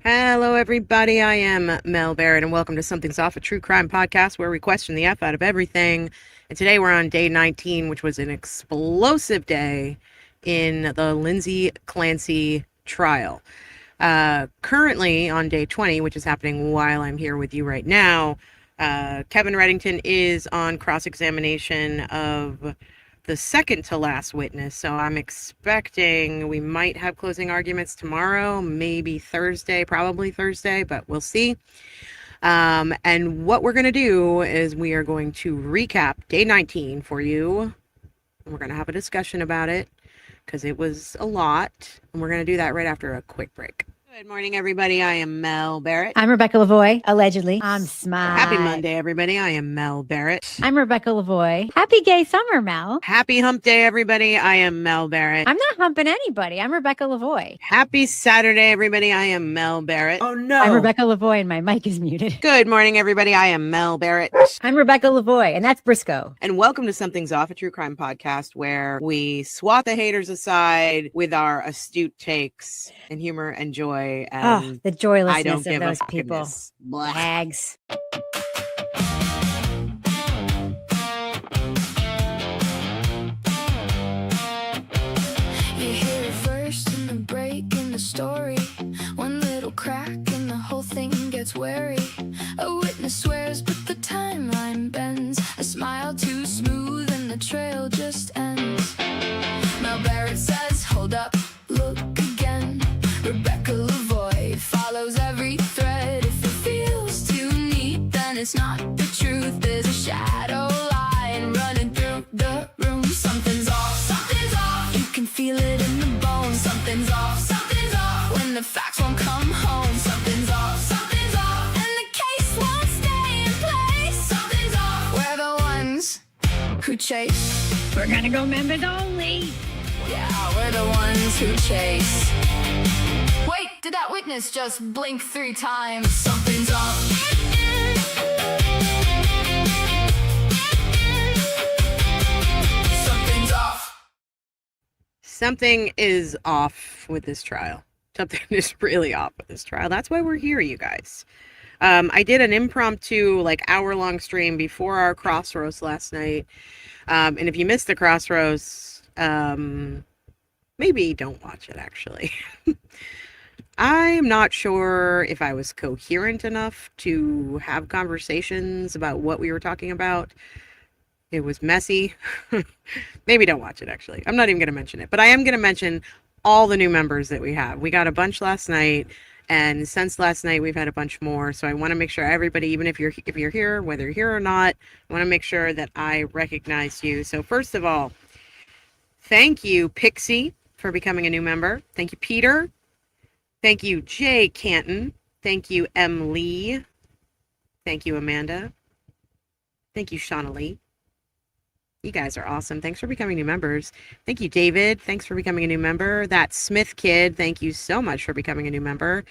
Hello, everybody. I am Mel Barrett, and welcome to Something's Off, a true crime podcast where we question the F out of everything. And today we're on day 19, which was an explosive day in the Lindsay CLANCY trial. Currently on day 20, which is happening while I'm here with you right now, Kevin Reddington is on cross-examination of the second to last witness. So I'm expecting we might have closing arguments tomorrow, maybe Thursday, probably Thursday, but we'll see. And what we're going to do is we are going to recap day 19 for you. And we're going to have a discussion about it because it was a lot. And we're going to do that right after a quick break. Good morning, everybody. I am Mel Barrett. I'm Rebecca Lavoie, allegedly. I'm smart. Happy Monday, everybody. I am Mel Barrett. I'm Rebecca Lavoie. Happy gay summer, Mel. Happy hump day, everybody. I am Mel Barrett. I'm not humping anybody. I'm Rebecca Lavoie. Happy Saturday, everybody. I am Mel Barrett. Oh, no. I'm Rebecca Lavoie, and my mic is muted. Good morning, everybody. I am Mel Barrett. I'm Rebecca Lavoie, and that's Briscoe. And welcome to Something's Off, a true crime podcast where we swat the haters aside with our astute takes and humor and joy. And the joylessness of those people. Hags. You hear it first in the break in the story. One little crack and the whole thing gets wary. A witness swears but the timeline bends. A smile too smooth and the trail just ends. Mel Barrett says, hold up, look again. Rebecca Lavoie follows every thread. If it feels too neat, then it's not the truth. There's a shadow line running through the room. Something's off, something's off. You can feel it in the bones. Something's off, something's off. When the facts won't come home. Something's off, something's off. And the case won't stay in place. Something's off. We're the ones who chase. We're gonna go members only. Yeah, we're the ones who chase. Wait, did that witness just blink 3 times? Something's off. Something's off. Something is off with this trial. Something is really off with this trial. That's why we're here, you guys. I did an impromptu, hour-long stream before our crossroads last night. And if you missed the crossroads, maybe don't watch it, actually. I'm not sure if I was coherent enough to have conversations about what we were talking about. It was messy. Maybe don't watch it, actually. I'm not even going to mention it, but I am going to mention all the new members that we have. We got a bunch last night, and since last night, we've had a bunch more. So I want to make sure everybody, even if you're here, whether you're here or not, I want to make sure that I recognize you. So first of all, thank you, Pixie, for becoming a new member. Thank you, Peter. Thank you, Jay Canton. Thank you, M. Lee. Thank you, Amanda. Thank you, Shauna Lee. You guys are awesome. Thanks for becoming new members. Thank you, David. Thanks for becoming a new member. That Smith kid, thank you so much for becoming a new member.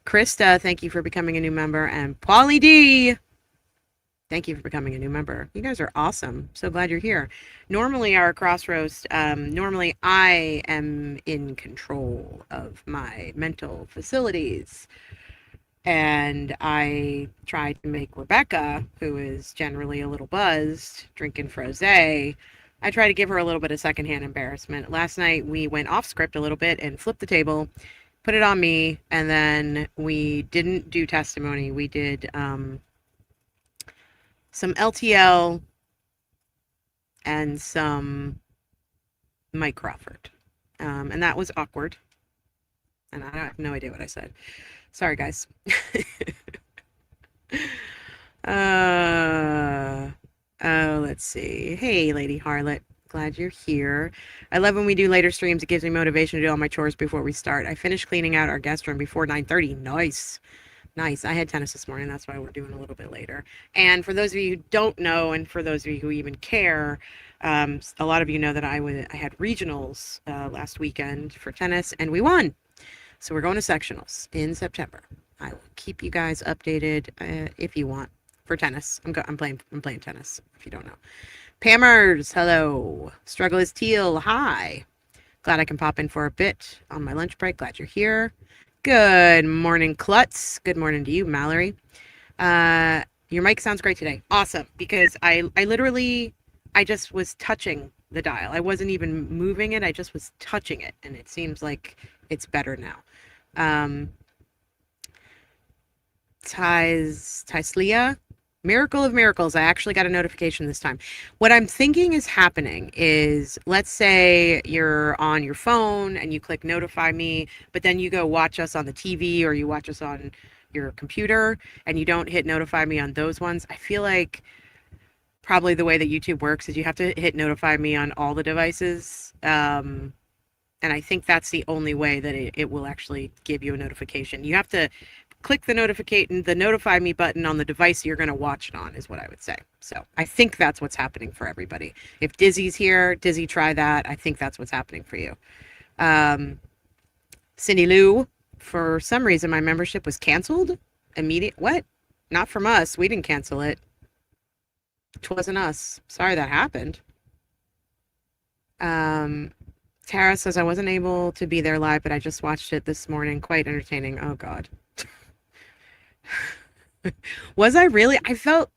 Krista, thank you for becoming a new member. And Paulie D, thank you for becoming a new member. You guys are awesome. So glad you're here. Normally our crossroads, normally I am in control of my mental facilities. And I tried to make Rebecca, who is generally a little buzzed, drinking frosé, I tried to give her a little bit of secondhand embarrassment. Last night we went off script a little bit and flipped the table, put it on me, and then we didn't do testimony. We did some LTL and some Mike Crawford. And that was awkward. And I have no idea what I said. Sorry, guys. Let's see. Hey, Lady Harlot. Glad you're here. I love when we do later streams. It gives me motivation to do all my chores before we start. I finished cleaning out our guest room before 9:30. Nice. Nice. I had tennis this morning. That's why we're doing a little bit later. And for those of you who don't know, and for those of you who even care, a lot of you know that I had regionals last weekend for tennis, and we won. So we're going to sectionals in September. I will keep you guys updated if you want for tennis. I'm playing tennis. If you don't know, Pammers, hello. Struggle is teal. Hi. Glad I can pop in for a bit on my lunch break. Glad you're here. Good morning, Klutz. Good morning to you, Mallory. Your mic sounds great today. Awesome, because I literally, I just was touching the dial. I wasn't even moving it. I just was touching it, and it seems like it's better now. Um, Tislia, Miracle of Miracles. I actually got a notification this time. What I'm thinking is happening is, let's say you're on your phone and you click notify me, but then you go watch us on the TV or you watch us on your computer and you don't hit notify me on those ones. I feel like probably the way that YouTube works is you have to hit notify me on all the devices. And I think that's the only way that it will actually give you a notification. You have to click the notify me button on the device you're going to watch it on, is what I would say. So I think that's what's happening for everybody. If Dizzy's here, Dizzy, try that. I think that's what's happening for you. Cindy Lou, for some reason my membership was canceled. What? Not from us. We didn't cancel it. It wasn't us. Sorry that happened. Tara says, I wasn't able to be there live, but I just watched it this morning. Quite entertaining. Oh, God. Was I really? I felt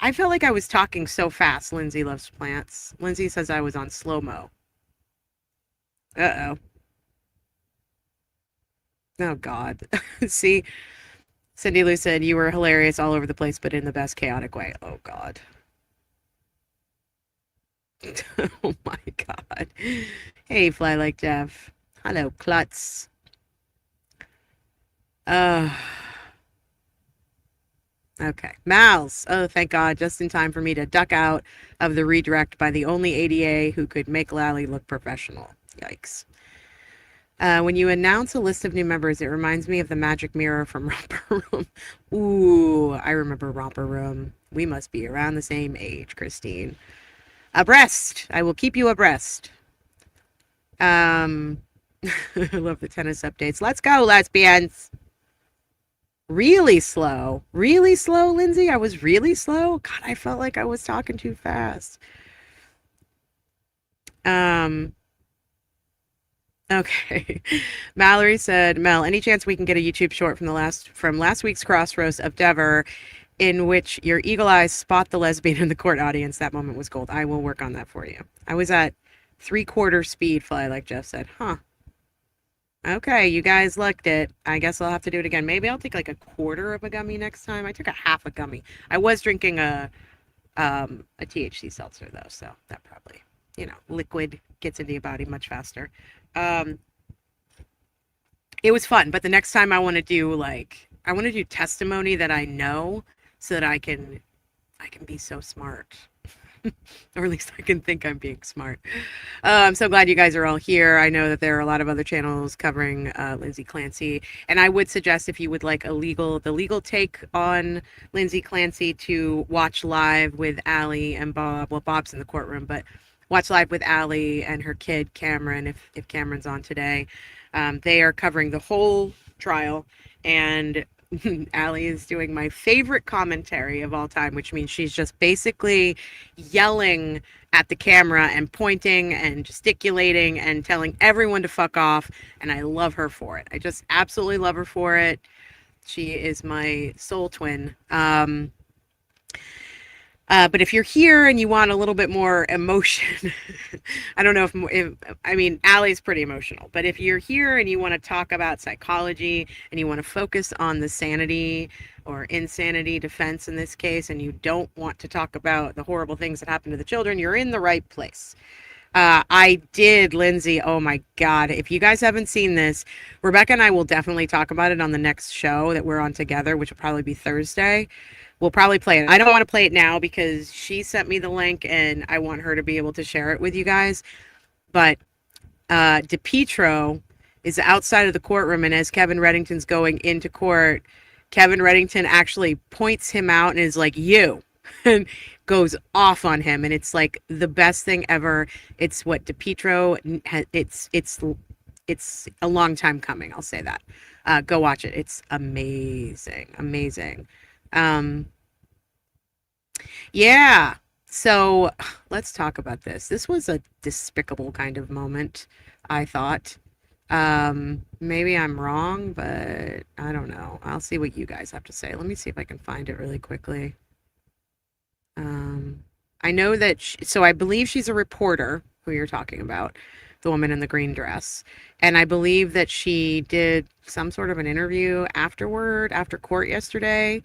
like I was talking so fast. Lindsay loves plants. Lindsay says I was on slow-mo. Uh-oh. Oh, God. See, Cindy Lou said, you were hilarious all over the place, but in the best chaotic way. Oh, God. Oh, my God. Hey, Fly Like Jeff. Hello, Klutz. Okay. Mal's. Oh, thank God. Just in time for me to duck out of the redirect by the only ADA who could make Lally look professional. Yikes. When you announce a list of new members, it reminds me of the magic mirror from Romper Room. Ooh, I remember Romper Room. We must be around the same age, Christine. Abreast. I will keep you abreast. I love the tennis updates. Let's go, lesbians. Really slow, Lindsay. I was really slow. God, I felt like I was talking too fast. Okay. Mallory said, Mel, any chance we can get a YouTube short from last week's Crossroads of Dever, in which your eagle eyes spot the lesbian in the court audience? That moment was gold. I will work on that for you. I was at 3/4 speed, Fly Like Jeff said. Huh. Okay, you guys liked it. I guess I'll have to do it again. Maybe I'll take like 1/4 of a gummy next time. I took a half a gummy. I was drinking a THC seltzer though, so that probably, liquid gets into your body much faster. It was fun, but the next time I want to do testimony that I know, so that I can be so smart. Or at least I can think I'm being smart. I'm so glad you guys are all here. I know that there are a lot of other channels covering Lindsay Clancy, and I would suggest, if you would like the legal take on Lindsay Clancy, to watch live with Allie and Bob. Well, Bob's in the courtroom, but watch live with Allie and her kid Cameron, if Cameron's on today. They are covering the whole trial, and Allie is doing my favorite commentary of all time, which means she's just basically yelling at the camera and pointing and gesticulating and telling everyone to fuck off. And I love her for it. I just absolutely love her for it. She is my soul twin. But if you're here and you want a little bit more emotion, I don't know if Allie's pretty emotional, but if you're here and you want to talk about psychology and you want to focus on the sanity or insanity defense in this case, and you don't want to talk about the horrible things that happen to the children, you're in the right place. I did, Lindsay. Oh my God. If you guys haven't seen this, Rebecca and I will definitely talk about it on the next show that we're on together, which will probably be Thursday. We'll probably play it. I don't want to play it now because she sent me the link and I want her to be able to share it with you guys. But DePietro is outside of the courtroom, and as Kevin Reddington's going into court, Kevin Reddington actually points him out and is like, you, and goes off on him. And it's like the best thing ever. It's what DePietro, it's a long time coming. I'll say that. Go watch it. It's amazing. Amazing. Yeah. So let's talk about this. This was a despicable kind of moment, I thought. Maybe I'm wrong, but I don't know. I'll see what you guys have to say. Let me see if I can find it really quickly. I know that so I believe she's a reporter who you're talking about, the woman in the green dress. And I believe that she did some sort of an interview after court yesterday,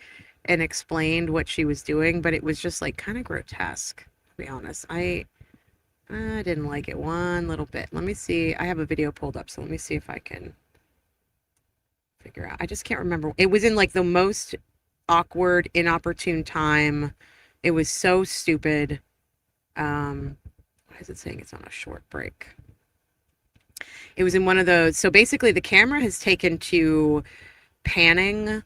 and explained what she was doing, but it was just like kind of grotesque, to be honest. I didn't like it one little bit. Let me see. I have a video pulled up, so let me see if I can figure out. I just can't remember. It was in like the most awkward, inopportune time. It was so stupid. Why is it saying it's on a short break? It was in one of those. So basically, the camera has taken to panning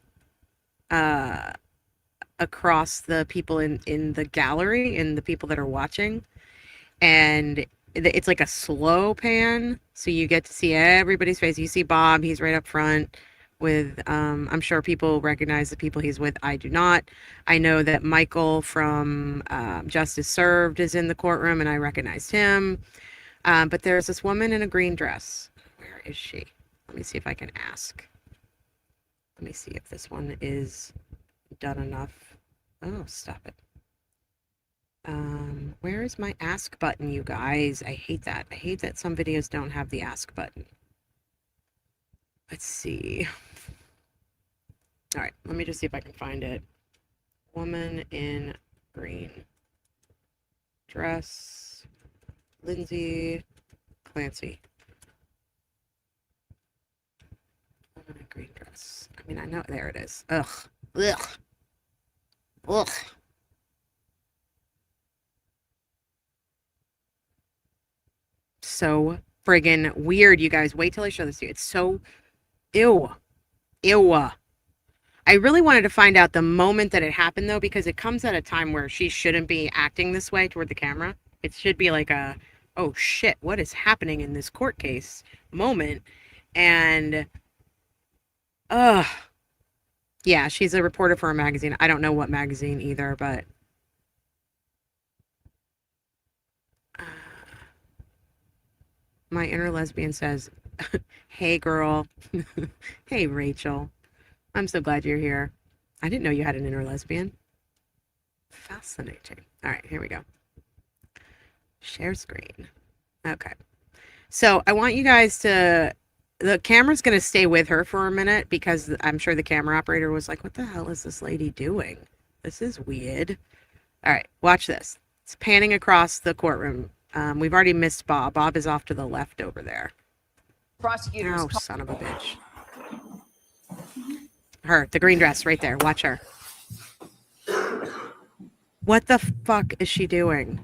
across the people in the gallery and the people that are watching. And it's like a slow pan. So you get to see everybody's face. You see Bob, he's right up front with, I'm sure people recognize the people he's with. I do not. I know that Michael from Justice Served is in the courtroom, and I recognized him. But there's this woman in a green dress. Where is she? Let me see if I can ask. Let me see if this one is done enough. Oh, stop it. Where is my ask button, you guys? I hate that. I hate that some videos don't have the ask button. Let's see. All right, let me just see if I can find it. Woman in green dress. Lindsay Clancy. Woman in green dress. I mean, I know. There it is. Ugh. Ugh. Ugh. So friggin' weird, you guys. Wait till I show this to you. It's so ew. Ew. I really wanted to find out the moment that it happened, though, because it comes at a time where she shouldn't be acting this way toward the camera. It should be like a, oh shit, what is happening in this court case moment? And, yeah, she's a reporter for a magazine. I don't know what magazine either, but my inner lesbian says, hey, girl. Hey, Rachel. I'm so glad you're here. I didn't know you had an inner lesbian. Fascinating. All right, here we go. Share screen. Okay. So I want you guys to, the camera's going to stay with her for a minute because I'm sure the camera operator was like, what the hell is this lady doing? This is weird. All right, watch this. It's panning across the courtroom. We've already missed Bob. Bob is off to the left over there. Prosecutors. Oh, son of a bitch. Her, the green dress right there. Watch her. What the fuck is she doing?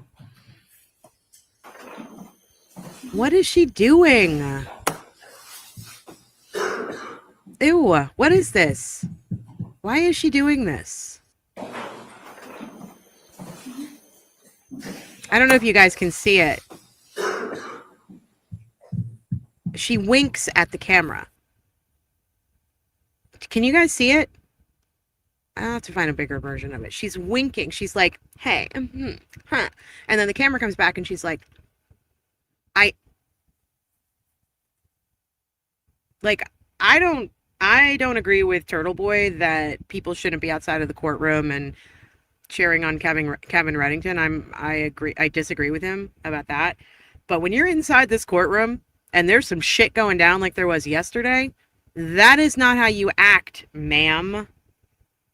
What is she doing? Ew, what is this? Why is she doing this? I don't know if you guys can see it. She winks at the camera. Can you guys see it? I'll have to find a bigger version of it. She's winking. She's like, hey, huh. And then the camera comes back and she's like, I don't agree with Turtle Boy that people shouldn't be outside of the courtroom and cheering on Kevin Reddington. I disagree with him about that. But when you're inside this courtroom and there's some shit going down like there was yesterday, that is not how you act, ma'am.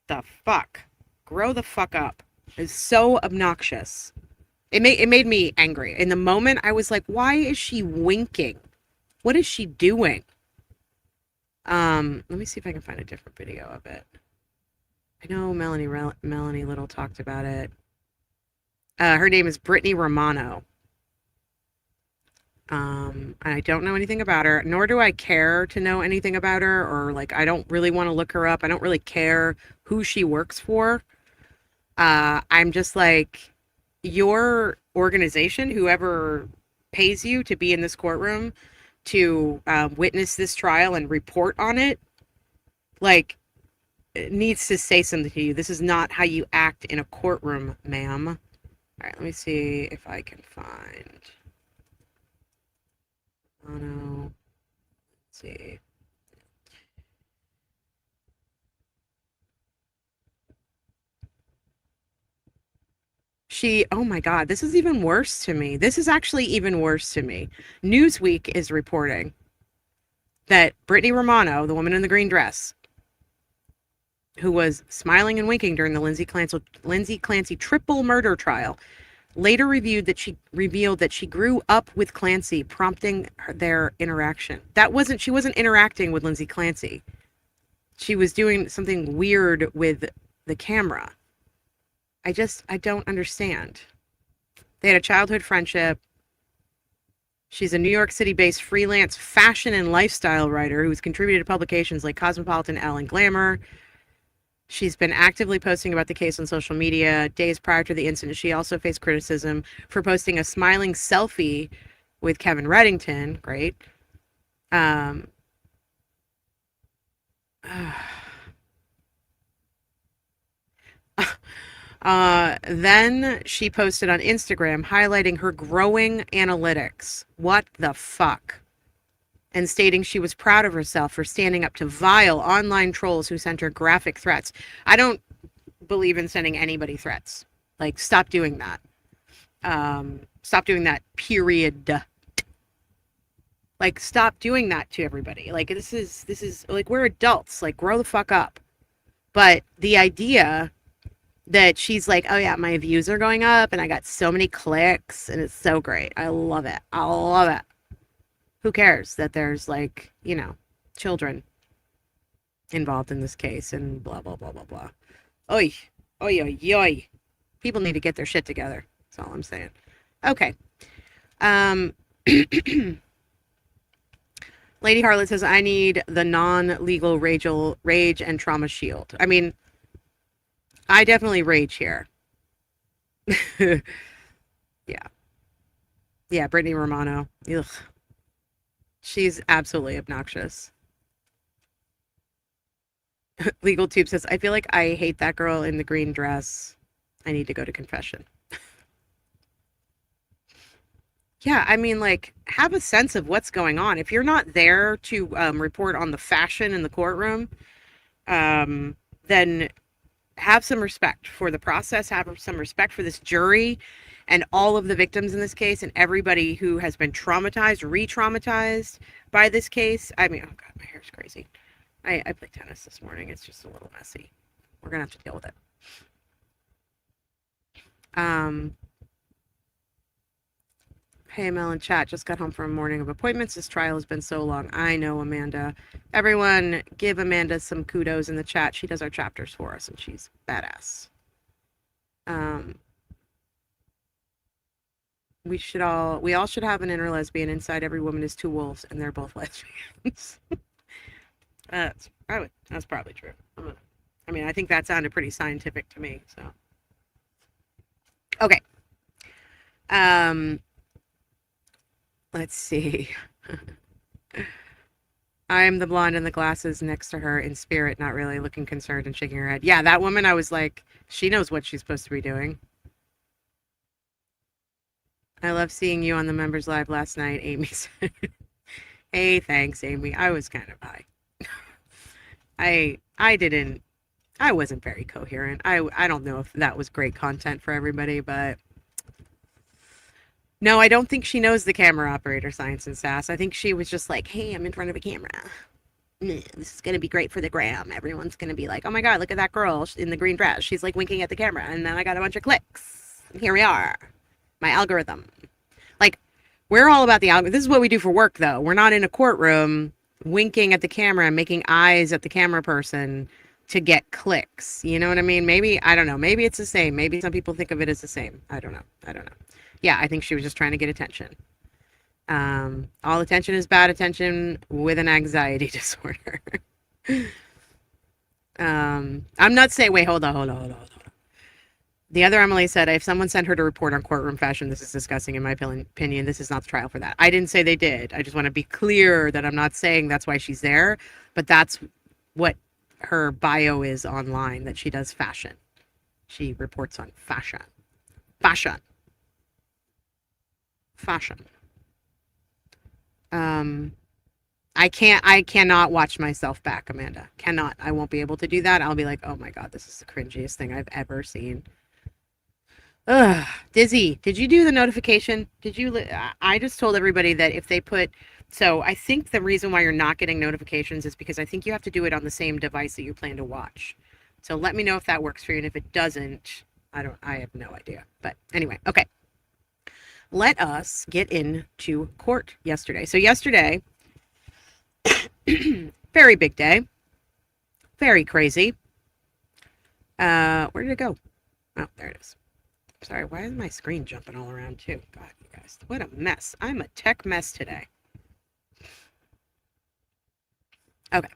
The fuck? Grow the fuck up. It's so obnoxious. It made me angry. In the moment, I was like, why is she winking? What is she doing? Let me see if I can find a different video of it. I know Melanie Little talked about it. Her name is Brittany Romano. And I don't know anything about her, nor do I care to know anything about her, or like, I don't really want to look her up. I don't really care who she works for. I'm just like, your organization, whoever pays you to be in this courtroom to witness this trial and report on it, like, it needs to say something to you. This is not how you act in a courtroom, ma'am. All right, let me see if I can find. Oh no. see. Oh my God, this is even worse to me. This is actually even worse to me. Newsweek is reporting that Brittany Romano, the woman in the green dress, who was smiling and winking during the Lindsay Clancy triple murder trial, later revealed that she grew up with Clancy, prompting their interaction. She wasn't interacting with Lindsay Clancy. She was doing something weird with the camera. I don't understand. They had a childhood friendship. She's a New York City-based freelance fashion and lifestyle writer who's contributed to publications like Cosmopolitan, Elle, and Glamour. She's been actively posting about the case on social media. Days prior to the incident, she also faced criticism for posting a smiling selfie with Kevin Reddington. Great. Then she posted on Instagram highlighting her growing analytics. What the fuck? And stating she was proud of herself for standing up to vile online trolls who sent her graphic threats. I don't believe in sending anybody threats. Like, stop doing that. Stop doing that, period. Like, stop doing that to everybody. Like, this is like, we're adults. Like, grow the fuck up. But the idea that she's like, oh yeah, my views are going up and I got so many clicks and it's so great. I love it. I love it. Who cares that there's, like, you know, children involved in this case and blah, blah, blah, blah, blah. Oy, oy, oy, oy. People need to get their shit together. That's all I'm saying. Okay. Lady Harlot says, I need the non-legal rage and trauma shield. I mean, I definitely rage here. Yeah. Yeah, Brittany Romano. Ugh. She's absolutely obnoxious. Legal Tube says, I feel like I hate that girl in the green dress. I need to go to confession. Yeah, I mean, like, have a sense of what's going on. If you're not there to report on the fashion in the courtroom, then have some respect for the process, have some respect for this jury and all of the victims in this case and everybody who has been traumatized, re-traumatized by this case. I mean, oh God, my hair's crazy. I played tennis this morning. It's just a little messy. We're going to have to deal with it. Hey, Mel in chat, just got home from a morning of appointments. This trial has been so long. I know, Amanda. Everyone give Amanda some kudos in the chat. She does our chapters for us, and she's badass. We all should have an inner lesbian. Inside every woman is two wolves, and they're both lesbians. That's probably true. I mean, I think that sounded pretty scientific to me, so. Okay. Let's see. I'm the blonde in the glasses next to her in spirit, not really, looking concerned and shaking her head. Yeah, that woman, I was like, she knows what she's supposed to be doing. I love seeing you on the members live last night, Amy said. Hey, thanks, Amy. I was kind of high. I wasn't very coherent. I don't know if that was great content for everybody, but no, I don't think she knows the camera operator science and sass. I think she was just like, hey, I'm in front of a camera. This is going to be great for the gram. Everyone's going to be like, oh my God, look at that girl in the green dress. She's like winking at the camera. And then I got a bunch of clicks. And here we are. My algorithm. Like, we're all about the algorithm. This is what we do for work, though. We're not in a courtroom winking at the camera and making eyes at the camera person to get clicks. You know what I mean? Maybe, I don't know. Maybe it's the same. Maybe some people think of it as the same. I don't know. Yeah, I think she was just trying to get attention. All attention is bad attention with an anxiety disorder. I'm not saying, wait, hold on. The other Emily said, if someone sent her to report on courtroom fashion, this is disgusting in my opinion. This is not the trial for that. I didn't say they did. I just want to be clear that I'm not saying that's why she's there, but that's what her bio is online, that she does fashion. She reports on fashion. I cannot watch myself back, Amanda. Cannot. I won't be able to do that. I'll be like, oh my God, this is the cringiest thing I've ever seen. Ugh. Dizzy, did you do the notification? Did you? I just told everybody that if they put, so I think the reason why you're not getting notifications is because I think you have to do it on the same device that you plan to watch. So let me know if that works for you. And if it doesn't, I have no idea. But anyway, okay. Let us get into court yesterday. So yesterday, very big day. Very crazy. Where did it go? Oh, there it is. Sorry, why is my screen jumping all around too? God, you guys, what a mess. I'm a tech mess today. Okay.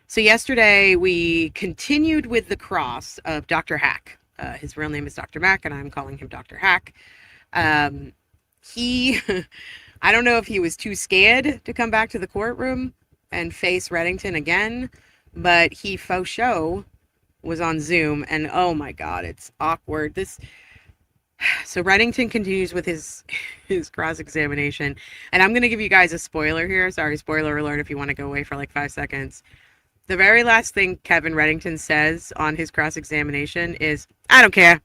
So yesterday we continued with the cross of Dr. Hack. His real name is Dr. Mack, and I'm calling him Dr. Hack. He, I don't know if he was too scared to come back to the courtroom and face Reddington again, but he faux show was on Zoom, and oh my God, it's awkward. So Reddington continues with his cross-examination, and I'm going to give you guys a spoiler here. Sorry, spoiler alert if you want to go away for like 5 seconds. The very last thing Kevin Reddington says on his cross-examination is, I don't care.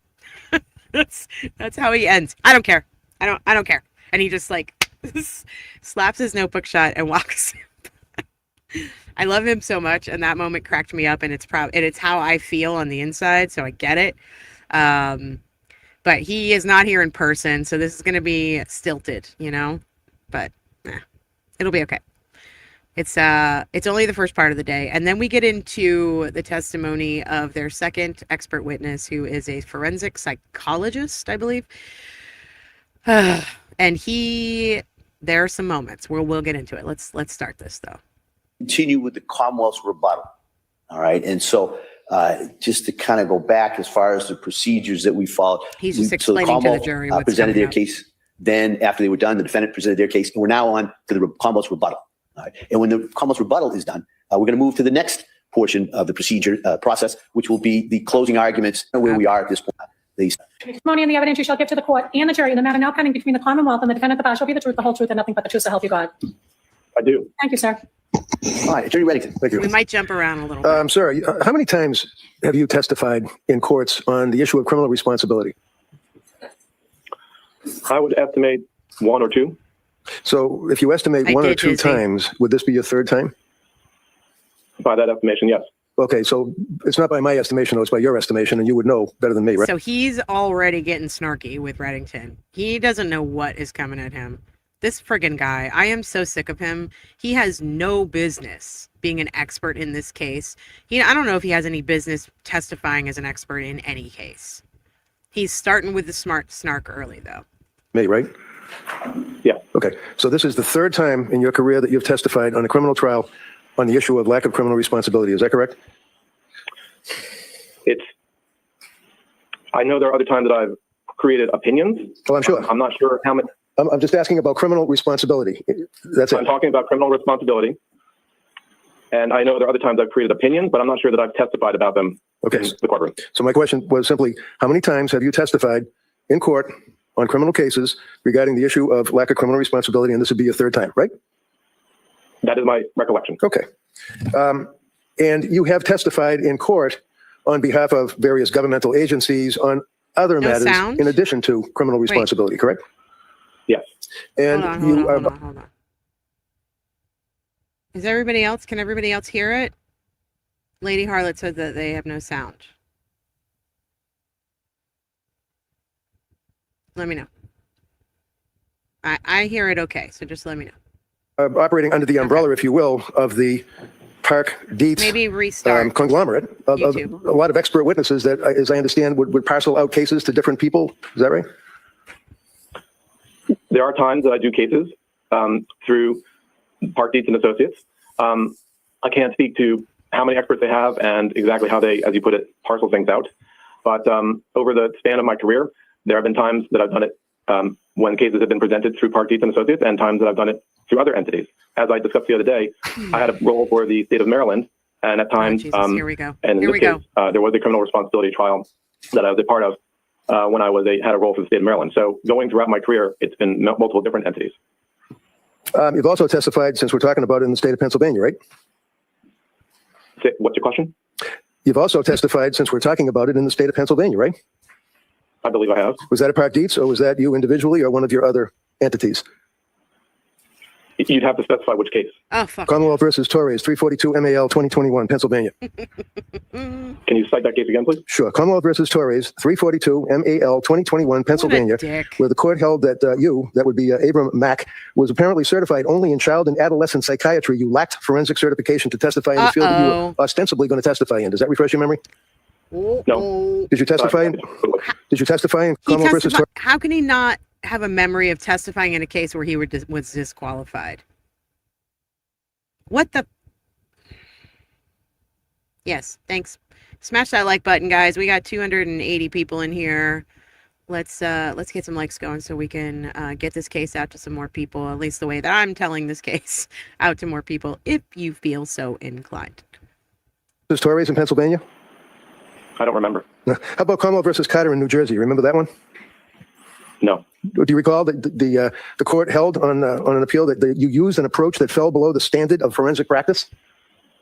That's how he ends. I don't care. I don't care. And he just like slaps his notebook shut and walks. I love him so much, and that moment cracked me up, and it's how I feel on the inside, so I get it. But he is not here in person, so this is going to be stilted, you know? But it'll be okay. It's only the first part of the day, and then we get into the testimony of their second expert witness, who is a forensic psychologist, I believe. And there are some moments where we'll get into it. Let's start this though. Continue with the Commonwealth's rebuttal. All right, and so just to kind of go back as far as the procedures that we followed. He's just explaining to the jury what's presented their up. Case. Then after they were done, the defendant presented their case, and we're now on to the Commonwealth's rebuttal. All right. And when the Commonwealth's rebuttal is done, we're going to move to the next portion of the procedure process, which will be the closing arguments, where we are at this point. Testimony and the evidence you shall give to the court and the jury in the matter now pending between the Commonwealth and the defendant, the bar shall be the truth, the whole truth, and nothing but the truth, so help you God. I do. Thank you, sir. All right, Attorney Reddington. Thank you. We might jump around a little bit. Sir, how many times have you testified in courts on the issue of criminal responsibility? I would estimate 1 or 2. So if you estimate one or two times, would this be your third time? By that estimation, yes. Okay, so it's not by my estimation, though, it's by your estimation, and you would know better than me, right? So he's already getting snarky with Reddington. He doesn't know what is coming at him. This friggin' guy, I am so sick of him. He has no business being an expert in this case. I don't know if he has any business testifying as an expert in any case. He's starting with the smart snark early, though. Me, right? Yeah. Okay, so this is the third time in your career that you've testified on a criminal trial on the issue of lack of criminal responsibility. Is that correct? I know there are other times that I've created opinions. Well, I'm sure. I'm not sure how many. I'm just asking about criminal responsibility. That's it. I'm talking about criminal responsibility. And I know there are other times I've created opinions, but I'm not sure that I've testified about them in the courtroom. So my question was simply, how many times have you testified in court on criminal cases regarding the issue of lack of criminal responsibility? And this would be your third time, right? That is my recollection. Okay. And you have testified in court on behalf of various governmental agencies on other matters in addition to criminal responsibility, correct? Yes. And hold on. Is everybody else? Can everybody else hear it? Lady Harlot said that they have no sound. Let me know. I hear it okay, so just let me know. Operating under the umbrella, if you will, of the Park Dietz maybe restart conglomerate of a lot of expert witnesses that, as I understand, would parcel out cases to different people. Is that right? There are times that I do cases through Park Dietz and Associates. I can't speak to how many experts they have and exactly how they, as you put it, parcel things out. But over the span of my career, there have been times that I've done it when cases have been presented through Park Dietz and Associates, and times that I've done it through other entities. As I discussed the other day, I had a role for the state of Maryland, and at times, here we go. And in this case, there was a criminal responsibility trial that I was a part of when I had a role for the state of Maryland. So going throughout my career, it's been multiple different entities. You've also testified, since we're talking about it, in the state of Pennsylvania, right? What's your question? You've also testified, since we're talking about it, in the state of Pennsylvania, right? I believe I have. Was that a Park Dietz, or was that you individually, or one of your other entities? You'd have to specify which case. Oh, fuck. Commonwealth versus Torres, 342 MAL 2021, Pennsylvania. Can you cite that case again, please? Sure. Commonwealth versus Torres, 342 MAL 2021, Pennsylvania, where the court held that that would be Abram Mack, was apparently certified only in child and adolescent psychiatry. You lacked forensic certification to testify in the field that you were ostensibly going to testify in. Does that refresh your memory? No. Did you testify? Did you testify in Commonwealth versus Torres? How can he not have a memory of testifying in a case where he was disqualified? What the? Yes, thanks. Smash that like button, guys. We got 280 people in here. Let's get some likes going so we can get this case out to some more people, at least the way that I'm telling this case out to more people, if you feel so inclined. Versus Torres in Pennsylvania? I don't remember. How about Commonwealth versus Carter in New Jersey? Remember that one? No. Do you recall that the court held on an appeal that you used an approach that fell below the standard of forensic practice?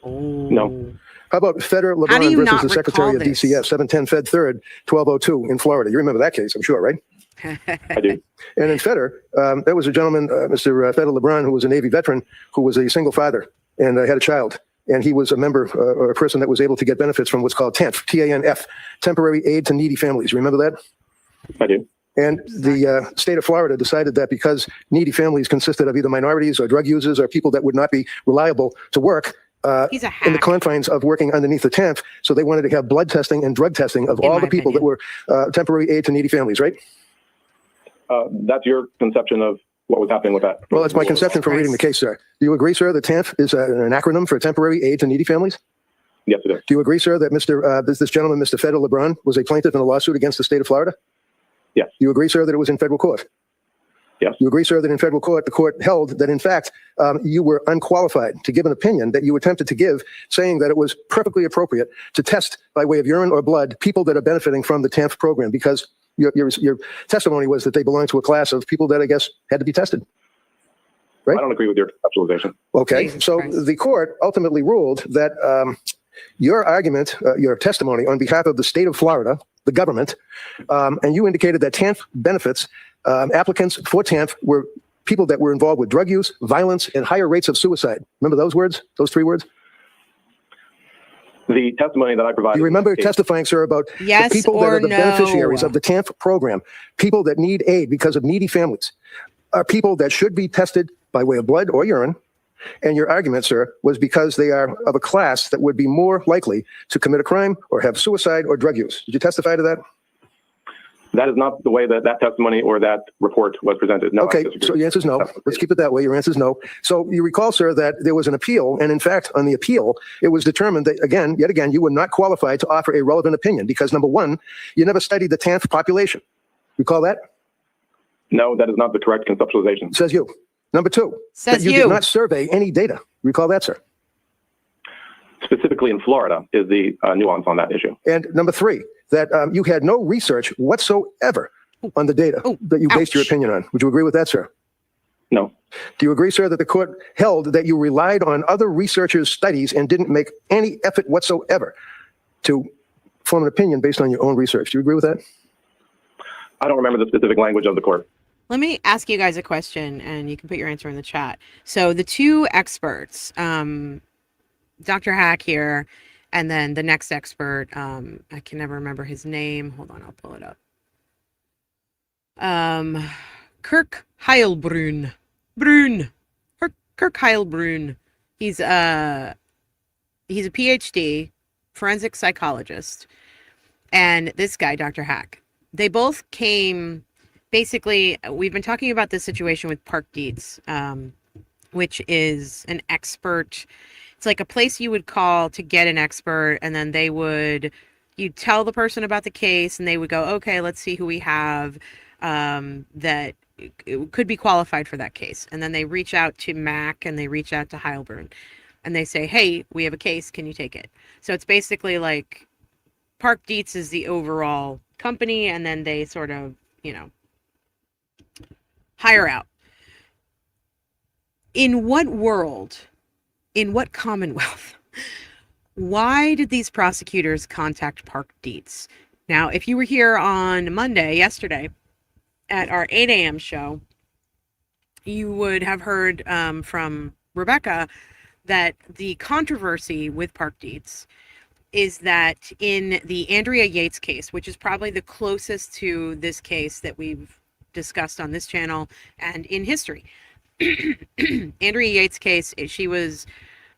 No. How about Feder LeBron versus the Secretary of DCF, 710 Fed 3rd, 1202 in Florida? You remember that case, I'm sure, right? I do. And in Feder, there was a gentleman, Mr. Feder LeBron, who was a Navy veteran, who was a single father and had a child. And he was a member or a person that was able to get benefits from what's called TANF, T-A-N-F, Temporary Aid to Needy Families. Remember that? I do. And the state of Florida decided that because needy families consisted of either minorities or drug users or people that would not be reliable to work in the confines of working underneath the TANF, so they wanted to have blood testing and drug testing of all the people that were temporary aid to needy families, right? That's your conception of what was happening with that. Well, that's my conception from reading the case, sir. Do you agree, sir, that TANF is an acronym for temporary aid to needy families? Yes, it is. Do you agree, sir, that this gentleman, Mr. Feder LeBron, was a plaintiff in a lawsuit against the state of Florida? Yes. Do you agree, sir, that it was in federal court? Yes. You agree, sir, that in federal court, the court held that, in fact, you were unqualified to give an opinion that you attempted to give, saying that it was perfectly appropriate to test by way of urine or blood people that are benefiting from the TANF program, because your testimony was that they belong to a class of people that, I guess, had to be tested. Right? I don't agree with your conceptualization. Okay. So the court ultimately ruled that your argument, your testimony on behalf of the state of Florida, the government, and you indicated that TANF benefits, applicants for TANF were people that were involved with drug use, violence, and higher rates of suicide. Remember those words, those three words? The testimony that I provided. You remember testifying, sir, about the people that are the beneficiaries of the TANF program, people that need aid because of needy families, are people that should be tested by way of blood or urine. And your argument, sir, was because they are of a class that would be more likely to commit a crime or have suicide or drug use. Did you testify to that? That is not the way that testimony or that report was presented. No. Okay, so your answer is no. Let's keep it that way. Your answer is no. So you recall, sir, that there was an appeal, and in fact, on the appeal, it was determined that, yet again, you were not qualified to offer a relevant opinion because, number one, you never studied the TANF population. Recall that? No, that is not the correct conceptualization. Says you. Number two, that you did not survey any data. Recall that, sir? Specifically in Florida is the nuance on that issue. And number three, that you had no research whatsoever on the data that you based your opinion on. Would you agree with that, sir? No. Do you agree, sir, that the court held that you relied on other researchers' studies and didn't make any effort whatsoever to form an opinion based on your own research? Do you agree with that? I don't remember the specific language of the court. Let me ask you guys a question, and you can put your answer in the chat. So the two experts, Dr. Hack here, and then the next expert, I can never remember his name. Hold on, I'll pull it up. Kirk Heilbrunn. Kirk Heilbrunn. He's a PhD, forensic psychologist. And this guy, Dr. Hack, they both came... Basically, we've been talking about this situation with Park Dietz, which is an expert. It's like a place you would call to get an expert, and then you'd tell the person about the case, and they would go, okay, let's see who we have that could be qualified for that case. And then they reach out to Mac, and they reach out to Heilbrunn, and they say, hey, we have a case, can you take it? So it's basically like Park Dietz is the overall company, and then they sort of, hire out. In what world, in what Commonwealth, why did these prosecutors contact Park Dietz? Now, if you were here on Monday, yesterday, at our 8 a.m. show, you would have heard from Rebecca that the controversy with Park Dietz is that in the Andrea Yates case, which is probably the closest to this case that we've discussed on this channel and in history, Andrea Yates case, she was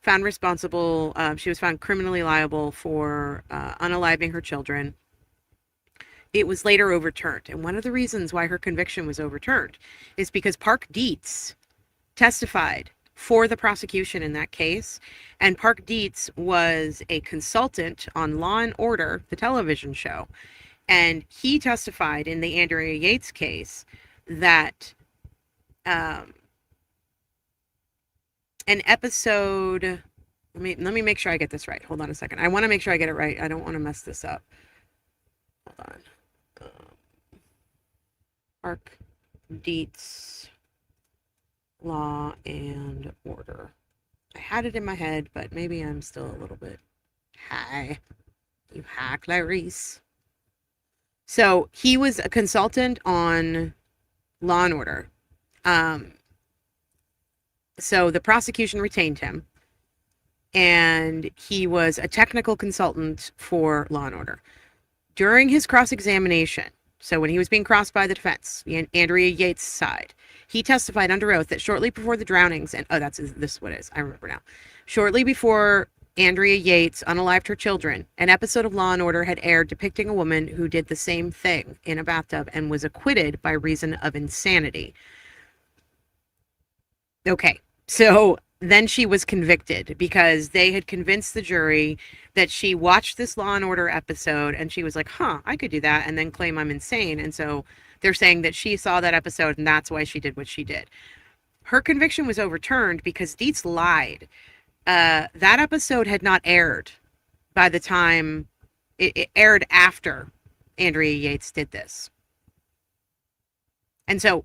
found responsible. She was found criminally liable for unaliving her children. It was later overturned. And one of the reasons why her conviction was overturned is because Park Dietz testified for the prosecution in that case. And Park Dietz was a consultant on Law and Order, the television show. And he testified in the Andrea Yates case that an episode, let me make sure I get this right. Hold on a second. I want to make sure I get it right. I don't want to mess this up. Hold on. Park Dietz, Law and Order. I had it in my head, but maybe I'm still a little bit high. You high, Clarice. So he was a consultant on Law and Order. So the prosecution retained him, and he was a technical consultant for Law and Order. During his cross-examination, so when he was being crossed by the defense, Andrea Yates' side, he testified under oath that shortly before the drownings, and this is what it is, I remember now. Shortly before Andrea Yates unalived her children, an episode of Law and Order had aired depicting a woman who did the same thing in a bathtub and was acquitted by reason of insanity. Okay, so then she was convicted because they had convinced the jury that she watched this Law and Order episode and she was like, I could do that, and then claim I'm insane. And so they're saying that she saw that episode and that's why she did what she did. Her conviction was overturned because Dietz lied. That episode had not aired by the time it aired after Andrea Yates did this. And so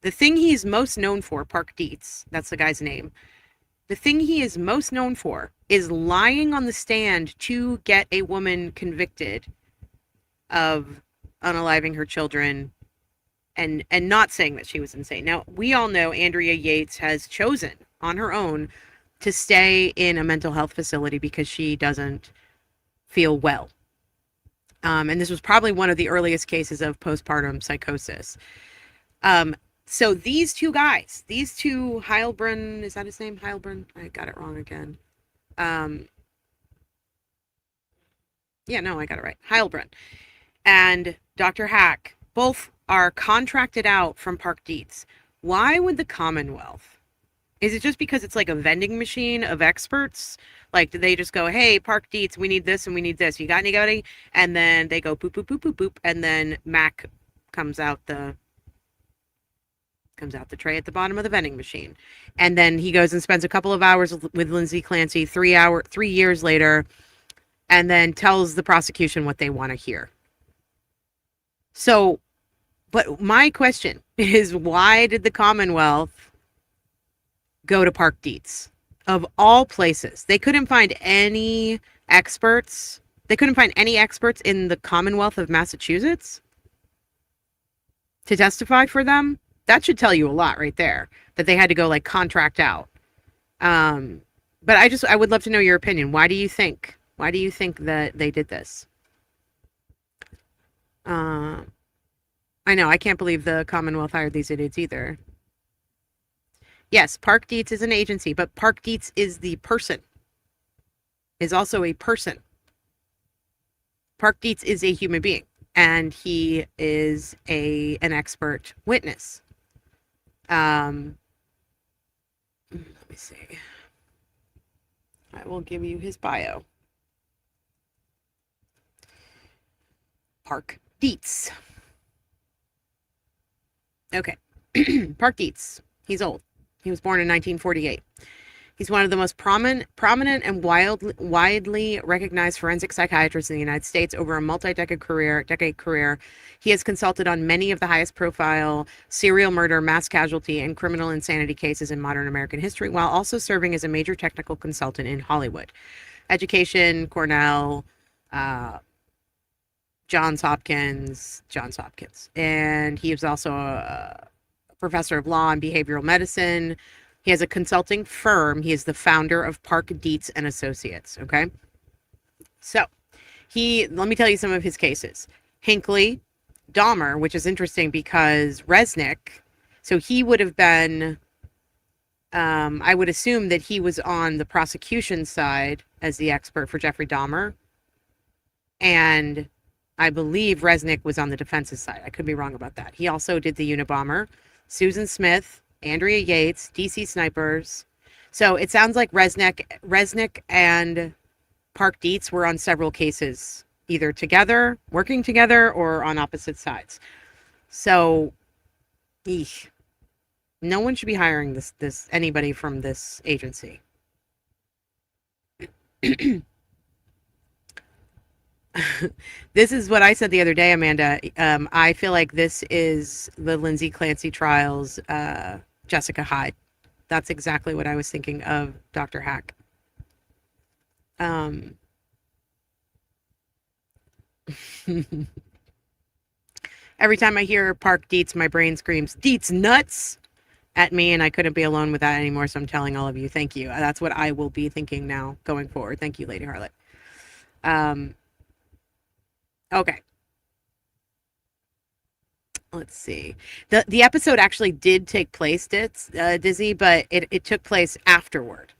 the thing he's most known for, Park Dietz, that's the guy's name, the thing he is most known for is lying on the stand to get a woman convicted of unaliving her children and not saying that she was insane. Now, we all know Andrea Yates has chosen on her own to stay in a mental health facility because she doesn't feel well. And this was probably one of the earliest cases of postpartum psychosis. So these two guys, these two, Heilbrunn, is that his name? Heilbrunn? I got it wrong again. Yeah, no, I got it right. Heilbrunn and Dr. Hack both are contracted out from Park Dietz. Why would the Commonwealth? Is it just because it's like a vending machine of experts? Like, do they just go, hey, Park Dietz, we need this and we need this. You got anybody? And then they go boop, boop, boop, boop, boop. And then Mac comes out the tray at the bottom of the vending machine. And then he goes and spends a couple of hours with Lindsay Clancy 3 years later, and then tells the prosecution what they want to hear. So, but my question is, why did the Commonwealth go to Park Dietz? Of all places, they couldn't find any experts. They couldn't find any experts in the Commonwealth of Massachusetts to testify for them. That should tell you a lot right there, that they had to go like contract out. But I would love to know your opinion. Why do you think that they did this? I know, I can't believe the Commonwealth hired these idiots either. Yes, Park Dietz is an agency, but Park Dietz is the person, is also a person. Park Dietz is a human being, and he is an expert witness. Let me see. I will give you his bio. Park Dietz. Okay. Park Dietz. He's old. He was born in 1948. He's one of the most prominent and widely recognized forensic psychiatrists in the United States. Over a multi-decade career, he has consulted on many of the highest-profile serial murder, mass casualty, and criminal insanity cases in modern American history, while also serving as a major technical consultant in Hollywood. Education, Cornell, Johns Hopkins, and he is also a professor of law and behavioral medicine. He has a consulting firm. He is the founder of Park Dietz and Associates. Okay. So let me tell you some of his cases. Hinckley, Dahmer, which is interesting because Resnick, so he would have been, I would assume that he was on the prosecution side as the expert for Jeffrey Dahmer. And I believe Resnick was on the defense's side. I could be wrong about that. He also did the Unabomber, Susan Smith, Andrea Yates, DC Snipers. So it sounds like Resnick and Park Dietz were on several cases, either together, working together, or on opposite sides. So, no one should be hiring anybody from this agency. This is what I said the other day, Amanda. I feel like this is the Lindsay Clancy trials, Jessica Hyde. That's exactly what I was thinking of Dr. Hack. Every time I hear Park Dietz, my brain screams, Dietz nuts, at me, and I couldn't be alone with that anymore, so I'm telling all of you, thank you. That's what I will be thinking now going forward. Thank you, Lady Harlot. Okay. Let's see. The episode actually did take place, Dizzy, but it took place afterward.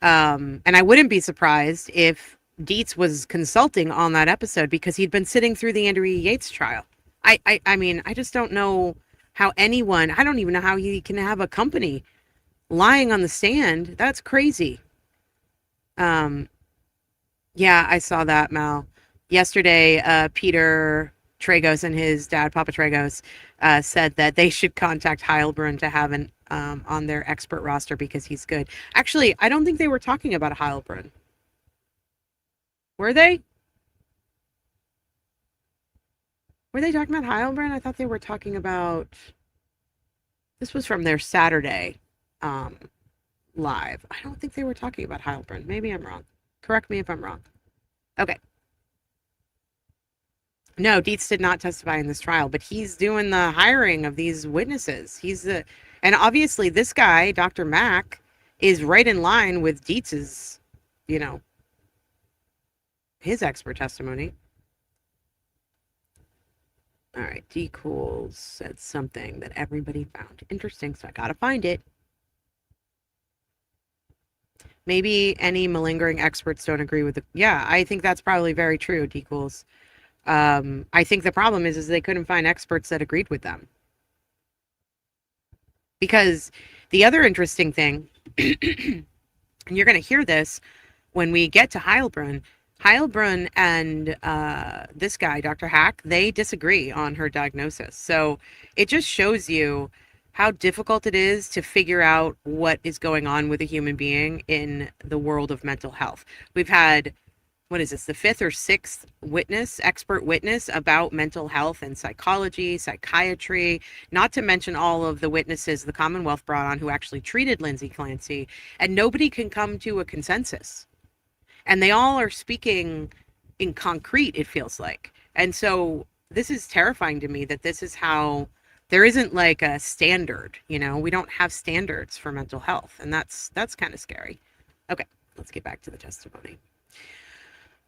And I wouldn't be surprised if Dietz was consulting on that episode because he'd been sitting through the Andrea Yates trial. I mean, I just don't know how I don't even know how he can have a company lying on the stand. That's crazy. Yeah, I saw that, Mal. Yesterday, Peter Tragos and his dad, Papa Tragos, said that they should contact Heilbrunn to have an on their expert roster because he's good. Actually, I don't think they were talking about Heilbrunn. Were they? Were they talking about Heilbrunn? I thought they were talking about... This was from their Saturday live. I don't think they were talking about Heilbrunn. Maybe I'm wrong. Correct me if I'm wrong. Okay. No, Dietz did not testify in this trial, but he's doing the hiring of these witnesses. And obviously this guy, Dr. Mack, is right in line with Dietz's, his expert testimony. All right, D. Cools said something that everybody found interesting, so I gotta find it. Maybe any malingering experts don't agree with Yeah, I think that's probably very true, D. Cools. I think the problem is they couldn't find experts that agreed with them. Because the other interesting thing, and you're going to hear this when we get to Heilbrunn and this guy, Dr. Hack, they disagree on her diagnosis. So it just shows you how difficult it is to figure out what is going on with a human being in the world of mental health. We've had, what is this, the fifth or sixth expert witness about mental health and psychology, psychiatry, not to mention all of the witnesses the Commonwealth brought on who actually treated Lindsay Clancy, and nobody can come to a consensus. And they all are speaking in concrete, it feels like. And so this is terrifying to me that this is how there isn't like a standard, we don't have standards for mental health. And that's kind of scary. Okay, let's get back to the testimony.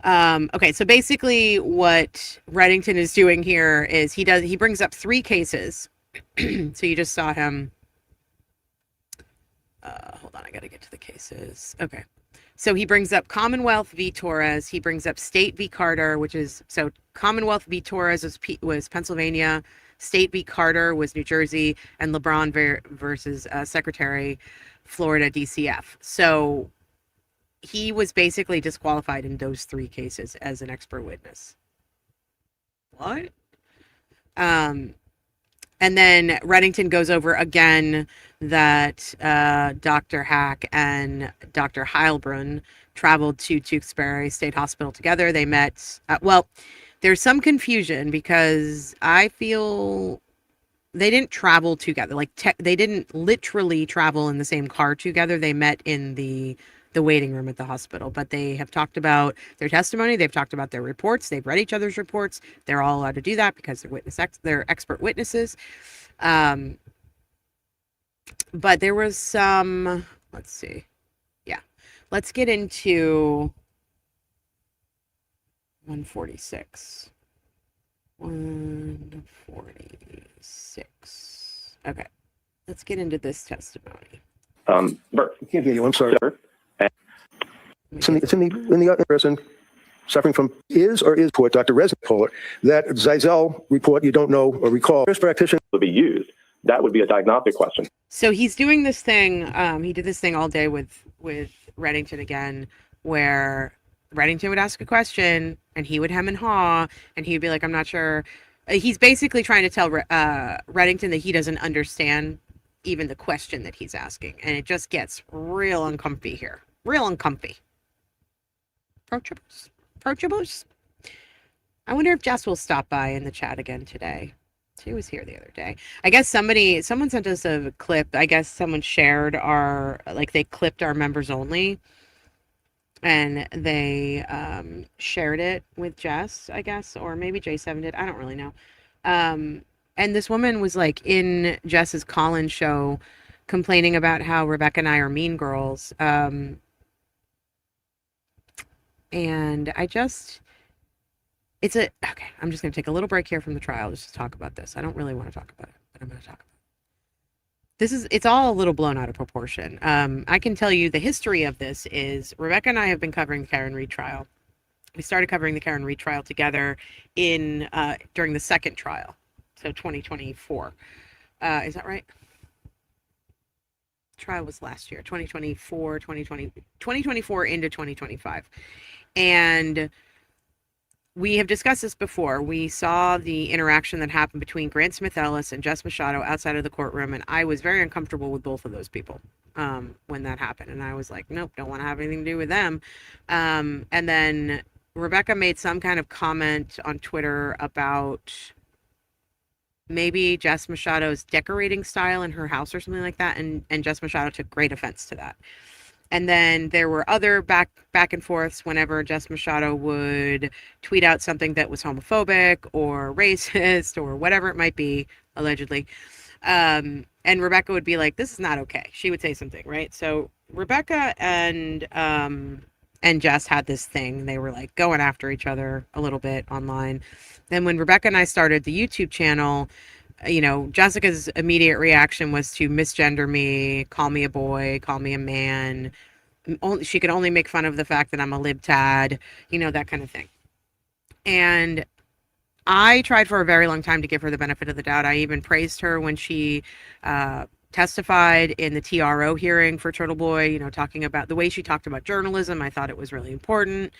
Okay, so basically what Reddington is doing here is he brings up 3 cases. So you just saw him. Hold on, I got to get to the cases. Okay. So he brings up Commonwealth v. Torres. He brings up State v. Carter, so Commonwealth v. Torres was Pennsylvania. State v. Carter was New Jersey, and LeBron versus Secretary, Florida, DCF. So he was basically disqualified in those 3 cases as an expert witness. What? And And then Reddington goes over again that Dr. Hack and Dr. Heilbrunn traveled to Tewksbury State Hospital together. They met, well, there's some confusion because I feel they didn't travel together. Like they didn't literally travel in the same car together. They met in the waiting room at the hospital, but they have talked about their testimony. They've talked about their reports. They've read each other's reports. They're all allowed to do that because they're expert witnesses. But there was some, let's see. Yeah. Let's get into 146. 146. Okay. Let's get into this testimony. Bert. I can't hear you. I'm sorry. Sir. It's in the person suffering from is report, Dr. Resnick, that Zeisel report you don't know or recall. First practitioner Would be used. That would be a diagnostic question. So he's doing this thing. He did this thing all day with Reddington again, where Reddington would ask a question and he would hem and haw, and he would be like, "I'm not sure." He's basically trying to tell Reddington that he doesn't understand even the question that he's asking, and it just gets real uncomfy here. Real uncomfy. Approachables. I wonder if Jess will stop by in the chat again today. She was here the other day. I guess someone sent us a clip. I guess someone shared they clipped our members only, and they shared it with Jess, I guess, or maybe J7 did. I don't really know. And this woman was like in Jess's call-in show complaining about how Rebecca and I are mean girls. And I'm just going to take a little break here from the trial just to talk about this. I don't really want to talk about it, but I'm going to talk about it. It's all a little blown out of proportion. I can tell you the history of this is Rebecca and I have been covering the Karen Read trial. We started covering the Karen Read trial together during the second trial. So 2024. Is that right? Trial was last year, 2024 into 2025. And we have discussed this before. We saw the interaction that happened between Grant Smith Ellis and Jess Machado outside of the courtroom, and I was very uncomfortable with both of those people when that happened. And I was like, nope, don't want to have anything to do with them. And then Rebecca made some kind of comment on Twitter about maybe Jess Machado's decorating style in her house or something like that, and Jess Machado took great offense to that. And then there were other back and forths whenever Jess Machado would tweet out something that was homophobic or racist or whatever it might be, allegedly. And Rebecca would be like, "This is not okay." She would say something, right? So Rebecca and Jess had this thing. They were like going after each other a little bit online. Then when Rebecca and I started the YouTube channel, Jessica's immediate reaction was to misgender me, call me a boy, call me a man. She could only make fun of the fact that I'm a libtard, that kind of thing. And I tried for a very long time to give her the benefit of the doubt. I even praised her when she testified in the TRO hearing for Turtle Boy, talking about the way she talked about journalism. I thought it was really important.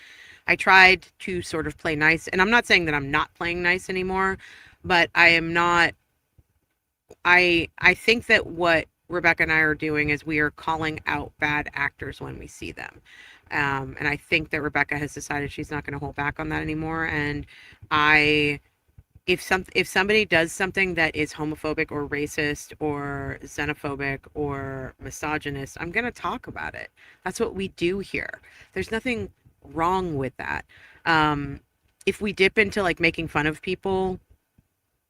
I tried to sort of play nice, and I'm not saying that I'm not playing nice anymore, but I am not. I think that what Rebecca and I are doing is we are calling out bad actors when we see them. And I think that Rebecca has decided she's not going to hold back on that anymore. And if somebody does something that is homophobic or racist or xenophobic or misogynist, I'm going to talk about it. That's what we do here. There's nothing wrong with that. If we dip into like making fun of people,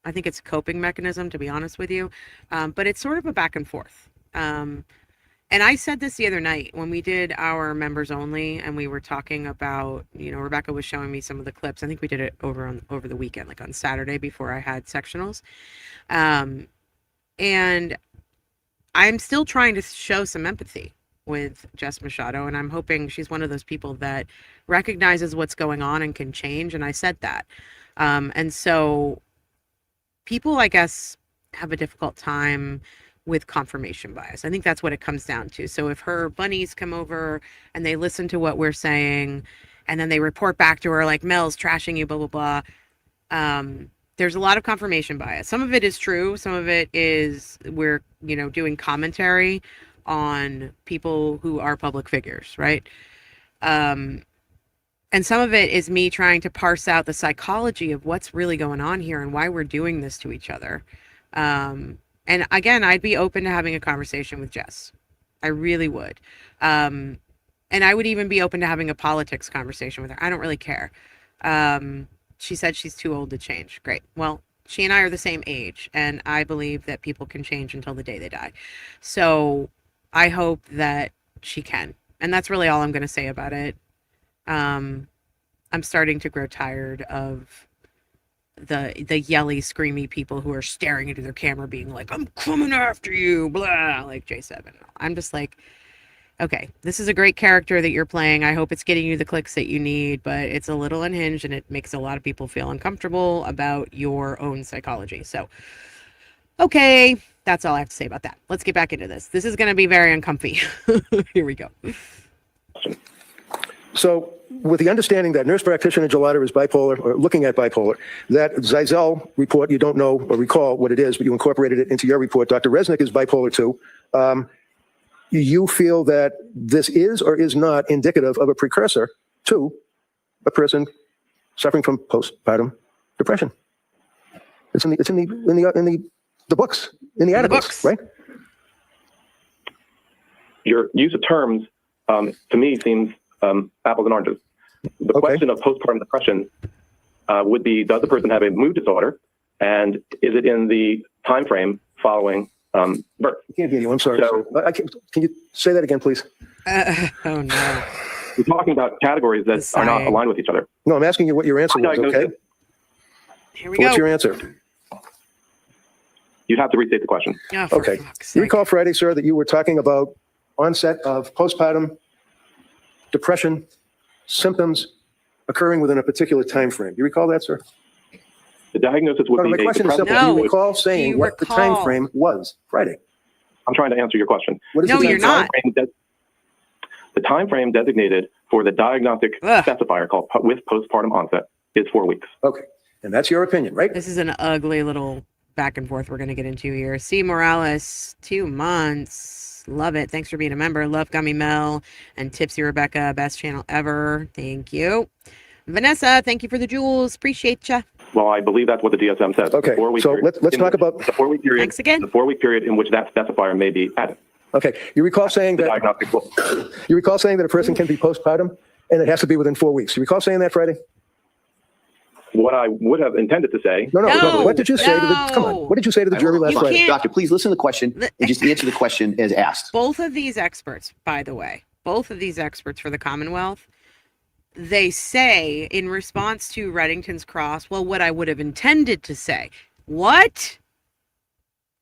I think it's a coping mechanism, to be honest with you. But it's sort of a back and forth. And I said this the other night when we did our members only, and we were talking about, Rebecca was showing me some of the clips. I think we did it over the weekend, like on Saturday before I had sectionals. And I'm still trying to show some empathy with Jess Machado, and I'm hoping she's one of those people that recognizes what's going on and can change. And I said that. And so people, I guess, have a difficult time with confirmation bias. I think that's what it comes down to. So if her bunnies come over and they listen to what we're saying, and then they report back to her like, Mel's trashing you, blah, blah, blah. there's a lot of confirmation bias. Some of it is true. Some of it is we're, doing commentary on people who are public figures, right? And some of it is me trying to parse out the psychology of what's really going on here and why we're doing this to each other. And again, I'd be open to having a conversation with Jess. I really would. And I would even be open to having a politics conversation with her. I don't really care. She said she's too old to change. Great. Well, she and I are the same age, and I believe that people can change until the day they die. So I hope that she can. And that's really all I'm going to say about it. I'm starting to grow tired of the yelly, screamy people who are staring into their camera being like, I'm coming after you, blah, like J7. I'm just like, okay, this is a great character that you're playing. I hope it's getting you the clicks that you need, but it's a little unhinged and it makes a lot of people feel uncomfortable about your own psychology. So, okay, that's all I have to say about that. Let's get back into this. This is going to be very uncomfy. Here we go. So with the understanding that nurse practitioner Gelada is bipolar, or looking at bipolar, that Zeisel report, you don't know or recall what it is, but you incorporated it into your report. Dr. Resnick is bipolar too. You feel that this is or is not indicative of a precursor to a person suffering from postpartum depression. It's in the books, in the articles, right? Your use of terms, to me, seems apples and oranges. The question of postpartum depression would be, does the person have a mood disorder, and is it in the time frame following birth? I can't hear you. I'm sorry. So, can you say that again, please? Oh, no. We're talking about categories that are not aligned with each other. No, I'm asking you what your answer was, okay? Here we So go. what's your answer? You'd have to restate the question. Oh, for Okay. fuck's sake. You recall Friday, sir, that you were talking about onset of postpartum depression symptoms occurring within a particular time frame. You recall that, sir? The diagnosis would No, my be a question is depressive. simple. Do No. you recall Do saying you what the recall? time frame was Friday? I'm trying to answer your question. What is No, the time you're frame? not. The time frame designated for the diagnostic specifier called with postpartum onset is 4 weeks. Okay. And that's your opinion, right? This is an ugly little back and forth we're going to get into here. C. Morales, 2 months. Love it. Thanks for being a member. Love Gummy Mel and Tipsy Rebecca. Best channel ever. Thank you. Vanessa, thank you for the jewels. Appreciate ya. Well, I believe that's what the DSM says. Okay. So let's talk about the 4 week period. Thanks again. The 4 week period in which that specifier may be added. Okay. You recall saying The that diagnostic goal. a person can be postpartum and it has to be within 4 weeks. You recall saying that Friday? What I would have intended to say. No. No, What did you say to the? Come on. What did you say to the jury last You Friday? can't- Doctor, please listen to the question and just answer the question as asked. Both of these experts, by the way, both of these experts for the Commonwealth, they say in response to Reddington's Cross, well, what I would have intended to say. What?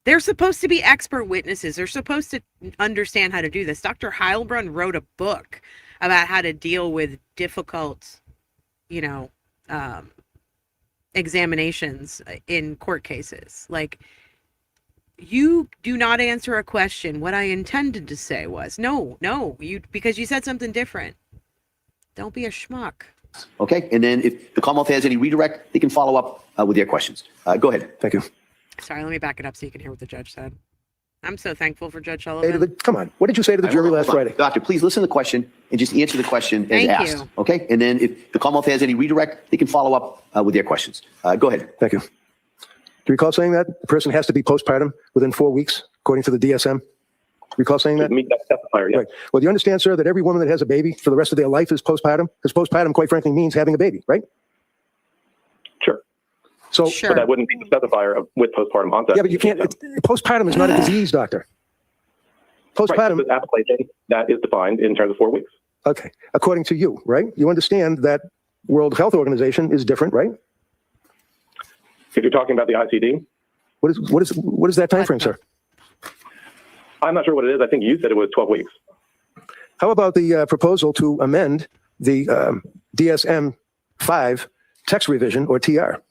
They're supposed to be expert witnesses. They're supposed to understand how to do this. Dr. Heilbrunn wrote a book about how to deal with difficult, examinations in court cases. Like, you do not answer a question. What I intended to say was, no, because you said something different. Don't be a schmuck. Okay. And then if the Commonwealth has any redirect, they can follow up with their questions. Go ahead. Thank you. Sorry, let me back it up so you can hear what the judge said. I'm so thankful for Judge Hey, Sullivan. come on. What did you say to the jury last Friday? Doctor, please listen to the question and just answer the question as Thank asked. you. Okay. And then if the Commonwealth has any redirect, they can follow up with their questions. Go ahead. Thank you. Do you recall saying that the person has to be postpartum within 4 weeks, according to the DSM? Recall saying To that? meet that specifier, yes. Right. Well, do you understand, sir, that every woman that has a baby for the rest of their life is postpartum? Because postpartum, quite frankly, means having a baby, right? Sure. So, Sure. But that wouldn't be the specifier of with postpartum onset. yeah, but you can't. Postpartum is not a disease, doctor. Right. Postpartum. This appellation that is defined in terms of 4 weeks. Okay. According to you, right? You understand that World Health Organization is different, right? If you're talking about the ICD, What is that time frame, sir? I'm not sure what it is. I think you said it was 12 weeks. How about the proposal to amend the DSM-5 text revision, or TR?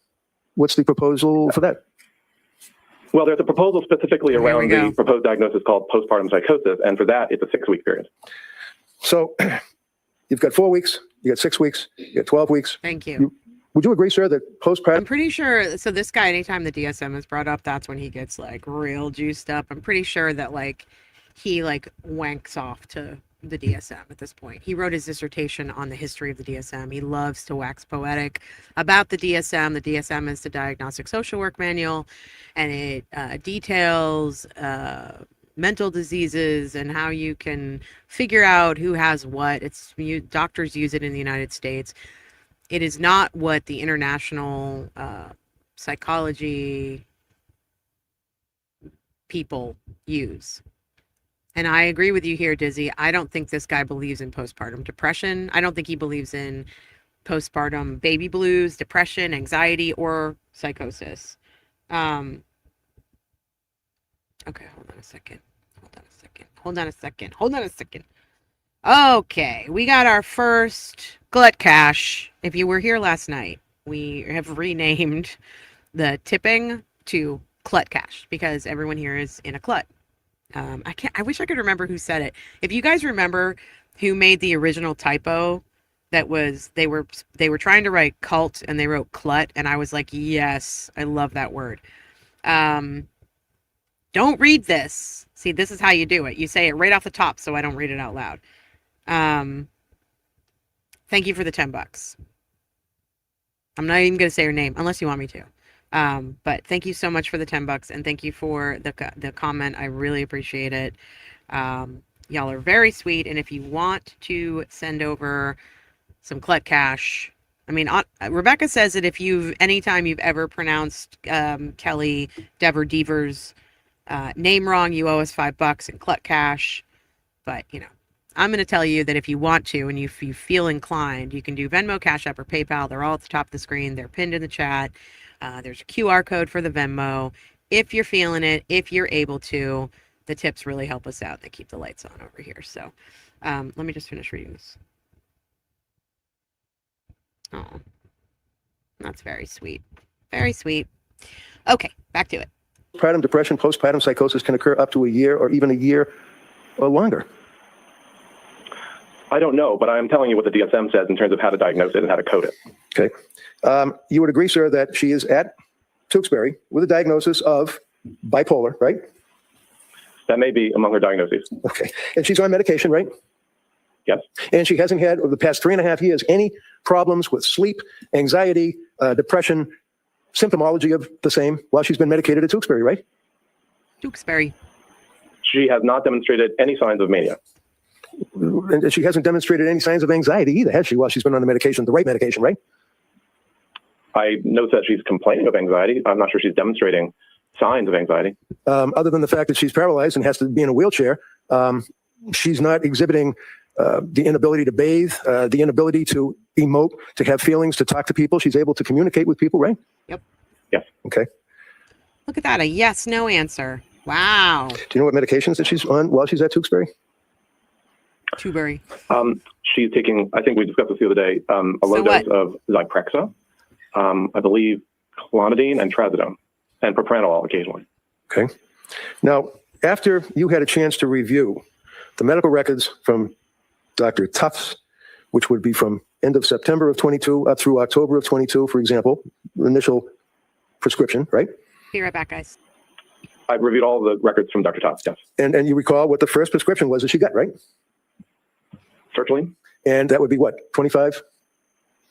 What's the proposal for that? Well, there's a proposal specifically Here we around go. the proposed diagnosis called postpartum psychosis, and for that, it's a 6 week period. So you've got 4 weeks, you got 6 weeks, you got 12 weeks. Thank you. Would you agree, sir, that I'm postpartum? pretty sure. So this guy, anytime the DSM is brought up, that's when he gets like real juiced up. I'm pretty sure that like he like wanks off to the DSM at this point. He wrote his dissertation on the history of the DSM. He loves to wax poetic about the DSM. The DSM is the Diagnostic Social Work Manual, and it details mental diseases and how you can figure out who has what. Doctors use it in the United States. It is not what the international psychology people use. And I agree with you here, Dizzy. I don't think this guy believes in postpartum depression. I don't think he believes in postpartum baby blues, depression, anxiety, or psychosis. Okay, hold on a second. Okay, we got our first glut cache. If you were here last night, we have renamed the tipping to clut cache because everyone here is in a clut. I wish I could remember who said it. If you guys remember who made the original typo, that was they were trying to write cult and they wrote clut, and I was like, yes, I love that word. Don't read this. See, this is how you do it. You say it right off the top so I don't read it out loud. Thank you for the $10. I'm not even going to say your name unless you want me to. But thank you so much for the $10 and thank you for the comment. I really appreciate it. Y'all are very sweet. And if you want to send over some clut cash, I mean, Rebecca says that if anytime you've ever pronounced Kelly Dever Devers name wrong, you owe us $5 in clut cash. But you know, I'm going to tell you that if you want to and if you feel inclined, you can do Venmo, Cash App, or PayPal. They're all at the top of the screen. They're pinned in the chat. There's a QR code for the Venmo. If you're feeling it, if you're able to, the tips really help us out. They keep the lights on over here. So let me just finish reading this. Oh, that's very sweet. Very sweet. Okay, back to it. Postpartum depression, postpartum psychosis can occur up to a year or even a year or longer. I don't know, but I'm telling you what the DSM says in terms of how to diagnose it and how to code it. Okay. You would agree, sir, that she is at Tewksbury with a diagnosis of bipolar, right? That may be among her diagnoses. Okay. And she's on medication, right? Yes. And she hasn't had, over the past 3.5 years, any problems with sleep, anxiety, depression, symptomology of the same while she's been medicated at Tewksbury, right? Tewksbury. She has not demonstrated any signs of mania. And she hasn't demonstrated any signs of anxiety either, has she, while she's been on the medication, the right medication, right? I know that she's complaining of anxiety. I'm not sure she's demonstrating signs of anxiety. Other than the fact that she's paralyzed and has to be in a wheelchair, she's not exhibiting the inability to bathe, the inability to emote, to have feelings, to talk to people. She's able to communicate with people, right? Yep. Yes. Okay. Look at that, a yes/no answer. Wow. Do you know what medications that she's on while she's at Tewksbury? Tewksbury. She's taking, I think we discussed this the other day, a low dose of Zyprexa, I believe clonidine and trazodone, and propranolol occasionally. Okay. Now, after you had a chance to review the medical records from Dr. Tufts, which would be from end of September of 22 up through October of 22, for example, initial prescription, right? Be right back, guys. I've reviewed all the records from Dr. Tufts, yes. And you recall what the first prescription was that she got, right? Sertraline? And that would be what, 25?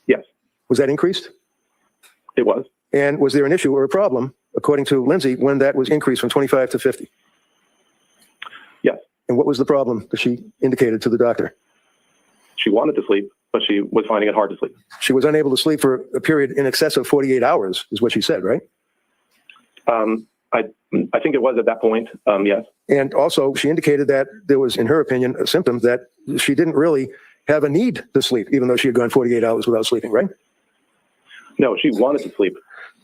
Yes. Was that increased? It was. And was there an issue or a problem, according to Lindsay, when that was increased from 25 to 50? Yes. And what was the problem that she indicated to the doctor? She wanted to sleep, but she was finding it hard to sleep. She was unable to sleep for a period in excess of 48 hours, is what she said, right? I think it was at that point, yes. And also, she indicated that there was, in her opinion, a symptom that she didn't really have a need to sleep, even though she had gone 48 hours without sleeping, right? No, she wanted to sleep.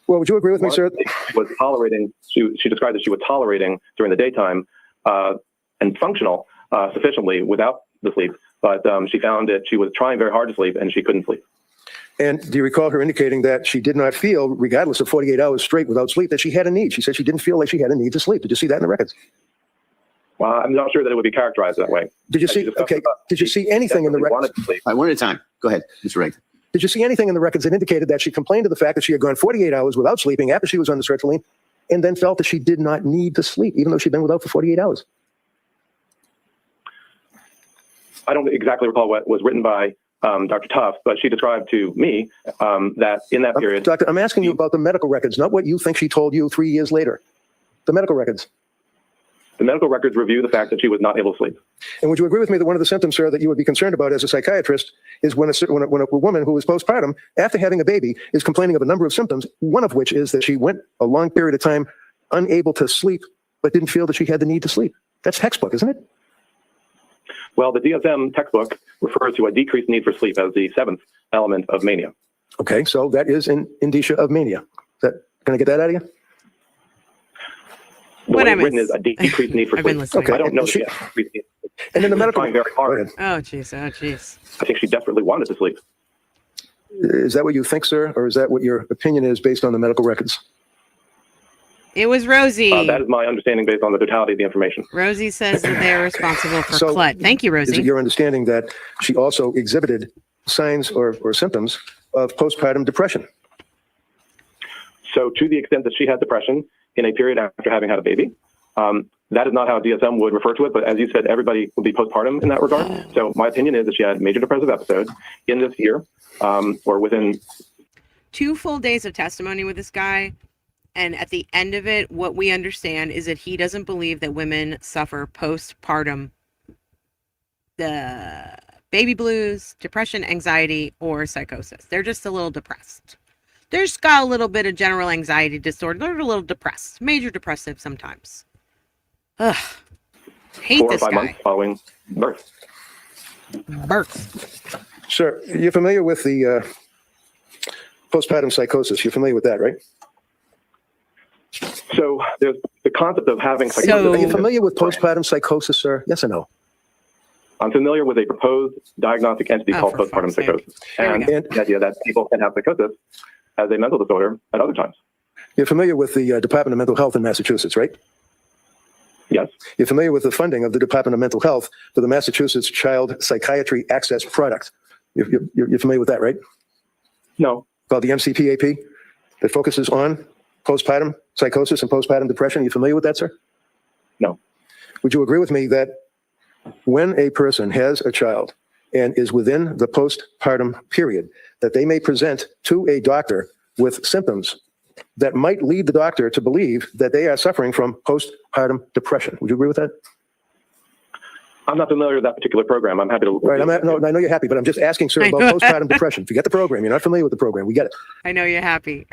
Well, would you agree with me, sir? She was tolerating, she described that she was tolerating during the daytime and functional sufficiently without the sleep, but she found that she was trying very hard to sleep and she couldn't sleep. And do you recall her indicating that she did not feel, regardless of 48 hours straight without sleep, that she had a need? She said she didn't feel like she had a need to sleep. Did you see that in the records? Well, I'm not sure that it would be characterized that way. Did you see? Okay. Did you see anything in the records? All right, one at a time. Go ahead, Mr. Rankin. Did you see anything in the records that indicated that she complained of the fact that she had gone 48 hours without sleeping after she was on the sertraline and then felt that she did not need to sleep, even though she'd been without for 48 hours? I don't exactly recall what was written by Dr. Tuff, but she described to me that in that period. Doctor, I'm asking you about the medical records, not what you think she told you 3 years later. The medical records. The medical records review the fact that she was not able to sleep. And would you agree with me that one of the symptoms, sir, that you would be concerned about as a psychiatrist is when a woman who is postpartum, after having a baby, is complaining of a number of symptoms, one of which is that she went a long period of time unable to sleep, but didn't feel that she had the need to sleep. That's textbook, isn't it? Well, the DSM textbook refers to a decreased need for sleep as the 7th element of mania. Okay, so that is an indicia of mania. Can I get that out of you? The way it's written is a decreased need for sleep. Okay. I don't know. And then the medical. Trying very hard. Oh, jeez. Oh, jeez. I think she desperately wanted to sleep. Is that what you think, sir? Or is that what your opinion is based on the medical records? It was Rosie. That is my understanding based on the totality of the information. Rosie says that they are responsible for CLUT. Thank you, Rosie. Is it your understanding that she also exhibited signs or symptoms of postpartum depression? So to the extent that she had depression in a period after having had a baby, that is not how DSM would refer to it. But as you said, everybody would be postpartum in that regard. So my opinion is that she had major depressive episodes in this year or within 2 full days of testimony with this guy. And at the end of it, what we understand is that he doesn't believe that women suffer postpartum the baby blues, depression, anxiety, or psychosis. They're just a little depressed. They're just got a little bit of general anxiety disorder. They're a little depressed, major depressive sometimes. Ugh. Hate 4 or this 5 guy. months following birth. Sir, you're familiar with the postpartum psychosis. You're familiar with that, right? So there's the concept of having psychosis. Are you familiar with postpartum psychosis, sir? Yes or no? I'm familiar with a proposed diagnostic entity called postpartum psychosis. And the idea that people can have psychosis as a mental disorder at other times. You're familiar with the Department of Mental Health in Massachusetts, right? Yes. You're familiar with the funding of the Department of Mental Health for the Massachusetts Child Psychiatry Access Product. You're familiar with that, right? No. Called the MCPAP that focuses on postpartum psychosis and postpartum depression. Are you familiar with that, sir? No. Would you agree with me that when a person has a child and is within the postpartum period, that they may present to a doctor with symptoms that might lead the doctor to believe that they are suffering from postpartum depression? Would you agree with that? I'm not familiar with that particular program. I'm happy to. Right. I know you're happy, but I'm just asking, sir, about postpartum depression. Forget the program. You're not familiar with the program. We get it. I know you're happy.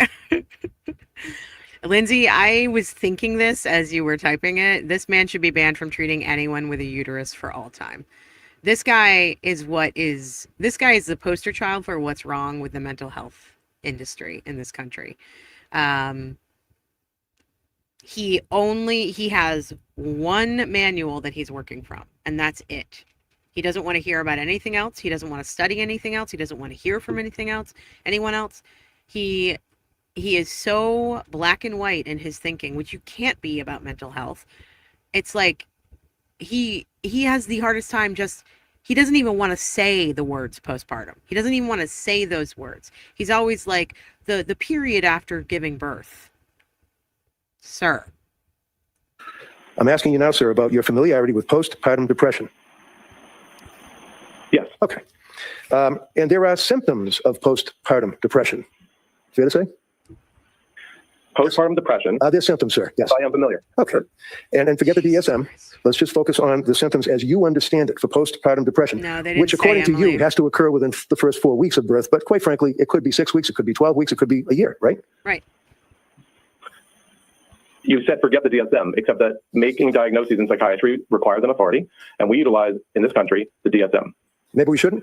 Lindsay, I was thinking this as you were typing it. This man should be banned from treating anyone with a uterus for all time. This guy is the poster child for what's wrong with the mental health industry in this country. He has one manual that he's working from, and that's it. He doesn't want to hear about anything else. He doesn't want to study anything else. He doesn't want to hear from anyone else. He is so black and white in his thinking, which you can't be about mental health. It's like he has the hardest time he doesn't even want to say the words postpartum. He doesn't even want to say those words. He's always like the period after giving birth. Sir. I'm asking you now, sir, about your familiarity with postpartum depression. Yes. Okay. And there are symptoms of postpartum depression. Fair to say? Postpartum depression. Are there symptoms, sir? Yes. I am familiar. Okay. And forget the DSM. Let's just focus on the symptoms as you understand it for postpartum depression, which according to you has to occur within the first 4 weeks of birth. But quite frankly, it could be 6 weeks, it could be 12 weeks, it could be a year, right? Right. You said forget the DSM, except that making diagnoses in psychiatry requires an authority, and we utilize, in this country, the DSM. Maybe we shouldn't?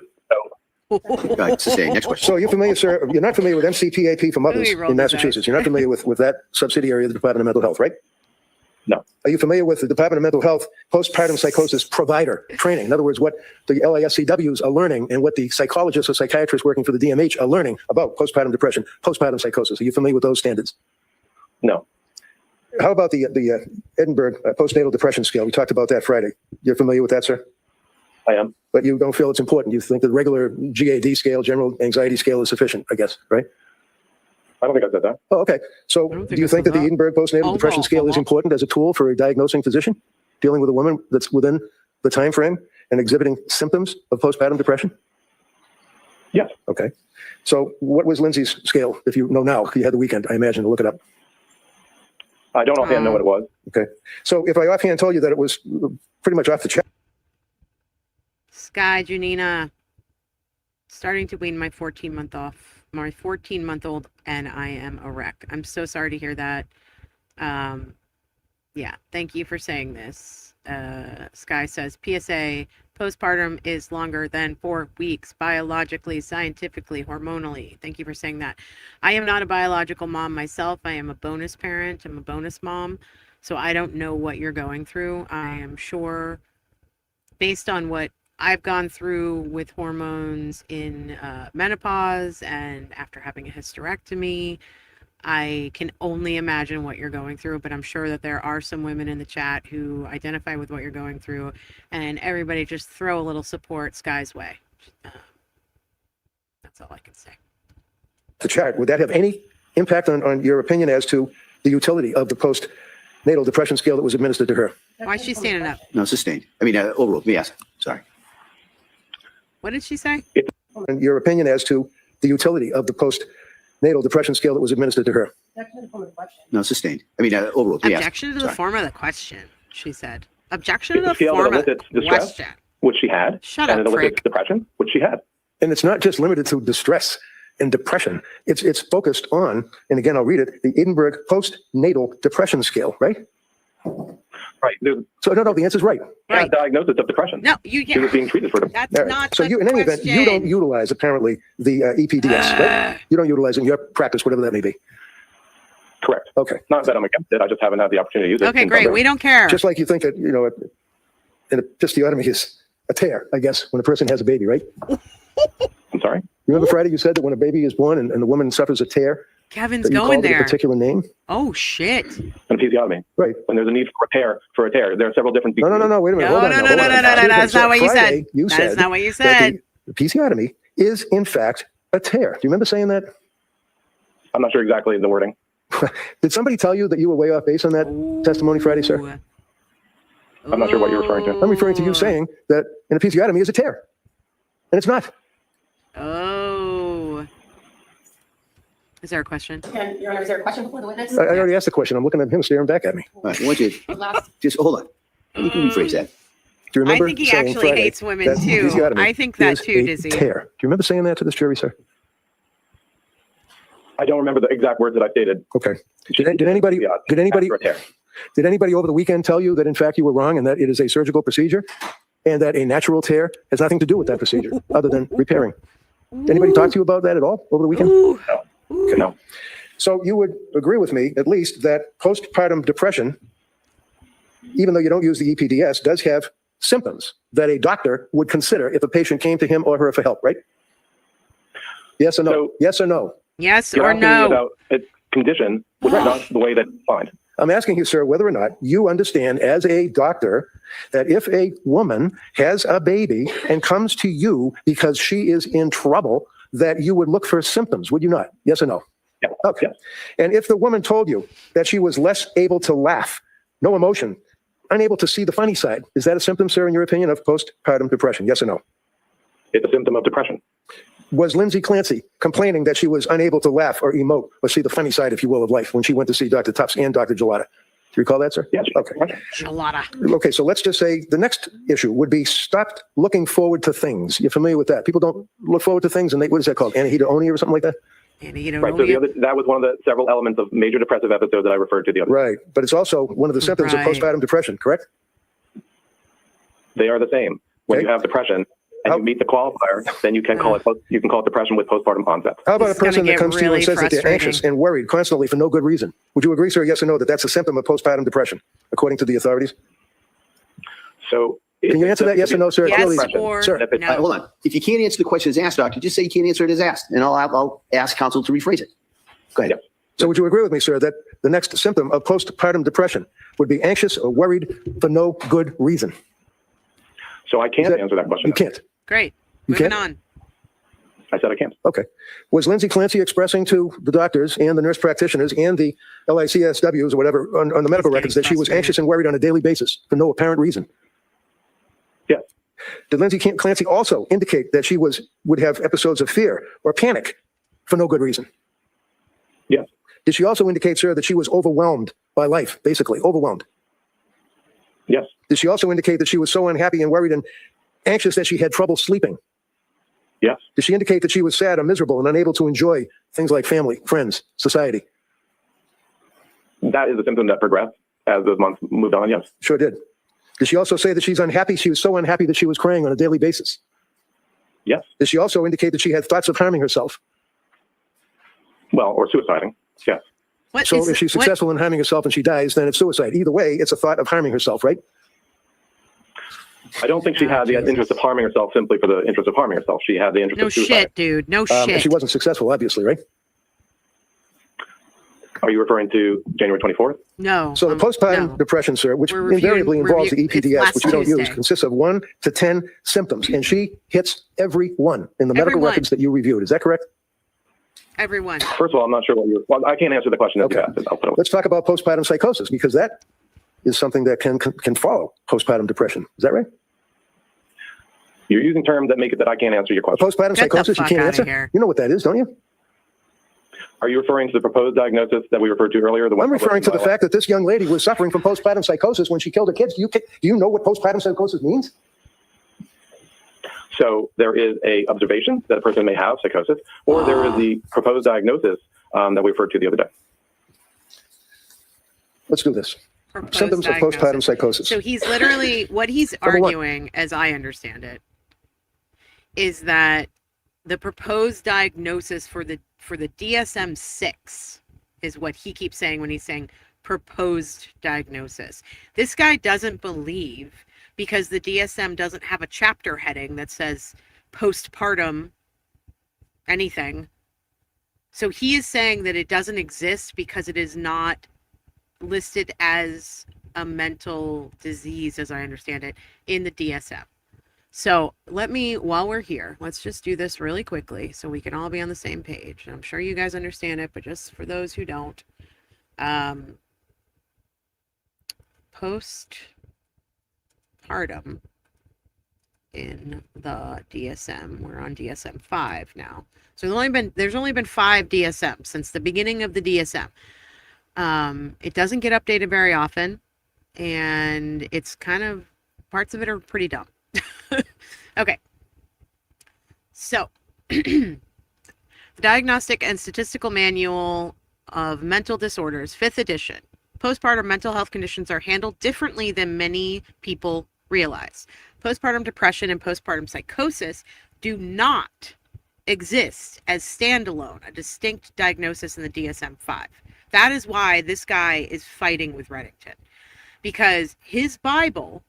Next question. So you're familiar, sir, you're not familiar with MCPAP from others in Massachusetts. You're not familiar with that subsidiary of the Department of Mental Health, right? No. Are you familiar with the Department of Mental Health postpartum psychosis provider training? In other words, what the LISCWs are learning and what the psychologists or psychiatrists working for the DMH are learning about postpartum depression, postpartum psychosis. Are you familiar with those standards? No. How about the Edinburgh postnatal depression scale? We talked about that Friday. You're familiar with that, sir? I am. But you don't feel it's important. You think the regular GAD scale, general anxiety scale, is sufficient, I guess, right? I don't think I said that. Oh, okay. So do you think that the Edinburgh postnatal depression scale is important as a tool for a diagnosing physician dealing with a woman that's within the time frame and exhibiting symptoms of postpartum depression? Yes. Okay. So what was Lindsay's scale? If you know now, you had the weekend, I imagine, to look it up. I don't offhand know what it was. Okay. So if I offhand told you that it was pretty much off the chart. Sky, Janina, starting to wean my 14-month-old, and I am a wreck. I'm so sorry to hear that. Yeah, thank you for saying this. Sky says, PSA, postpartum is longer than 4 weeks, biologically, scientifically, hormonally. Thank you for saying that. I am not a biological mom myself. I am a bonus parent. I'm a bonus mom. So I don't know what you're going through. I am sure, based on what I've gone through with hormones in menopause and after having a hysterectomy, I can only imagine what you're going through, but I'm sure that there are some women in the chat who identify with what you're going through, and everybody just throw a little support Sky's way. That's all I can say. The chart, would that have any impact on your opinion as to the utility of the postnatal depression scale that was administered to her? Why is she standing up? No, sustained. I mean, overall, yes. Sorry. What did she say? And your opinion as to the utility of the postnatal depression scale that was administered to her? No, sustained. I mean, overall, yes. Objection to the Sorry. form of the question, she said. Objection to It's a the scale form that of the elicits distress, question. which she had. Shut and up, it elicits prick. depression, which she had. And it's not just limited to distress and depression. It's focused on, and again, I'll read it, the Edinburgh postnatal depression scale, right? Right. There's So no, the answer's right. Right. a diagnosis of depression. No, you She was get being treated for that's All right. not So the you, in any event, you don't question. utilize apparently the EPDS, right? You don't utilize it in your practice, whatever that may be. Correct. Okay. Not that I'm against it. I just haven't had the opportunity to use it. Okay, in great. some- We don't care. Just like you think that, you know, an episiotomy is a tear, I guess, when a person has a baby, right? I'm sorry? Remember Friday, you said that when a baby is born and the woman suffers a tear, Kevin's that you going called it a there. particular name? Oh shit. An episiotomy. Right. When there's a need for a tear, there are several different. No, wait a minute. No, Hold on. no, now, no, hold no, on. no, no, no, that's not what you Friday, said. You That said is not what you that said. the episiotomy is, in fact, a tear. Do you remember saying that? I'm not sure exactly the wording. Did somebody tell you that you were way off base on that testimony Friday, sir? Ooh. I'm not sure what you're referring to. I'm referring to you saying that an episiotomy is a tear. And it's not. Oh. Is there a question? Your Honor, is there a question before the witness? I already asked the question. I'm looking at him staring back at me. All right, I want you to just hold on. You can rephrase that. Do you I remember think he saying actually Friday hates women that too. episiotomy I think that is too, a Dizzy. tear? Do you remember saying that to this jury, sir? I don't remember the exact words that I stated. Okay. Did anybody After a tear. did anybody over the weekend tell you that in fact you were wrong and that it is a surgical procedure and that a natural tear has nothing to do with that procedure other than repairing? Did anybody talk to you about that at all over the weekend? Ooh. Okay, no. So you would agree with me, at least, that postpartum depression, even though you don't use the EPDS, does have symptoms that a doctor would consider if a patient came to him or her for help, right? Yes or no? So- Yes or no? Yes You're or asking me no? about its condition, which is not the way that it's defined. I'm asking you, sir, whether or not you understand as a doctor that if a woman has a baby and comes to you because she is in trouble, that you would look for symptoms, would you not? Yes or no? Yeah. Okay. Yeah. And if the woman told you that she was less able to laugh, no emotion, unable to see the funny side, is that a symptom, sir, in your opinion, of postpartum depression? Yes or no? It's a symptom of depression. Was Lindsay Clancy complaining that she was unable to laugh or emote or see the funny side, if you will, of life when she went to see Dr. Tufts and Dr. Gelada? Do you recall that, sir? Yes. Okay. Gelada. Okay, so let's just say the next issue would be stop looking forward to things. You're familiar with that? People don't look forward to things, and what is that called? Anhedonia or something like that? Right. So that was one of the several elements of major depressive episodes that I referred to the other. Right, but it's also one of the symptoms of Right. postpartum depression, correct? They are the same. When Okay. you have depression and you meet the qualifier, then you can call it depression with postpartum onset. How about This a is person gonna that comes get to you and really says that they're anxious frustrating. and worried constantly for no good reason? Would you agree, sir, yes or no, that that's a symptom of postpartum depression, according to the authorities? So Can you answer that, yes or no, sir? Yes Clearly, or sir. no? All right, hold on. If you can't answer the question as asked, doctor, just say you can't answer it as asked, and I'll ask counsel to rephrase it. Go ahead. So would you agree with me, sir, that the next symptom of postpartum depression would be anxious or worried for no good reason? So I can't answer that question. You can't. Great. You Moving can't? on. I said I can't. Okay. Was Lindsay Clancy expressing to the doctors and the nurse practitioners and the LICSWs or whatever on the medical records that she was anxious and worried on a daily basis for no apparent reason? Yes. Did Lindsay Clancy also indicate that she would have episodes of fear or panic for no good reason? Yes. Did she also indicate, sir, that she was overwhelmed by life, basically overwhelmed? Yes. Did she also indicate that she was so unhappy and worried and anxious that she had trouble sleeping? Yes. Did she indicate that she was sad or miserable and unable to enjoy things like family, friends, society? That is a symptom that progressed as those months moved on, yes. Sure did. Did she also say that she's unhappy? She was so unhappy that she was crying on a daily basis. Yes. Did she also indicate that she had thoughts of harming herself? Well, or suiciding, yes. So if she's successful in harming herself and she dies, then it's suicide. Either way, it's a thought of harming herself, right? I don't think she had the interest of harming herself simply for the interest of harming herself. She had the interest of suicide. No shit, dude. No shit. And she wasn't successful, obviously, right? Are you referring to January 24th? No. So the postpartum depression, sir, which invariably involves the EPDS, which you don't use, consists of 1 to 10 symptoms, and she hits every one in the medical records that you reviewed. Is that correct? Everyone. First of all, I'm not sure what you're... Well, I can't answer the question. Okay. Let's talk about postpartum psychosis, because that is something that can follow postpartum depression. Is that right? You're using terms that make it that I can't answer your question. Postpartum psychosis, you can't answer? You know what that is, don't you? Are you referring to the proposed diagnosis that we referred to earlier? I'm referring to the fact that this young lady was suffering from postpartum psychosis when she killed her kids. Do you know what postpartum psychosis means? So there is a observation that a person may have psychosis, or there is the proposed diagnosis that we referred to the other day. Let's do this. Symptoms of postpartum psychosis. So he's literally, what he's arguing, as I understand it, is that the proposed diagnosis for the DSM-6 is what he keeps saying when he's saying proposed diagnosis. This guy doesn't believe, because the DSM doesn't have a chapter heading that says postpartum anything. So he is saying that it doesn't exist because it is not listed as a mental disease, as I understand it, in the DSM. So while we're here, let's just do this really quickly so we can all be on the same page. I'm sure you guys understand it, but just for those who don't, postpartum in the DSM. We're on DSM-5 now. So there's only been 5 DSM since the beginning of the DSM. It doesn't get updated very often, and it's kind of, parts of it are pretty dumb. Okay. So, the Diagnostic and Statistical Manual of Mental Disorders, 5th edition. Postpartum mental health conditions are handled differently than many people realize. Postpartum depression and postpartum psychosis do not exist as standalone, a distinct diagnosis in the DSM-5. That is why this guy is fighting with Reddington, because his Bible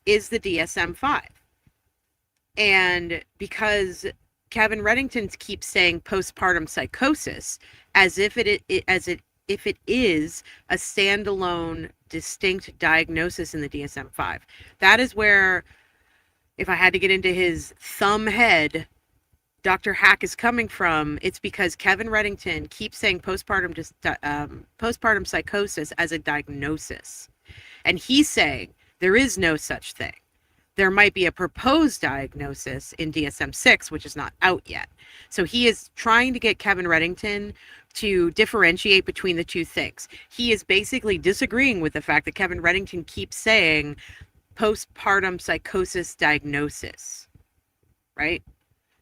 is the DSM-5. And because Kevin Reddington keeps saying postpartum psychosis as if it is a standalone, distinct diagnosis in the DSM-5. That is where, if I had to get into his thumb head, Dr. Hack is coming from. It's because Kevin Reddington keeps saying postpartum psychosis as a diagnosis. And he's saying there is no such thing. There might be a proposed diagnosis in DSM-6, which is not out yet. So he is trying to get Kevin Reddington to differentiate between the two things. He is basically disagreeing with the fact that Kevin Reddington keeps saying postpartum psychosis diagnosis, right?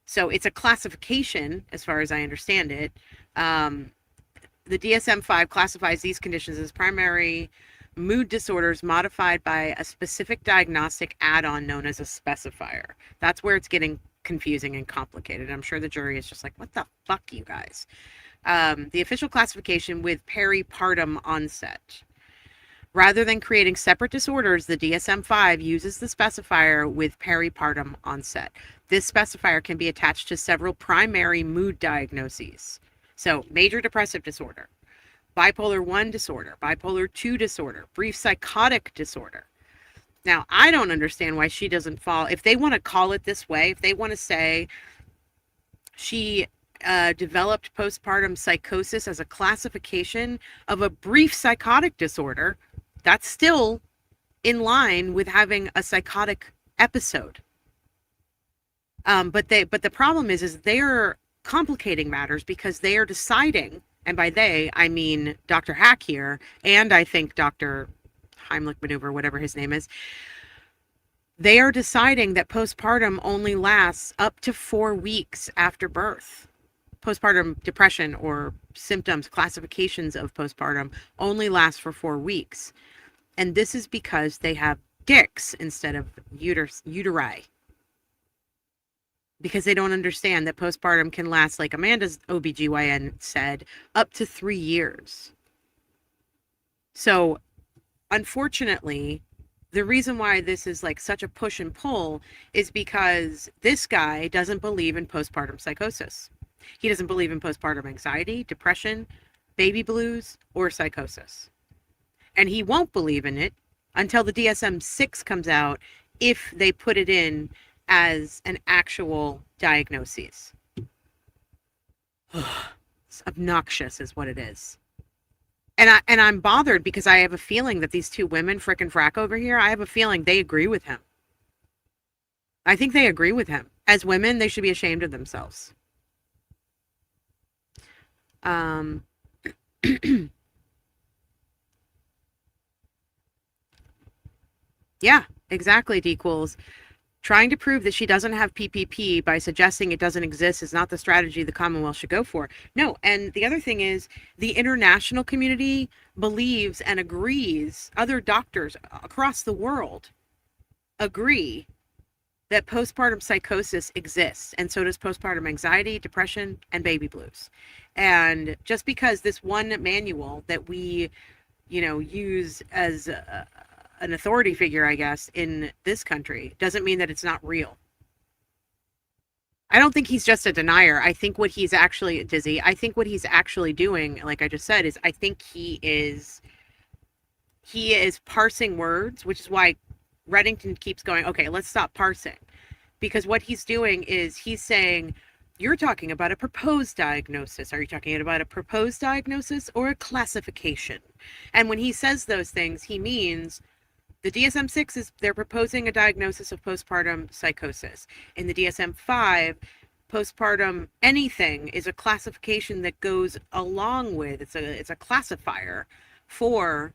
So it's a classification, as far as I understand it. The DSM-5 classifies these conditions as primary mood disorders modified by a specific diagnostic add-on known as a specifier. That's where it's getting confusing and complicated. I'm sure the jury is just like, what the fuck, you guys? The official classification with peripartum onset. Rather than creating separate disorders, the DSM-5 uses the specifier with peripartum onset. This specifier can be attached to several primary mood diagnoses. So, major depressive disorder, bipolar 1 disorder, bipolar 2 disorder, brief psychotic disorder. Now, I don't understand why she doesn't fall. If they want to call it this way, if they want to say she developed postpartum psychosis as a classification of a brief psychotic disorder, that's still in line with having a psychotic episode. But the problem is they're complicating matters because they are deciding, and by they, I mean Dr. Hack here, and I think Dr. Heimlich maneuver, whatever his name is, they are deciding that postpartum only lasts up to 4 weeks after birth. Postpartum depression or symptoms, classifications of postpartum only last for 4 weeks. And this is because they have dicks instead of uteri. Because they don't understand that postpartum can last, like Amanda's OBGYN said, up to 3 years. So, unfortunately, the reason why this is like such a push and pull is because this guy doesn't believe in postpartum psychosis. He doesn't believe in postpartum anxiety, depression, baby blues, or psychosis. And he won't believe in it until the DSM-6 comes out if they put it in as an actual diagnosis. It's obnoxious is what it is. And I'm bothered because I have a feeling that these two women, Frick and Frack over here, I have a feeling they agree with him. I think they agree with him. As women, they should be ashamed of themselves. Yeah, exactly, D-Quills. Trying to prove that she doesn't have PPP by suggesting it doesn't exist is not the strategy the Commonwealth should go for. No, and the other thing is the international community believes and agrees, other doctors across the world agree that postpartum psychosis exists, and so does postpartum anxiety, depression, and baby blues. And just because this one manual that we, use as an authority figure, I guess, in this country, doesn't mean that it's not real. I don't think he's just a denier. I think what he's actually, Dizzy, I think what he's actually doing, like I just said, is I think he is parsing words, which is why Reddington keeps going, okay, let's stop parsing. Because what he's doing is he's saying, you're talking about a proposed diagnosis. Are you talking about a proposed diagnosis or a classification? And when he says those things, he means the DSM-6 is, they're proposing a diagnosis of postpartum psychosis. In the DSM-5, postpartum anything is a classification that goes along with, it's a classifier for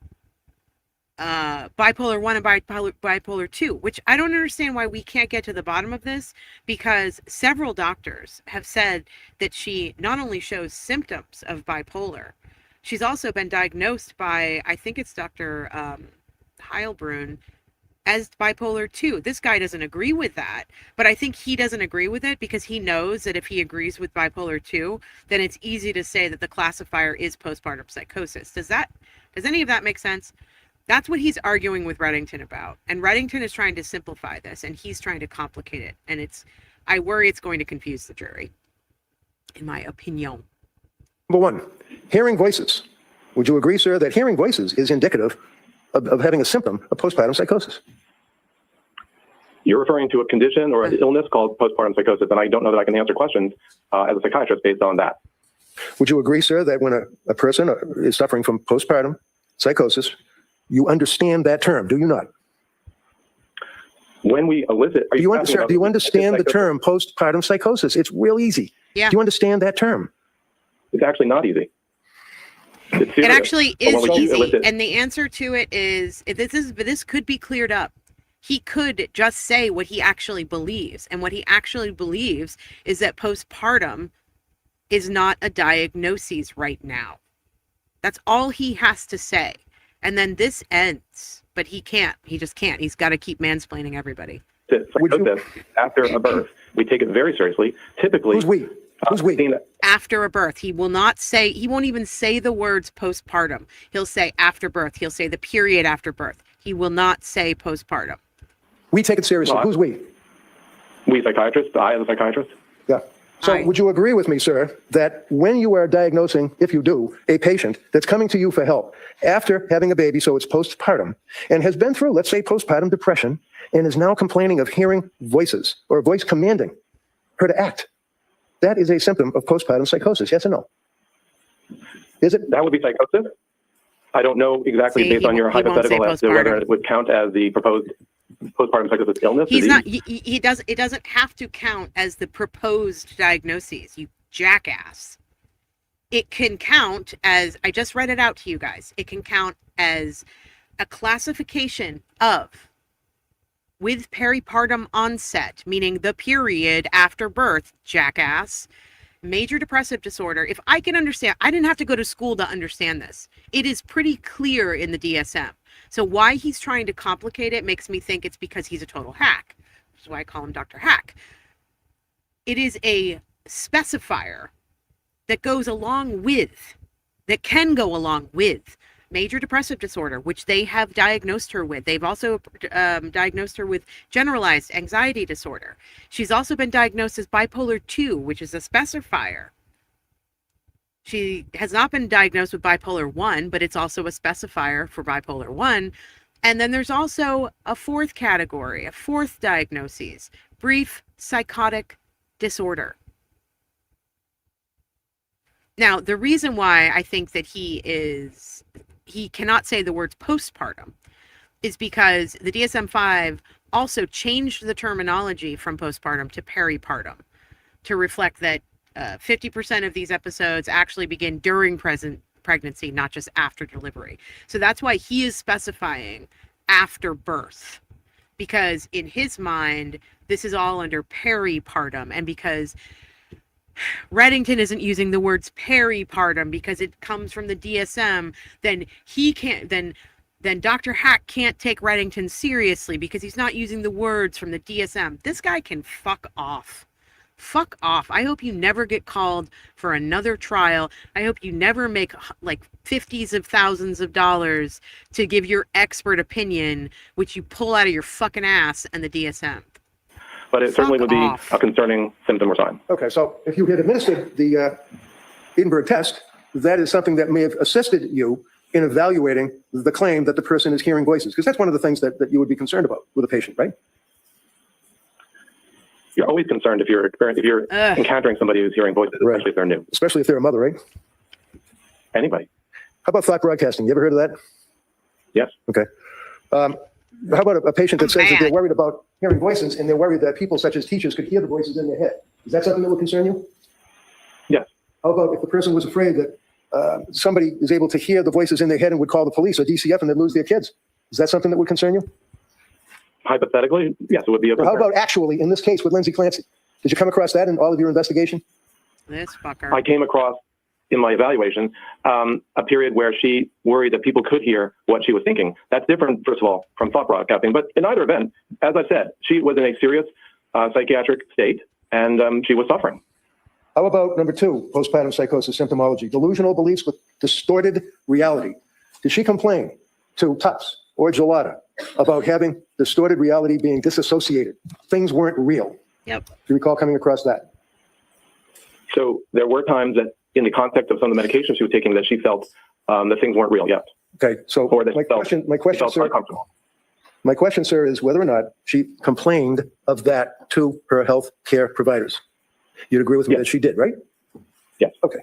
bipolar 1 and bipolar 2, which I don't understand why we can't get to the bottom of this, because several doctors have said that she not only shows symptoms of bipolar, she's also been diagnosed by, I think it's Dr. Heilbrunn, as bipolar 2. This guy doesn't agree with that, but I think he doesn't agree with it because he knows that if he agrees with bipolar 2, then it's easy to say that the classifier is postpartum psychosis. Does any of that make sense? That's what he's arguing with Reddington about. And Reddington is trying to simplify this, and he's trying to complicate it. And I worry it's going to confuse the jury, in my opinion. Number one, hearing voices. Would you agree, sir, that hearing voices is indicative of having a symptom of postpartum psychosis? You're referring to a condition or an illness called postpartum psychosis, and I don't know that I can answer questions as a psychiatrist based on that. Would you agree, sir, that when a person is suffering from postpartum psychosis, you understand that term, do you not? When we elicit, do you understand the term postpartum psychosis? It's real easy. Yeah. Do you understand that term? It's actually not easy. It actually is easy, and the answer to it is this could be cleared up. He could just say what he actually believes, and what he actually believes is that postpartum is not a diagnosis right now. That's all he has to say. And then this ends, but he can't. He just can't. He's got to keep mansplaining everybody. Psychosis after a birth, we take it very seriously. Typically, who's we? Who's we? After a birth, he won't even say the words postpartum. He'll say after birth. He'll say the period after birth. He will not say postpartum. We take it seriously. Who's we? We psychiatrists. I as a psychiatrist. Yeah. So would you agree with me, sir, that when you are diagnosing, if you do, a patient that's coming to you for help after having a baby, so it's postpartum, and has been through, let's say, postpartum depression, and is now complaining of hearing voices or a voice commanding her to act, that is a symptom of postpartum psychosis, yes or no? Is it? That would be psychosis. I don't know exactly based on your hypothetical as to whether it would count as the proposed postpartum psychosis illness. He's not. He does. It doesn't have to count as the proposed diagnoses. You jackass. It can count as. I just read it out to you guys. It can count as a classification of with peripartum onset, meaning the period after birth. Jackass. Major depressive disorder. If I can understand, I didn't have to go to school to understand this. It is pretty clear in the DSM. So why he's trying to complicate it makes me think it's because he's a total hack, which is why I call him Dr. Hack. It is a specifier that goes along with, that can go along with major depressive disorder, which they have diagnosed her with. They've also diagnosed her with generalized anxiety disorder. She's also been diagnosed as bipolar 2, which is a specifier. She has not been diagnosed with bipolar 1, but it's also a specifier for bipolar 1. And then there's also a fourth category, a fourth diagnosis, brief psychotic disorder. Now, the reason why I think that he cannot say the words postpartum is because the DSM-5 also changed the terminology from postpartum to peripartum to reflect that 50% of these episodes actually begin during pregnancy, not just after delivery. So that's why he is specifying after birth, because in his mind, this is all under peripartum. And because Reddington isn't using the words peripartum because it comes from the DSM, then he can't, then Dr. Hack can't take Reddington seriously because he's not using the words from the DSM. This guy can fuck off. Fuck off. I hope you never get called for another trial. I hope you never make like 50s of thousands of dollars to give your expert opinion, which you pull out of your fucking ass and the DSM. But it certainly would be a concerning symptom or sign. Okay, so if you had administered the Edinburgh test, that is something that may have assisted you in evaluating the claim that the person is hearing voices, because that's one of the things that you would be concerned about with a patient, right? You're always concerned if you're encountering somebody who's hearing voices, especially if they're new. Especially if they're a mother, right? Anybody. How about thought broadcasting? You ever heard of that? Yes. Okay. How about a patient that says that they're worried about hearing voices and they're worried that people such as teachers could hear the voices in their head? Is that something that would concern you? Yes. How about if the person was afraid that somebody is able to hear the voices in their head and would call the police or DCF and they'd lose their kids? Is that something that would concern you? Hypothetically, yes, it would be a concern. How about actually in this case with LINDSAY CLANCY? Did you come across that in all of your investigation? This fucker. I came across in my evaluation a period where she worried that people could hear what she was thinking. That's different, first of all, from thought broadcasting. But in either event, as I said, she was in a serious psychiatric state and she was suffering. How about number 2, postpartum psychosis symptomology, delusional beliefs with distorted reality? Did she complain to Tufts or Gelada about having distorted reality being disassociated? Things weren't real. Yep. Do you recall coming across that? So there were times that in the context of some of the medications she was taking that she felt that things weren't real yet. Okay, so my question, sir, is whether or not she complained of that to her health care providers. You'd agree with me that she did, right? Yes. Okay.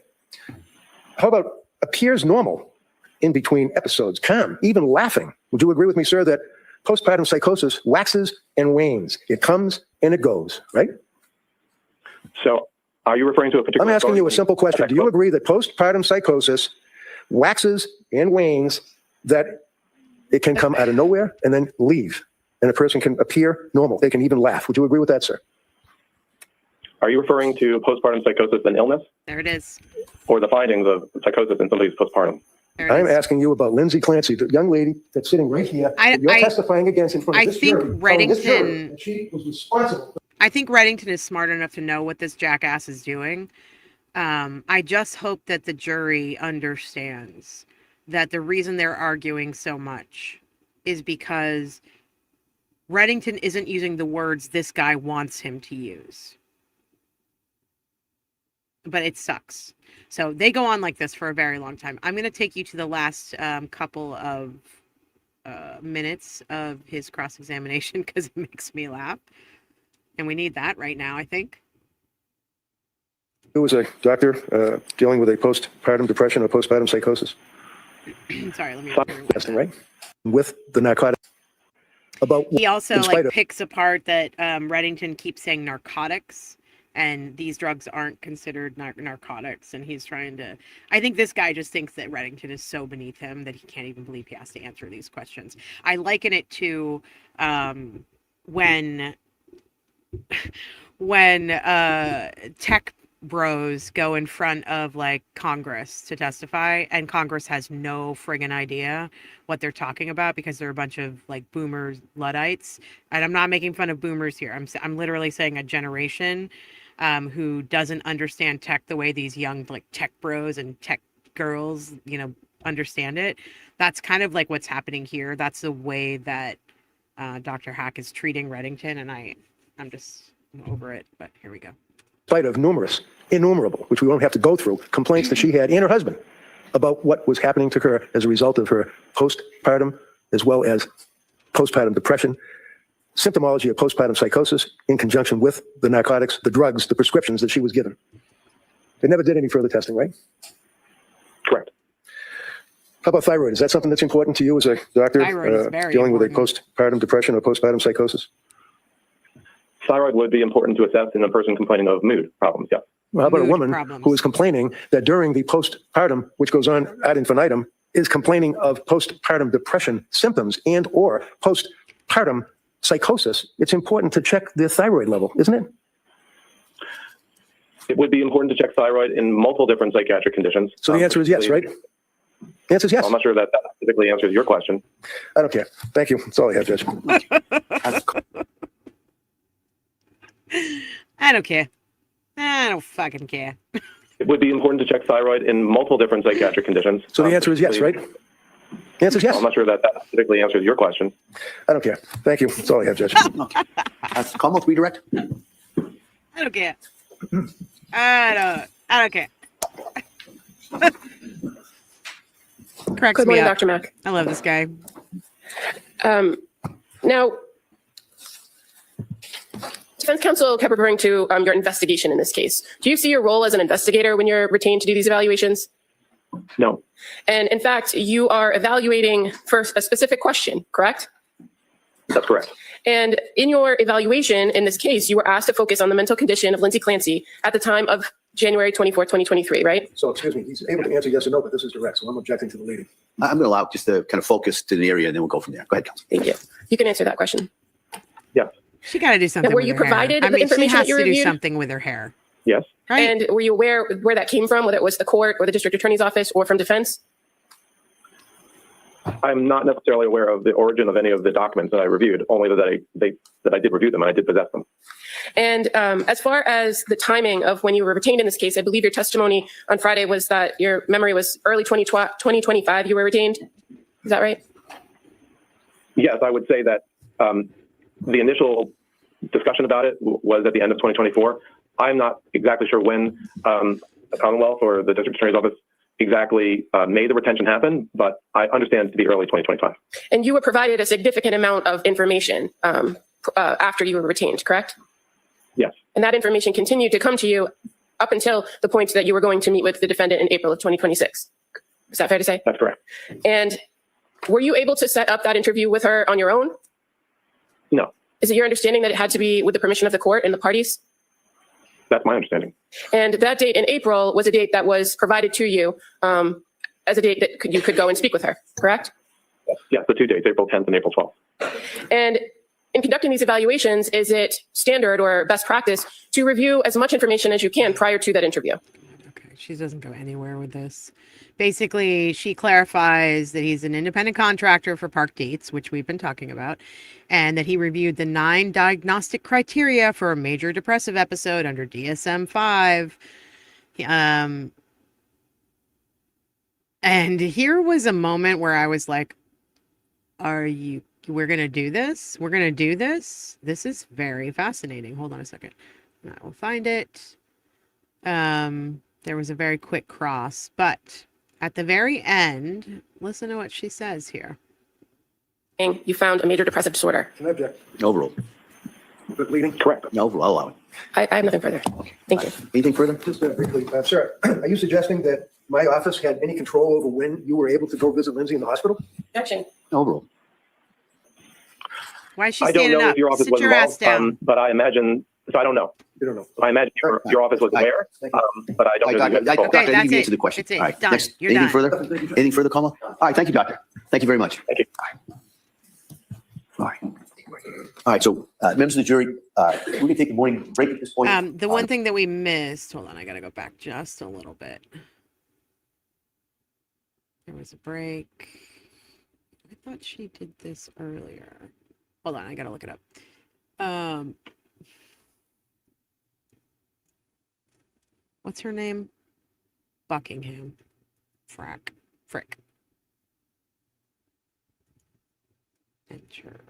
How about appears normal in between episodes, calm, even laughing? Would you agree with me, sir, that postpartum psychosis waxes and wanes? It comes and it goes, right? So are you referring to a particular... I'm asking you a simple question. Do you agree that postpartum psychosis waxes and wanes, that it can come out of nowhere and then leave, and a person can appear normal? They can even laugh. Would you agree with that, sir? Are you referring to postpartum psychosis and illness? There it is. Or the findings of psychosis in somebody's postpartum? I'm asking you about LINDSAY CLANCY, the young lady that's sitting right here. You're testifying against in front of this jury. Reddington, she was responsible. I think Reddington is smart enough to know what this jackass is doing. I just hope that the jury understands that the reason they're arguing so much is because Reddington isn't using the words this guy wants him to use. but it sucks. So they go on like this for a very long time. I'm going to take you to the last couple of minutes of his cross-examination because it makes me laugh. And we need that right now, I think. Who was a doctor dealing with a postpartum depression or postpartum psychosis? Sorry, let me testing, right? With the narcotic. About he also picks apart that Reddington keeps saying narcotics, and these drugs aren't considered narcotics, and he's trying to. I think this guy just thinks that Reddington is so beneath him that he can't even believe he has to answer these questions. I liken it to when tech bros go in front of like Congress to testify, and Congress has no friggin' idea what they're talking about because they're a bunch of like boomers, Luddites. And I'm not making fun of boomers here. I'm literally saying a generation who doesn't understand tech the way these young like tech bros and tech girls, understand it. That's kind of like what's happening here. That's the way that Dr. Hack is treating Reddington, and I'm over it. But here we go. In spite of innumerable, which we won't have to go through, complaints that she had and her husband about what was happening to her as a result of her postpartum, as well as postpartum depression, symptomology of postpartum psychosis in conjunction with the narcotics, the drugs, the prescriptions that she was given. They never did any further testing, right? Correct. How about thyroid? Is that something that's important to you as a doctor dealing with a postpartum depression or postpartum psychosis? Thyroid would be important to assess in a person complaining of mood problems, yeah. Well, how about a woman who is complaining that during the postpartum, which goes on ad infinitum, is complaining of postpartum depression symptoms and or postpartum psychosis? It's important to check the thyroid level, isn't it? It would be important to check thyroid in multiple different psychiatric conditions. So the answer is yes, right? The answer is yes. I'm not sure that specifically answers your question. I don't care. Thank you. That's all I have, Judge. I don't care. I don't fucking care. It would be important to check thyroid in multiple different psychiatric conditions. So the answer is yes, right? The answer is yes. I'm not sure that specifically answers your question. I don't care. Thank you. That's all I have, Judge. Commonwealth redirect. I don't care. I don't care. Cracks Good me morning, up. Dr. Mack. I love this guy. Now, defense counsel kept referring to your investigation in this case. Do you see your role as an investigator when you're retained to do these evaluations? No. And in fact, you are evaluating for a specific question, correct? That's correct. And in your evaluation in this case, you were asked to focus on the mental condition of Lindsay Clancy at the time of January 24, 2023, right? So, excuse me, he's able to answer yes or no, but this is direct, so I'm objecting to the leading. I'm going to allow just to kind of focus to the area, and then we'll go from there. Go ahead, Counsel. Thank you. You can answer that question. Yes. She got to do something. Now, were with you her provided hair. the information she has that you to do reviewed? something with her hair. Yes. Right? And were you aware where that came from, whether it was the court or the district attorney's office or from defense? I'm not necessarily aware of the origin of any of the documents that I reviewed, only that I did review them and I did possess them. And as far as the timing of when you were retained in this case, I believe your testimony on Friday was that your memory was early 2025 you were retained. Is that right? Yes, I would say that the initial discussion about it was at the end of 2024. I'm not exactly sure when the Commonwealth or the district attorney's office exactly made the retention happen, but I understand it to be early 2025. And you were provided a significant amount of information after you were retained, correct? Yes. And that information continued to come to you up until the point that you were going to meet with the defendant in April of 2026. Is that fair to say? That's correct. And were you able to set up that interview with her on your own? No. Is it your understanding that it had to be with the permission of the court and the parties? That's my understanding. And that date in April was a date that was provided to you as a date that you could go and speak with her, correct? Yes, the 2 dates, April 10th and April 12th. And in conducting these evaluations, is it standard or best practice to review as much information as you can prior to that interview? Okay, she doesn't go anywhere with this. Basically, she clarifies that he's an independent contractor for Park Dates, which we've been talking about, and that he reviewed the 9 diagnostic criteria for a major depressive episode under DSM-5. And here was a moment where I was like, we're going to do this? We're going to do this? This is very fascinating. Hold on a second. I will find it. There was a very quick cross, but at the very end, listen to what she says here. You found a major depressive disorder. Can I object? Overruled. Leading? Correct. No, I'll allow it. I have nothing further. Thank you. Anything further? Just briefly, sir, are you suggesting that my office had any control over when you were able to go visit Lindsay in the hospital? Objection. Overruled. Why is she I don't standing know up? if your office Sit was your ass involved, down. but I imagine, so I don't know. You don't know. I imagine your office was aware, but I don't know. Doctor, if you guys Doctor, Okay, I think that's you it. answered the question. That's it. All right. Done. Next, You're anything done. further? Anything further, Como? All right. Thank you, Doctor. Thank you very much. Thank you. All right. All right. So, members of the jury, we're going to take a morning break at this point. The one thing that we missed, hold on, I gotta go back just a little bit. There was a break. I thought she did this earlier. Hold on, I gotta look it up. What's her name? Buckingham. Frick. Enter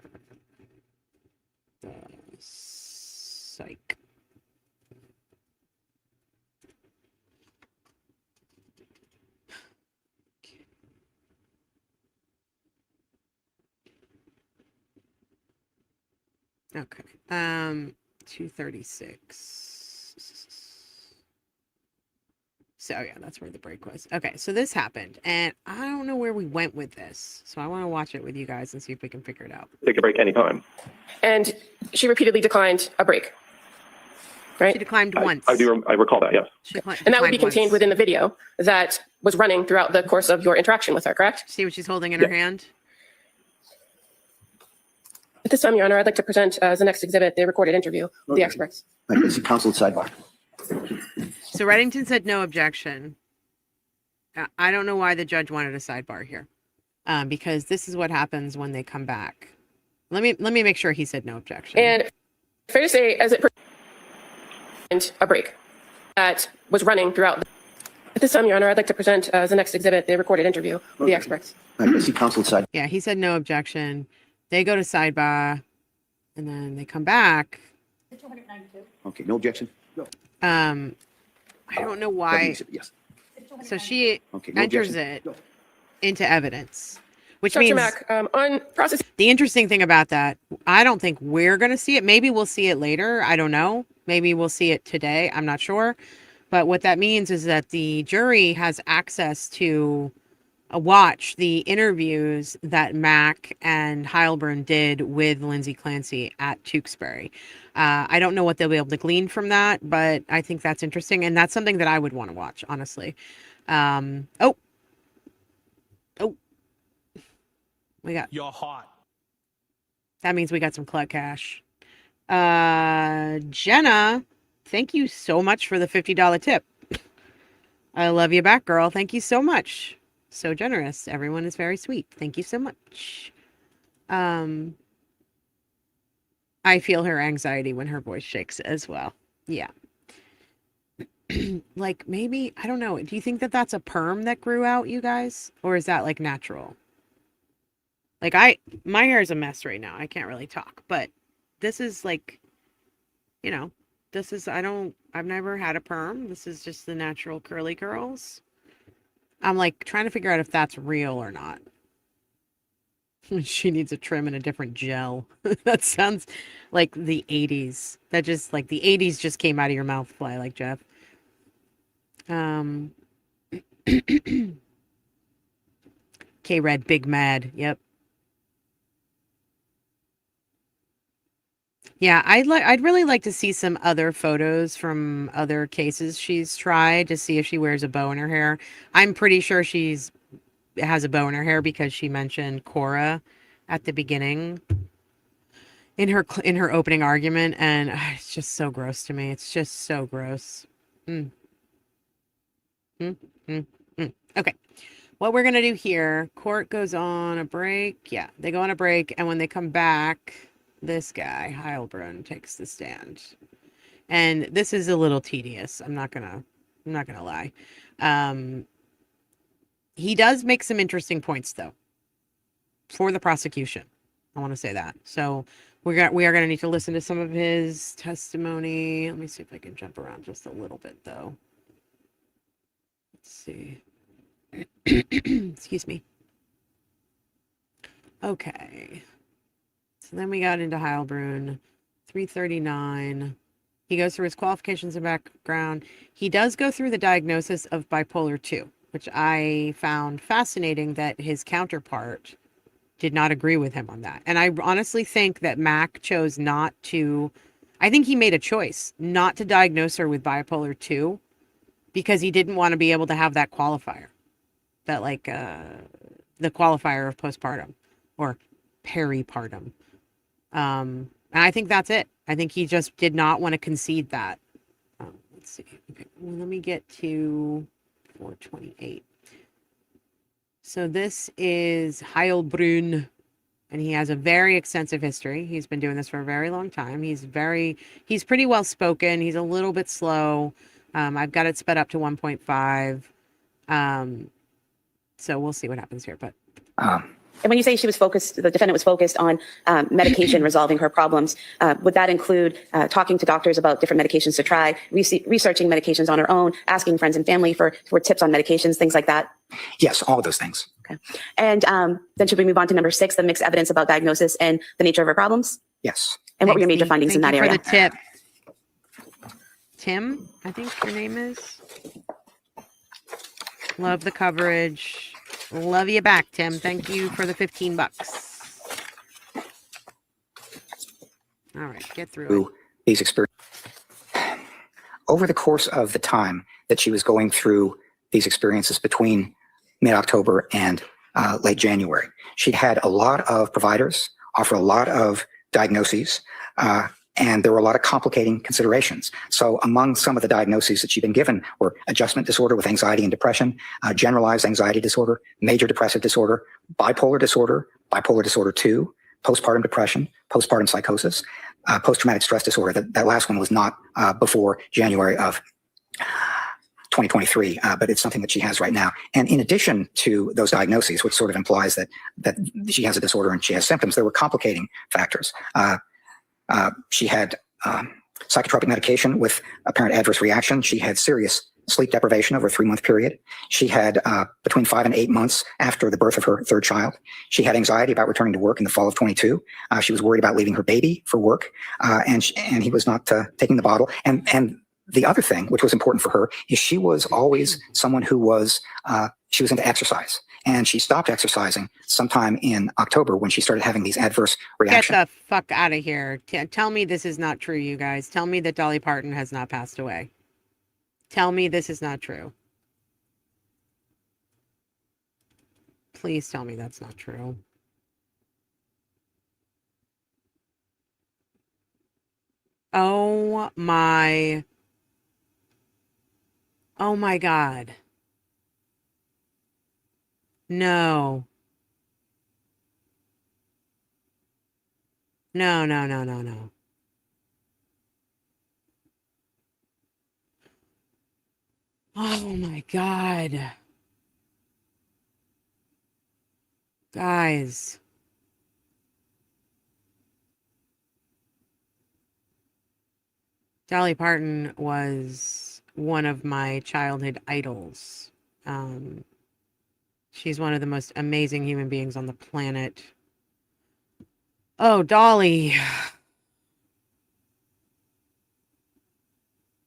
the psych. Okay. 236. So yeah, that's where the break was. Okay, so this happened, and I don't know where we went with this. So I want to watch it with you guys and see if we can figure it out. Take a break anytime. And she repeatedly declined a break. Right? She declined once. I recall that, yes. And that would be declined contained once. within the video that was running throughout the course of your interaction with her, correct? See what she's holding in her hand? At this time, Your Honor, I'd like to present as the next exhibit the recorded interview with the experts. All right, counsel at sidebar. So Reddington said no objection. I don't know why the judge wanted a sidebar here, because this is what happens when they come back. Let me make sure he said no objection. And fair to say, as it pertained a break that was running throughout. At this time, Your Honor, I'd like to present as the next exhibit the recorded interview with the experts. All right, counsel at sidebar. Yeah, he said no objection. They go to sidebar, and then they come back. Okay, no objection? No. I don't know why. Yes. So she Okay, no enters objection? it No. into evidence, which Dr. means Mack, on process. the interesting thing about that, I don't think we're going to see it. Maybe we'll see it later. I don't know. Maybe we'll see it today. I'm not sure. But what that means is that the jury has access to watch the interviews that Mack and Heilbrunn did with Lindsay Clancy at Tewksbury. I don't know what they'll be able to glean from that, but I think that's interesting. And that's something that I would want to watch, honestly. Oh, we got. You're hot. That means we got some Club Cash. Jenna, thank you so much for the $50 tip. I love you back, girl. Thank you so much. So generous. Everyone is very sweet. Thank you so much. I feel her anxiety when her voice shakes as well. Yeah. Like maybe, I don't know. Do you think that that's a perm that grew out, you guys? Or is that like natural? Like my hair is a mess right now. I can't really talk, but this is like, you know, this is, I've never had a perm. This is just the natural curly curls. I'm like trying to figure out if that's real or not. She needs a trim and a different gel. That sounds like the 80s. That just like the 80s just came out of your mouth, fly like Jeff. K-Red, big mad. Yep. Yeah, I'd really like to see some other photos from other cases she's tried to see if she wears a bow in her hair. I'm pretty sure has a bow in her hair because she mentioned Cora at the beginning in her opening argument, and it's just so gross to me. It's just so gross. Okay. What we're gonna do here, court goes on a break. Yeah, they go on a break, and when they come back, this guy, Heilbrunn, takes the stand. And this is a little tedious. I'm not gonna lie. He does make some interesting points though for the prosecution. I want to say that. So we are going to need to listen to some of his testimony. Let me see if I can jump around just a little bit though. Let's see. Excuse me. Okay. So then we got into Heilbrunn, 339. He goes through his qualifications and background. He does go through the diagnosis of bipolar 2, which I found fascinating that his counterpart did not agree with him on that. And I honestly think that Mac chose not to, I think he made a choice not to diagnose her with bipolar 2 because he didn't want to be able to have that qualifier, that the qualifier of postpartum or peripartum. And I think that's it. I think he just did not want to concede that. Let's see. Okay, well, let me get to 428. So this is Heilbrunn, and he has a very extensive history. He's been doing this for a very long time. He's pretty well spoken. He's a little bit slow. I've got it sped up to 1.5. So we'll see what happens here. But and when you say she was focused, the defendant was focused on medication resolving her problems, would that include talking to doctors about different medications to try, researching medications on her own, asking friends and family for tips on medications, things like that? Yes, all of those things. Okay. And then should we move on to number 6, the mixed evidence about diagnosis and the nature of her problems? Yes. And what were your major findings in that area? Thank you for the tip. Tim, I think your name is. Love the coverage. Love you back, Tim. Thank you for the $15. All right, get through it. These experiences. Over the course of the time that she was going through these experiences between mid-October and late January, she'd had a lot of providers offer a lot of diagnoses, and there were a lot of complicating considerations. So among some of the diagnoses that she'd been given were adjustment disorder with anxiety and depression, generalized anxiety disorder, major depressive disorder, bipolar disorder 2, postpartum depression, postpartum psychosis, post-traumatic stress disorder. That last one was not before January of 2023, but it's something that she has right now. And in addition to those diagnoses, which sort of implies that she has a disorder and she has symptoms, there were complicating factors. She had psychotropic medication with apparent adverse reaction. She had serious sleep deprivation over a 3-month period. She had between 5 and 8 months after the birth of her third child. She had anxiety about returning to work in the fall of 22. She was worried about leaving her baby for work, and he was not taking the bottle. And the other thing, which was important for her, is she was always someone who was she was into exercise. And she stopped exercising sometime in October when she started having these adverse reactions. Get the fuck out of here. Tell me this is not true, you guys. Tell me that Dolly Parton has not passed away. Tell me this is not true. Please tell me that's not true. Oh my God. No. No, no, no, no, no. Oh my God. Guys. Dolly Parton was one of my childhood idols. She's one of the most amazing human beings on the planet. Oh, Dolly.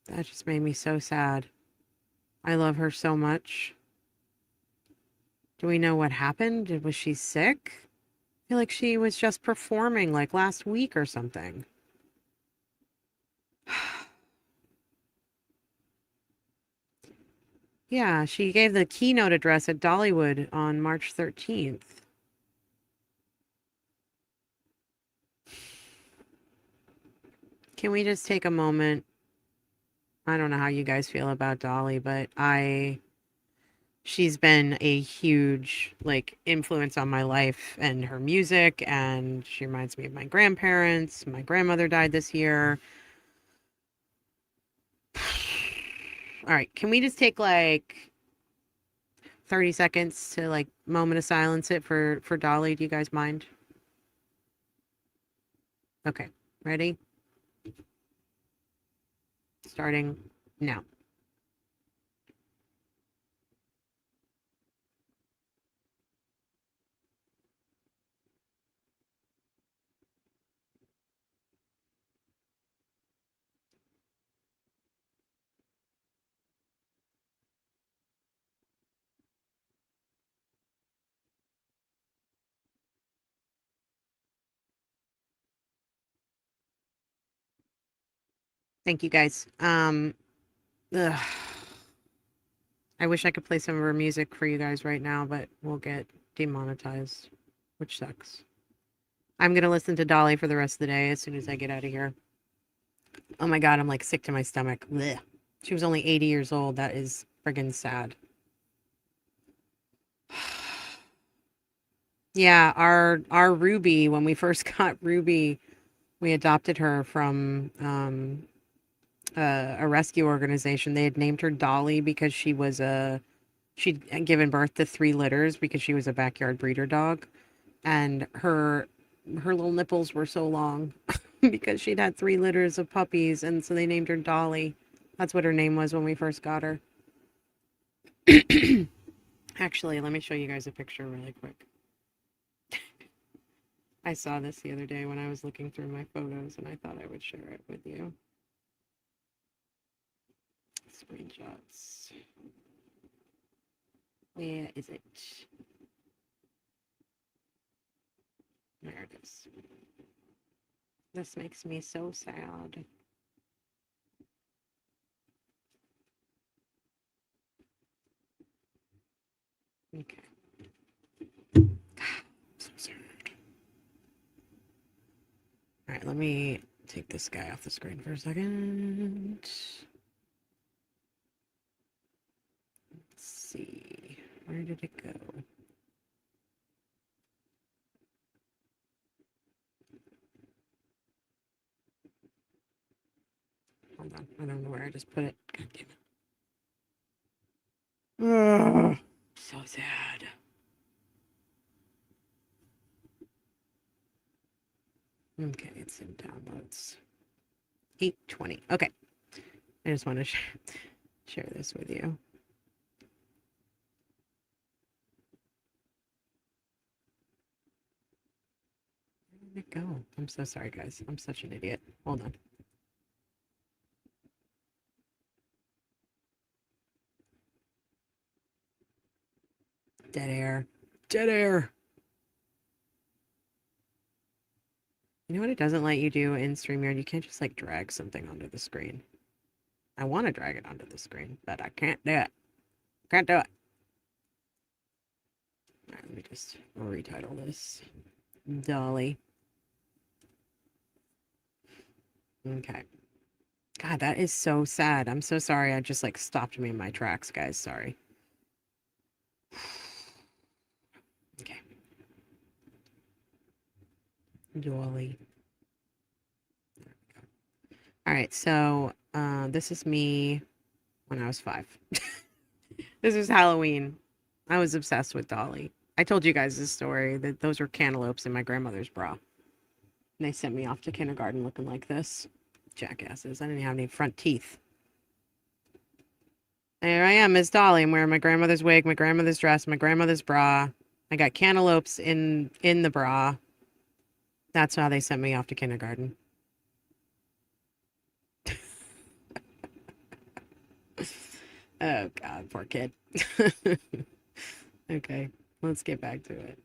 That just made me so sad. I love her so much. Do we know what happened? Was she sick? I feel like she was just performing like last week or something. Yeah, she gave the keynote address at Dollywood on March 13th. Can we just take a moment? I don't know how you guys feel about Dolly, but she's been a huge influence on my life and her music, and she reminds me of my grandparents. My grandmother died this year. All right, can we just take 30 seconds to moment of silence it for Dolly? Do you guys mind? Okay, ready? Starting now. Thank you guys. Ugh. I wish I could play some of her music for you guys right now, but we'll get demonetized, which sucks. I'm going to listen to Dolly for the rest of the day as soon as I get out of here. Oh my God, I'm like sick to my stomach. Blech. She was only 80 years old. That is friggin' sad. Yeah, our Ruby, when we first got Ruby, we adopted her from a rescue organization. They had named her Dolly because she'd given birth to 3 litters because she was a backyard breeder dog, and her little nipples were so long because she'd had 3 litters of puppies, and so they named her Dolly. That's what her name was when we first got her. Actually, let me show you guys a picture really quick. I saw this the other day when I was looking through my photos, and I thought I would share it with you. Screenshots. Where is it? There it is. This makes me so sad. Okay. So sad. All right, let me take this guy off the screen for a second. Let's see. Where did it go? Hold on. I don't know where I just put it. God damn it. Ugh, so sad. Okay, it's in downloads. 820. Okay. I just want to share this with you. Where did it go? I'm so sorry, guys. I'm such an idiot. Hold on. Dead air. Dead air. You know what it doesn't let you do in StreamYard? You can't just like drag something onto the screen. I want to drag it onto the screen, but I can't do it. Can't do it. All right, let me just retitle this. Dolly. Okay. God, that is so sad. I'm so sorry. I just like stopped me in my tracks, guys. Sorry. Okay. Dolly. There we go. All right, so this is me when I was 5. This is Halloween. I was obsessed with Dolly. I told you guys this story, that those were cantaloupes in my grandmother's bra. And they sent me off to kindergarten looking like this. Jackasses. I didn't have any front teeth. There I am, Miss Dolly. I'm wearing my grandmother's wig, my grandmother's dress, my grandmother's bra. I got cantaloupes in the bra. That's how they sent me off to kindergarten. Oh, God, poor kid. Okay, let's get back to it.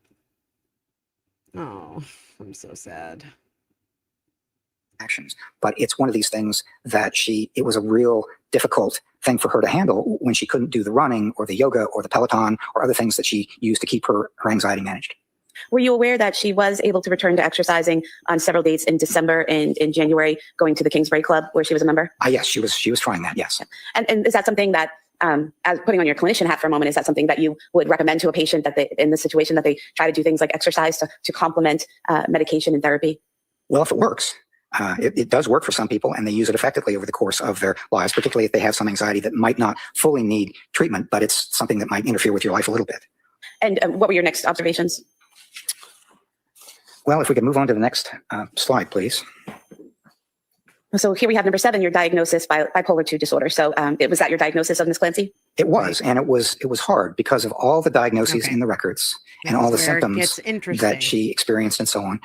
Oh, I'm so sad. Actions, but it's one of these things that it was a real difficult thing for her to handle when she couldn't do the running or the yoga or the Peloton or other things that she used to keep her anxiety managed. Were you aware that she was able to return to exercising on several dates in December and in January, going to the Kingsbury Club where she was a member? Yes, she was trying that. Yes. And is that something that, as putting on your clinician hat for a moment, is that something that you would recommend to a patient that in the situation that they try to do things like exercise to complement medication and therapy? Well, if it works. It does work for some people, and they use it effectively over the course of their lives, particularly if they have some anxiety that might not fully need treatment, but it's something that might interfere with your life a little bit. And what were your next observations? Well, if we could move on to the next slide, please. So here we have number 7, your diagnosis by bipolar 2 disorder. So was that your diagnosis of Ms. Clancy? It was, and it was hard because of all the diagnoses in the records and all the symptoms that she experienced and so on.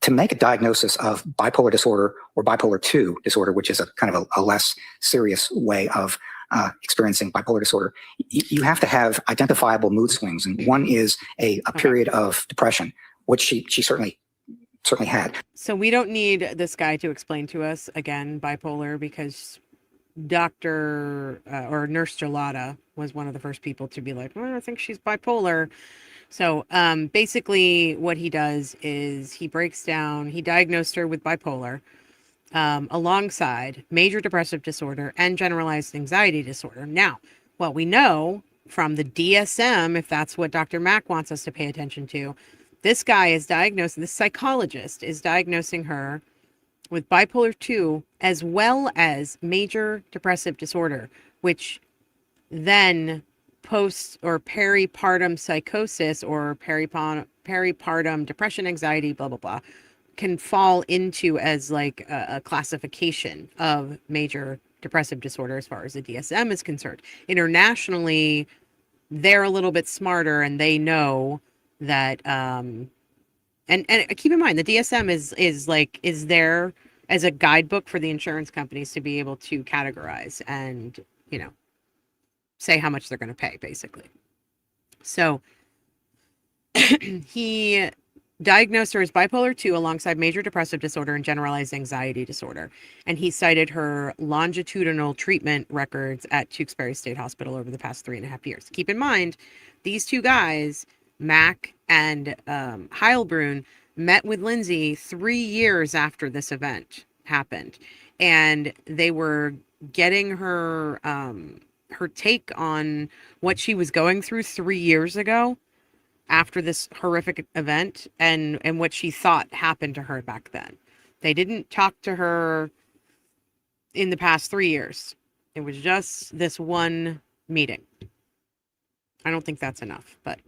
To make a diagnosis of bipolar disorder or bipolar 2 disorder, which is a kind of a less serious way of experiencing bipolar disorder, you have to have identifiable mood swings. And one is a period of depression, which she certainly certainly had. So we don't need this guy to explain to us, again, bipolar, because Dr. Or Nurse Gelada was one of the first people to be like, well, I think she's bipolar. So basically what he does is he diagnosed her with bipolar alongside major depressive disorder and generalized anxiety disorder. Now, what we know from the DSM, if that's what Dr. Mack wants us to pay attention to, this psychologist is diagnosing her with bipolar 2 as well as major depressive disorder, which then post or peripartum psychosis or peripartum depression, anxiety, blah, blah, blah, can fall into as like a classification of major depressive disorder as far as the DSM is concerned. Internationally, they're a little bit smarter and they know that, and keep in mind, the DSM is there as a guidebook for the insurance companies to be able to categorize and, say how much they're going to pay, basically. So he diagnosed her as bipolar 2 alongside major depressive disorder and generalized anxiety disorder. And he cited her longitudinal treatment records at Tewksbury State Hospital over the past 3.5 years. Keep in mind, these two guys, Mack and Heilbrunn, met with Lindsay 3 years after this event happened. And they were getting her take on what she was going through 3 years ago after this horrific event and what she thought happened to her back then. They didn't talk to her in the past 3 years. It was just this one meeting. I don't think that's enough, but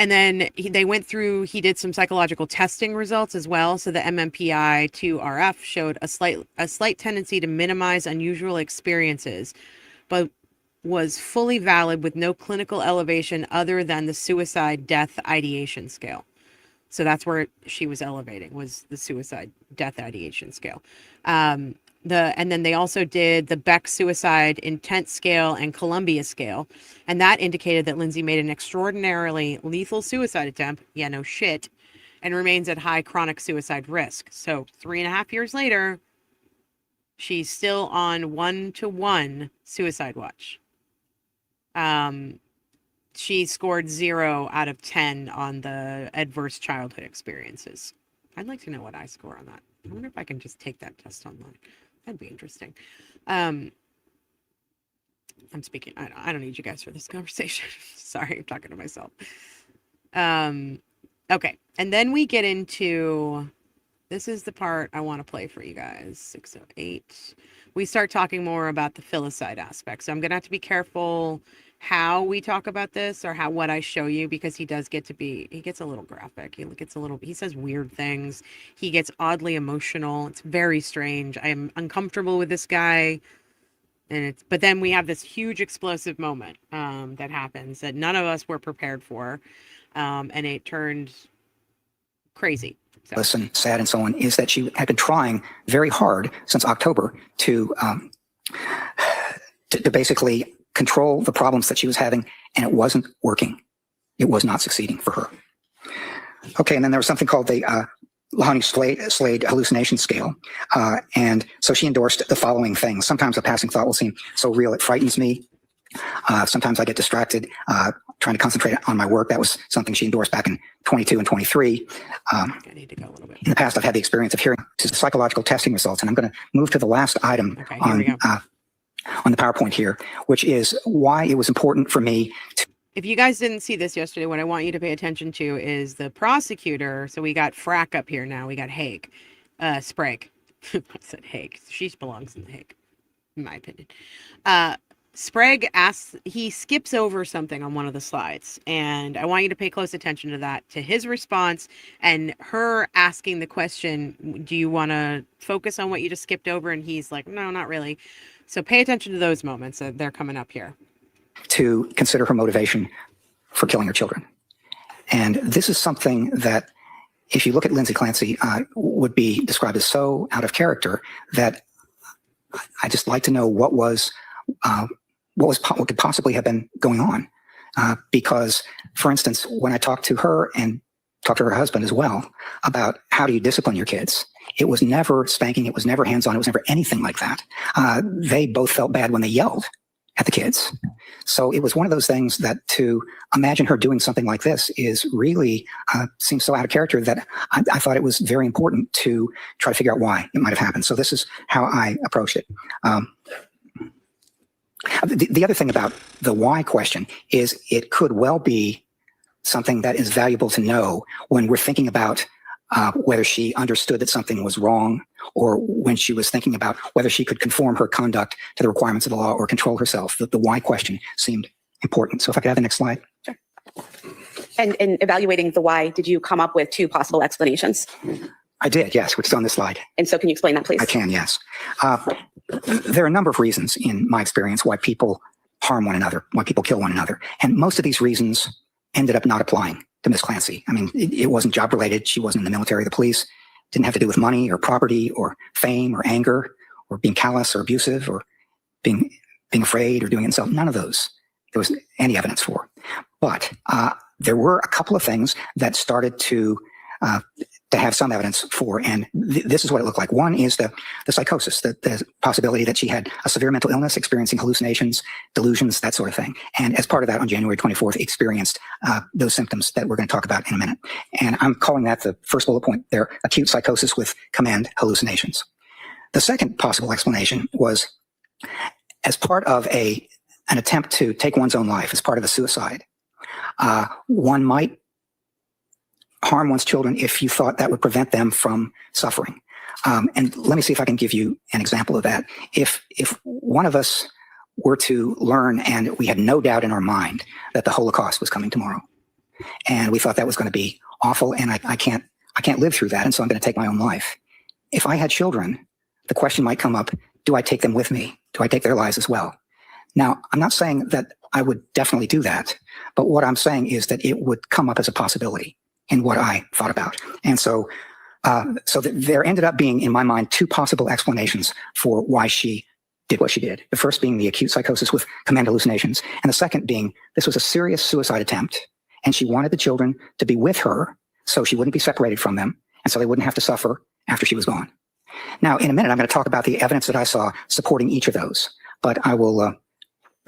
and then he did some psychological testing results as well. So the MMPI-2-RF showed a slight tendency to minimize unusual experiences, but was fully valid with no clinical elevation other than the suicide death ideation scale. So that's where she was elevating, was the suicide death ideation scale. And then they also did the Beck suicide intent scale and Columbia scale. And that indicated that Lindsay made an extraordinarily lethal suicide attempt. Yeah, no shit. And remains at high chronic suicide risk. So 3.5 years later, she's still on 1-to-1 suicide watch. She scored 0 out of 10 on the adverse childhood experiences. I'd like to know what I score on that. I wonder if I can just take that test online. That'd be interesting. I'm speaking. I don't need you guys for this conversation. Sorry, I'm talking to myself. Okay. And then we get into, this is the part I want to play for you guys. 608. We start talking more about the filicide aspect. So I'm going to have to be careful how we talk about this or what I show you, because he gets a little graphic. He says weird things. He gets oddly emotional. It's very strange. I am uncomfortable with this guy. But then we have this huge explosive moment that happens that none of us were prepared for. And it turned crazy. So. Listen, sad and so on, is that she had been trying very hard since October to basically control the problems that she was having, and it wasn't working. It was not succeeding for her. Okay, and then there was something called the Lahani-Slade hallucination scale. And so she endorsed the following things. Sometimes a passing thought will seem so real it frightens me. Sometimes I get distracted trying to concentrate on my work. That was something she endorsed back in 22 and 23. I need to go a little bit. In the past, I've had the experience of hearing psychological testing results, and I'm going to move to the last item on the PowerPoint here, which is why it was important for me to. If you guys didn't see this yesterday, what I want you to pay attention to is the prosecutor. So we got Frack up here now. We got Haig. Sprague. I said Haig. She belongs in the Hague, in my opinion. Sprague he skips over something on one of the slides, and I want you to pay close attention to that, to his response and her asking the question, do you want to focus on what you just skipped over? And he's like, no, not really. So pay attention to those moments. They're coming up here. To consider her motivation for killing her children. And this is something that, if you look at Lindsay Clancy, would be described as so out of character that I just like to know what could possibly have been going on. Because, for instance, when I talked to her and talked to her husband as well about how do you discipline your kids. It was never spanking. It was never hands-on. It was never anything like that. They both felt bad when they yelled at the kids. So it was one of those things that to imagine her doing something like this is really seems so out of character that I thought it was very important to try to figure out why it might have happened. So this is how I approached it. The other thing about the why question is it could well be something that is valuable to know when we're thinking about whether she understood that something was wrong, or when she was thinking about whether she could conform her conduct to the requirements of the law or control herself. The why question seemed important. So if I could have the next slide. Sure. And in evaluating the why, did you come up with 2 possible explanations? I did, yes, which is on this slide. And so can you explain that, please? I can, yes. There are a number of reasons in my experience why people harm one another, why people kill one another. And most of these reasons ended up not applying to Miss Clancy. I mean, it wasn't job related. She wasn't in the military or the police. Didn't have to do with money or property or fame or anger or being callous or abusive or being afraid or doing it himself. None of those there was any evidence for. But there were a couple of things that started to have some evidence for, and this is what it looked like. One is the psychosis, the possibility that she had a severe mental illness, experiencing hallucinations, delusions, that sort of thing. And as part of that, on January 24th, experienced those symptoms that we're going to talk about in a minute. And I'm calling that the first bullet point there, acute psychosis with command hallucinations. The second possible explanation was as part of an attempt to take one's own life, as part of a suicide. One might harm one's children if you thought that would prevent them from suffering. And let me see if I can give you an example of that. If one of us were to learn and we had no doubt in our mind that the Holocaust was coming tomorrow, and we thought that was going to be awful, and I can't live through that, and so I'm going to take my own life. If I had children, the question might come up, do I take them with me? Do I take their lives as well? Now, I'm not saying that I would definitely do that, but what I'm saying is that it would come up as a possibility in what I thought about. And so there ended up being, in my mind, 2 possible explanations for why she did what she did. The first being the acute psychosis with command hallucinations, and the second being this was a serious suicide attempt, and she wanted the children to be with her so she wouldn't be separated from them, and so they wouldn't have to suffer after she was gone. Now, in a minute, I'm going to talk about the evidence that I saw supporting each of those, but I will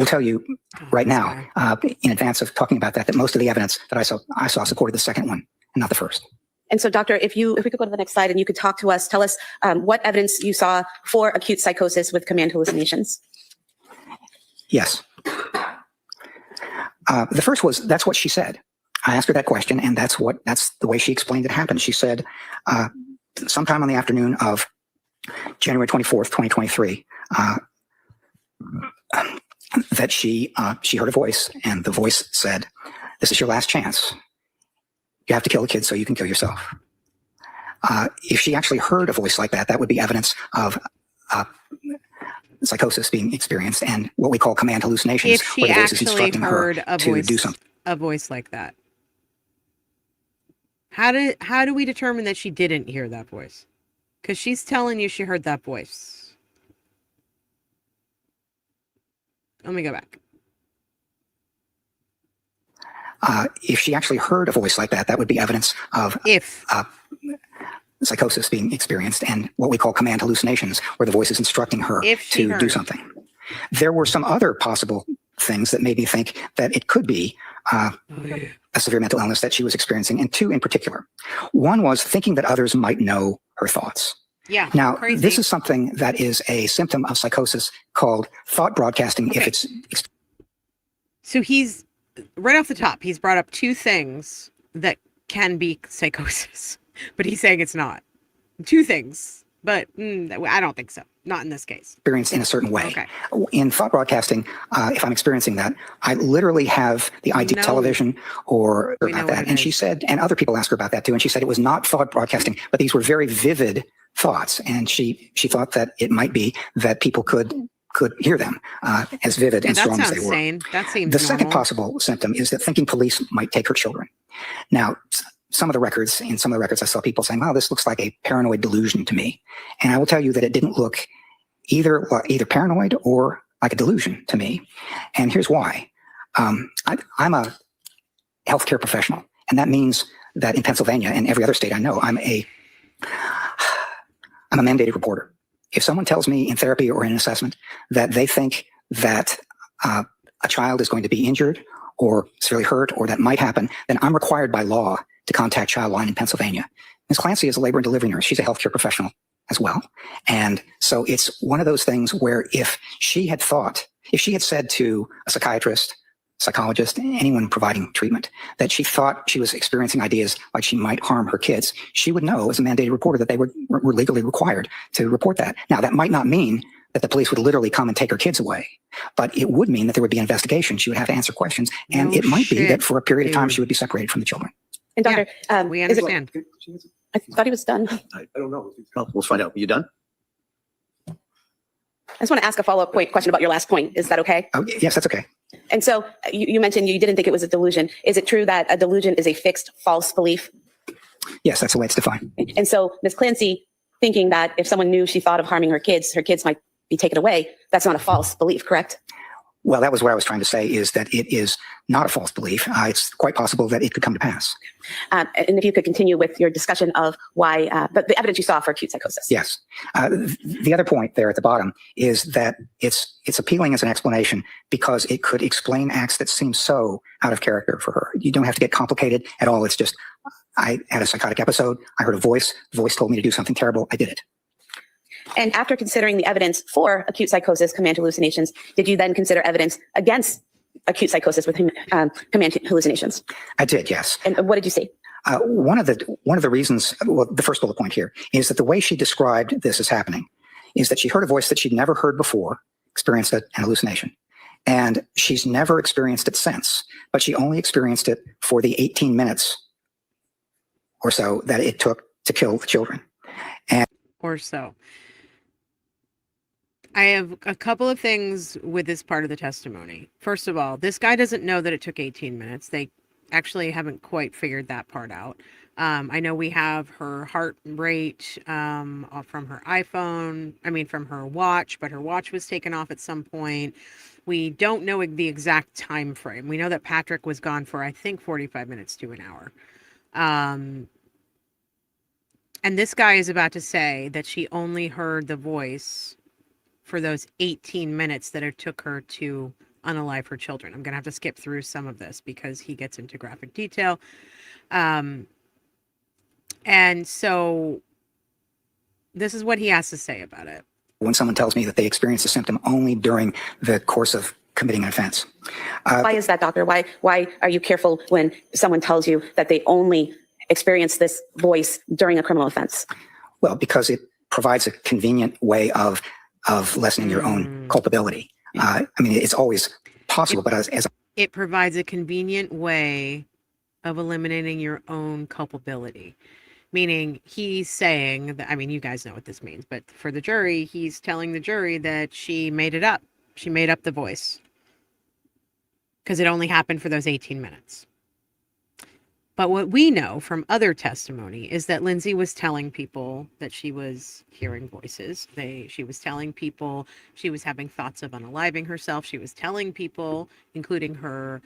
tell you right now, in advance of talking about that most of the evidence that I saw supported the second one and not the first. And so, Doctor, if we could go to the next slide and you could tell us what evidence you saw for acute psychosis with command hallucinations. Yes. The first was, that's what she said. I asked her that question, and that's the way she explained it happened. She said, sometime on the afternoon of January 24th, 2023, that she heard a voice, and the voice said, "This is your last chance. You have to kill the kid so you can kill yourself." If she actually heard a voice like that, that would be evidence of psychosis being experienced and what we call command hallucinations. If she actually heard a voice like that, how do we determine that she didn't hear that voice? Because she's telling you she heard that voice. Let me go back. If she actually heard a voice like that, that would be evidence of psychosis being experienced and what we call command hallucinations, where the voice is instructing her to do something. There were some other possible things that made me think that it could be a severe mental illness that she was experiencing, and 2 in particular. One was thinking that others might know her thoughts. Yeah. Now, crazy. This is something that is a symptom of psychosis called thought broadcasting. Okay. So he's right off the top, he's brought up 2 things that can be psychosis, but he's saying it's not. 2 things, but I don't think so. Not in this case. Experienced in a certain way. Okay. In thought broadcasting, if I'm experiencing that, I literally have the idea of television or about that. And she said, and other people asked her about that too, and she said it was not thought broadcasting, but these were very vivid thoughts. And she thought that it might be that people could hear them as vivid and strong as they were. Sane. That seems the normal. second possible symptom is that thinking police might take her children. Now, in some of the records, I saw people saying, "Wow, this looks like a paranoid delusion to me." And I will tell you that it didn't look either paranoid or like a delusion to me. And here's why. I'm a healthcare professional, and that means that in Pennsylvania and every other state I know, I'm a mandated reporter. If someone tells me in therapy or in an assessment that they think that a child is going to be injured or severely hurt or that might happen, then I'm required by law to contact Childline in Pennsylvania. Ms. Clancy is a labor and delivery nurse. She's a healthcare professional as well. And so it's one of those things where if she had said to a psychiatrist, psychologist, anyone providing treatment, that she thought she was experiencing ideas like she might harm her kids, she would know as a mandated reporter that they were legally required to report that. Now, that might not mean that the police would literally come and take her kids away, but it would mean that there would be an investigation. She would have to answer questions, and it might be that for a period of time she would be separated from the children. And Doctor, we understand. I thought he was done. I don't know. Well, we'll find out. Are you done? I just want to ask a follow-up question about your last point. Is that okay? Oh, yes, that's okay. And so you mentioned you didn't think it was a delusion. Is it true that a delusion is a fixed false belief? Yes, that's the way it's defined. And so Ms. Clancy thinking that if someone knew she thought of harming her kids might be taken away, that's not a false belief, correct? Well, that was what I was trying to say, is that it is not a false belief. It's quite possible that it could come to pass. And if you could continue with your discussion of why, the evidence you saw for acute psychosis. Yes. The other point there at the bottom is that it's appealing as an explanation because it could explain acts that seem so out of character for her. You don't have to get complicated at all. It's just, I had a psychotic episode. I heard a voice. The voice told me to do something terrible. I did it. And after considering the evidence for acute psychosis, command hallucinations, did you then consider evidence against acute psychosis with command hallucinations? I did, yes. And what did you see? One of the reasons, well, the first bullet point here is that the way she described this as happening is that she heard a voice that she'd never heard before, experienced an hallucination. And she's never experienced it since, but she only experienced it for the 18 minutes or so that it took to kill the children. Or so. I have a couple of things with this part of the testimony. First of all, this guy doesn't know that it took 18 minutes. They actually haven't quite figured that part out. I know we have her heart rate from her iPhone, from her watch, but her watch was taken off at some point. We don't know the exact time frame. We know that Patrick was gone for, I think, 45 minutes to an hour. And this guy is about to say that she only heard the voice for those 18 minutes that it took her to unalive her children. I'm going to have to skip through some of this because he gets into graphic detail. And so this is what he has to say about it. When someone tells me that they experience a symptom only during the course of committing an offense. Why is that, doctor? Why are you careful when someone tells you that they only experience this voice during a criminal offense? Well, because it provides a convenient way of lessening your own culpability. It's always possible, but as it provides a convenient way of eliminating your own culpability. Meaning he's saying that, you guys know what this means, but for the jury, he's telling the jury that she made it up. She made up the voice because it only happened for those 18 minutes. But what we know from other testimony is that Lindsay was telling people that she was hearing voices. She was telling people she was having thoughts of unaliving herself. She was telling people, including her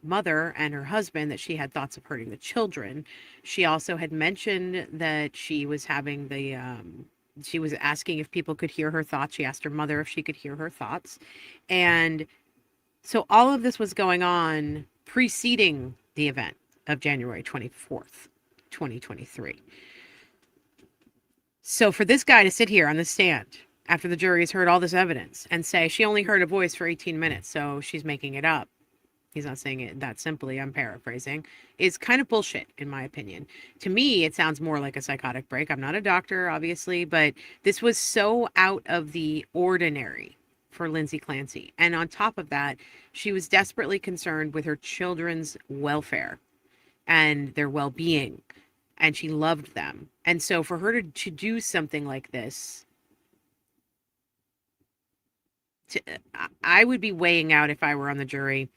mother and her husband, that she had thoughts of hurting the children. She also had mentioned that she was having she was asking if people could hear her thoughts. She asked her mother if she could hear her thoughts. And so all of this was going on preceding the event of January 24th, 2023. So for this guy to sit here on the stand after the jury has heard all this evidence and say she only heard a voice for 18 minutes, so she's making it up. He's not saying it that simply, I'm paraphrasing, is kind of bullshit, in my opinion. To me, it sounds more like a psychotic break. I'm not a doctor, obviously, but this was so out of the ordinary for Lindsay Clancy. And on top of that, she was desperately concerned with her children's welfare and their well-being, and she loved them. And so for her to do something like this, I would be weighing out, if I were on the jury,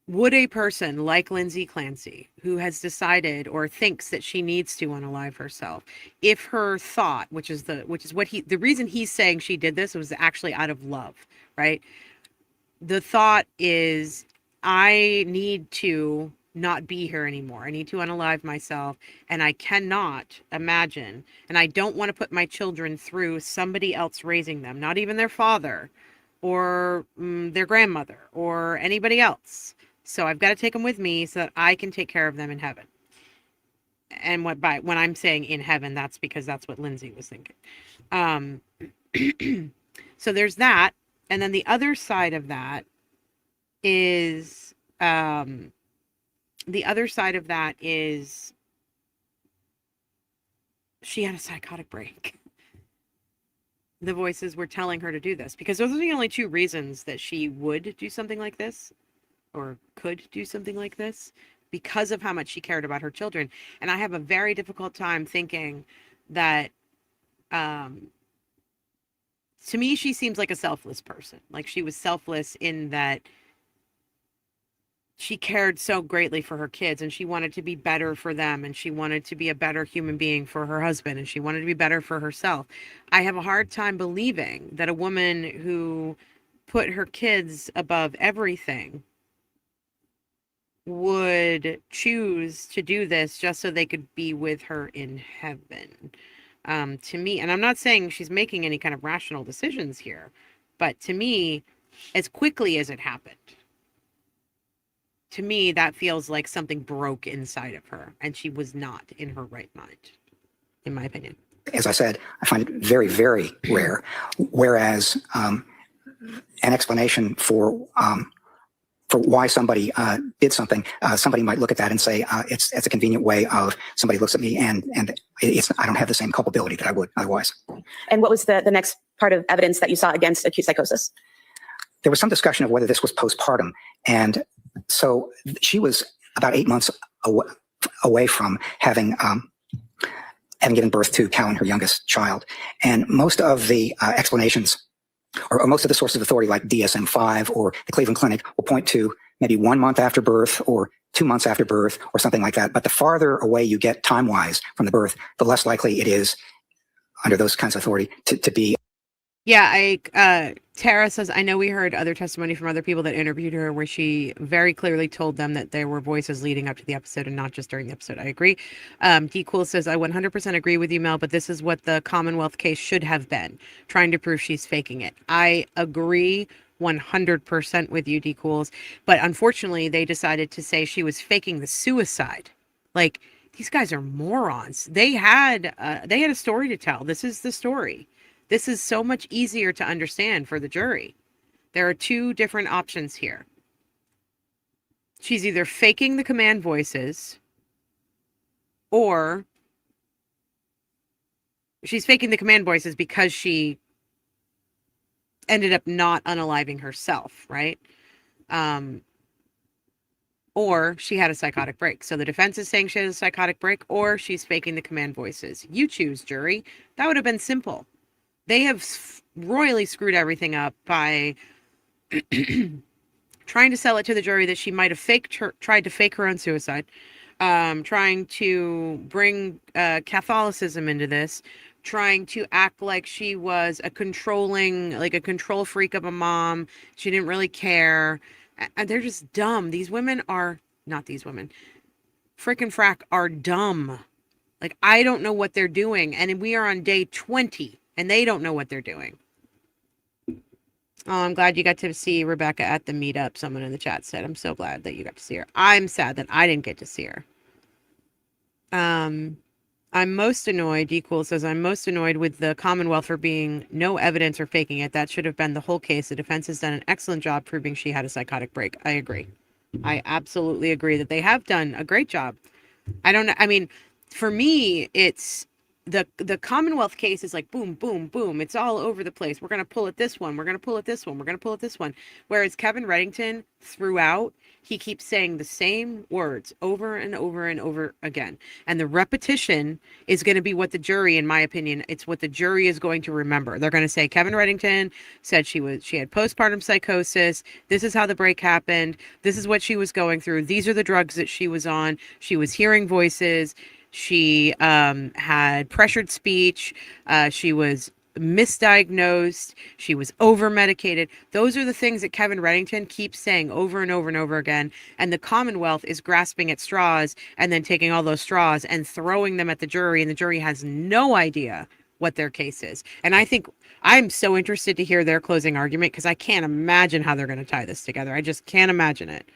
would a person like Lindsay Clancy, who has decided or thinks that she needs to unalive herself, if her thought, which is the reason he's saying she did this was actually out of love, right? The thought is, I need to not be here anymore. I need to unalive myself. And I cannot imagine, and I don't want to put my children through somebody else raising them, not even their father or their grandmother or anybody else. So I've got to take them with me so that I can take care of them in heaven. And when I'm saying in heaven, that's because that's what Lindsay was thinking. So there's that. And then the other side of that is, she had a psychotic break. The voices were telling her to do this because those are the only two reasons that she would do something like this or could do something like this, because of how much she cared about her children. And I have a very difficult time thinking that, to me, she seems like a selfless person. Like she was selfless in that she cared so greatly for her kids and she wanted to be better for them and she wanted to be a better human being for her husband and she wanted to be better for herself. I have a hard time believing that a woman who put her kids above everything would choose to do this just so they could be with her in heaven. To me, and I'm not saying she's making any kind of rational decisions here, but to me, as quickly as it happened, to me, that feels like something broke inside of her and she was not in her right mind, in my opinion. As I said, I find it very, very rare. Whereas an explanation for why somebody did something, somebody might look at that and say, it's a convenient way of somebody looks at me and I don't have the same culpability that I would otherwise. And what was the next part of evidence that you saw against acute psychosis? There was some discussion of whether this was postpartum. And so she was about 8 months away from having given birth to Callan, her youngest child. And most of the explanations or most of the sources of authority like DSM-5 or the Cleveland Clinic will point to maybe 1 month after birth or 2 months after birth or something like that. But the farther away you get time-wise from the birth, the less likely it is under those kinds of authority to be. Yeah, Tara says, I know we heard other testimony from other people that interviewed her where she very clearly told them that there were voices leading up to the episode and not just during the episode. I agree. D Cool says, I 100% agree with you, Mel, but this is what the Commonwealth case should have been, trying to prove she's faking it. I agree 100% with you, D Cools, but unfortunately they decided to say she was faking the suicide. Like, these guys are morons. They had a story to tell. This is the story. This is so much easier to understand for the jury. There are two different options here. She's either faking the command voices or she's faking the command voices because she ended up not unaliving herself, right? Or she had a psychotic break. So the defense is saying she had a psychotic break or she's faking the command voices. You choose, jury. That would have been simple. They have royally screwed everything up by trying to sell it to the jury that she might have tried to fake her own suicide, trying to bring Catholicism into this, trying to act like she was a control freak of a mom. She didn't really care. And they're just dumb. These women are, not these women, frickin' frack are dumb. Like, I don't know what they're doing. And we are on day 20. And they don't know what they're doing. Oh, I'm glad you got to see Rebecca at the meetup. Someone in the chat said, I'm so glad that you got to see her. I'm sad that I didn't get to see her. I'm most annoyed, D-Cool says, I'm most annoyed with the Commonwealth for being no evidence or faking it. That should have been the whole case. The defense has done an excellent job proving she had a psychotic break. I agree. I absolutely agree that they have done a great job. I don't know. I mean, for me, it's the Commonwealth case is like boom, boom, boom. It's all over the place. We're going to pull at this one. We're going to pull at this one. We're going to pull at this one. Whereas Kevin Reddington, throughout, he keeps saying the same words over and over and over again. And the repetition is going to be what the jury, in my opinion, it's what the jury is going to remember. They're going to say Kevin Reddington said she had postpartum psychosis. This is how the break happened. This is what she was going through. These are the drugs that she was on. She was hearing voices. She had pressured speech. She was misdiagnosed. She was over medicated. Those are the things that Kevin Reddington keeps saying over and over and over again. And the Commonwealth is grasping at straws and then taking all those straws and throwing them at the jury. And the jury has no idea what their case is. And I think I'm so interested to hear their closing argument because I can't imagine how they're going to tie this together. I just can't imagine it.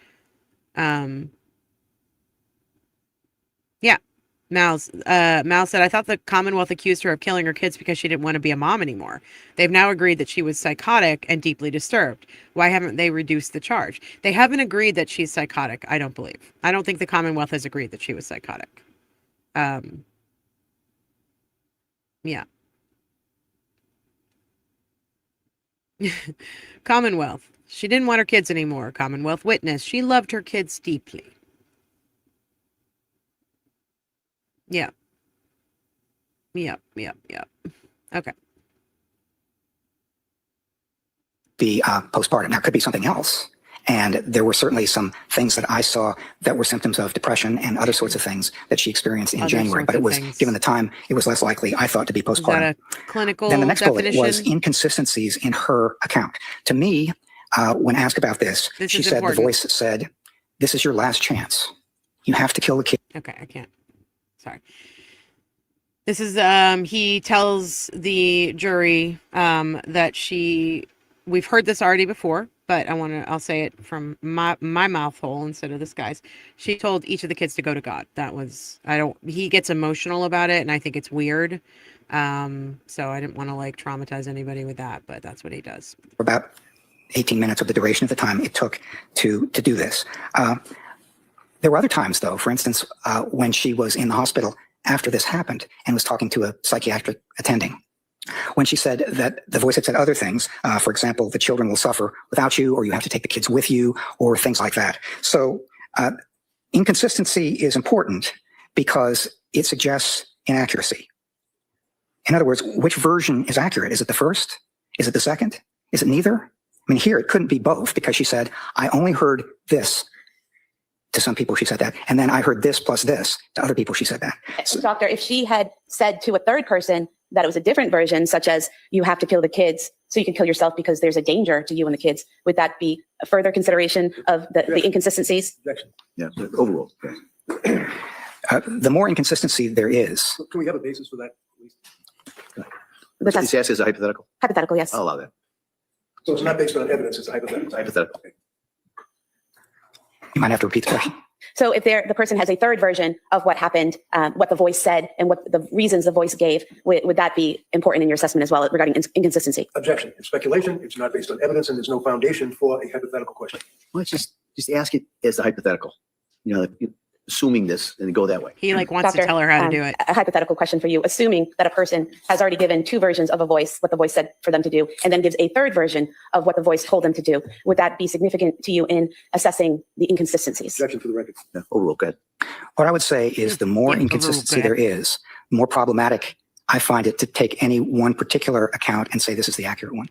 Yeah. Mal said, I thought the Commonwealth accused her of killing her kids because she didn't want to be a mom anymore. They've now agreed that she was psychotic and deeply disturbed. Why haven't they reduced the charge? They haven't agreed that she's psychotic, I don't believe. I don't think the Commonwealth has agreed that she was psychotic. Yeah. Commonwealth. She didn't want her kids anymore. Commonwealth witness. She loved her kids deeply. Yeah. Yep. Okay. The postpartum. Now, it could be something else. And there were certainly some things that I saw that were symptoms of depression and other sorts of things that she experienced in January. But it was, given the time, it was less likely, I thought, to be postpartum. Is that a clinical Then the next definition? bullet was inconsistencies in her account. To me, when asked about this she said important. The voice said, "This is your last chance. You have to kill the kid." Okay, I can't. Sorry. This is, he tells the jury that we've heard this already before, but I'll say it from my mouth hole instead of this guy's. She told each of the kids to go to God. He gets emotional about it, and I think it's weird. So I didn't want to traumatize anybody with that, but that's what he does. For about 18 minutes of the duration of the time it took to do this. There were other times, though, for instance, when she was in the hospital after this happened and was talking to a psychiatric attending, when she said that the voice had said other things, for example, the children will suffer without you, or you have to take the kids with you, or things like that. So inconsistency is important because it suggests inaccuracy. In other words, which version is accurate? Is it the first? Is it the second? Is it neither? I mean, here it couldn't be both, because she said, I only heard this. To some people, she said that. And then I heard this plus this. To other people, she said that. So, Doctor, if she had said to a third person that it was a different version, such as you have to kill the kids so you can kill yourself because there's a danger to you and the kids, would that be a further consideration of the inconsistencies? Objection. Yeah, overrule. The more inconsistency there is. Can we have a basis for that, please? It's asked as a hypothetical? Hypothetical, yes. I'll allow that. So it's not based on evidence, it's a hypothetical. It's hypothetical. Okay. You might have to repeat the question. So if the person has a third version of what happened, what the voice said, and what the reasons the voice gave, would that be important in your assessment as well regarding inconsistency? Objection. It's speculation. It's not based on evidence, and there's no foundation for a hypothetical question. Let's just ask it as a hypothetical. Assuming this and go that way. He wants to tell her how to do it. A hypothetical question for you. Assuming that a person has already given two versions of a voice, what the voice said for them to do, and then gives a third version of what the voice told them to do, would that be significant to you in assessing the inconsistencies? Objection for the record. Yeah, overrule. Go ahead. What I would say is the more inconsistency there is, the more problematic I find it to take any one particular account and say this is the accurate one.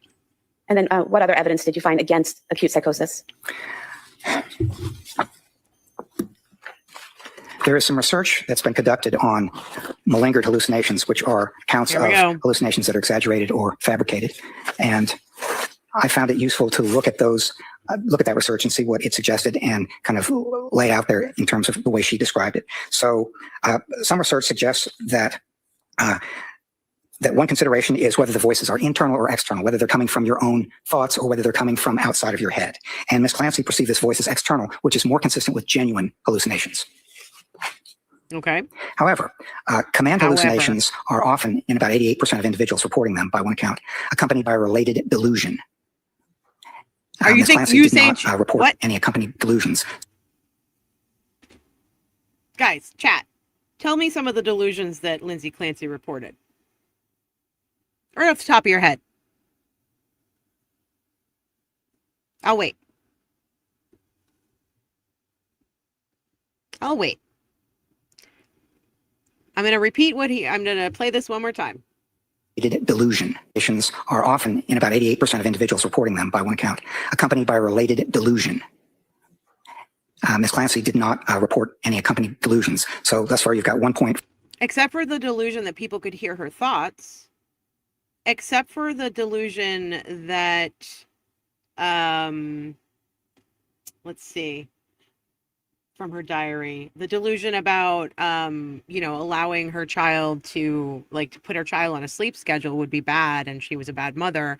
And then what other evidence did you find against acute psychosis? There is some research that's been conducted on malingered hallucinations, which are accounts of hallucinations that are exaggerated or fabricated. And I found it useful to look at that research and see what it suggested and kind of lay out there in terms of the way she described it. So some research suggests that that one consideration is whether the voices are internal or external, whether they're coming from your own thoughts or whether they're coming from outside of your head. And Ms. Clancy perceived this voice as external, which is more consistent with genuine hallucinations. Okay. However, command hallucinations are often, in about 88% of individuals reporting them by one account, accompanied by a related delusion. Are you saying report what? Any accompanied delusions? Guys, chat. Tell me some of the delusions that Lindsay Clancy reported. Right off the top of your head. I'll wait. I'm going to repeat I'm going to play this one more time. Delusion. Delusions are often, in about 88% of individuals reporting them by one account, accompanied by a related delusion. Ms. Clancy did not report any accompanied delusions. So thus far, you've got 1 point. Except for the delusion that people could hear her thoughts. except for the delusion that, let's see, from her diary, the delusion about, allowing her child to put her child on a sleep schedule would be bad, and she was a bad mother.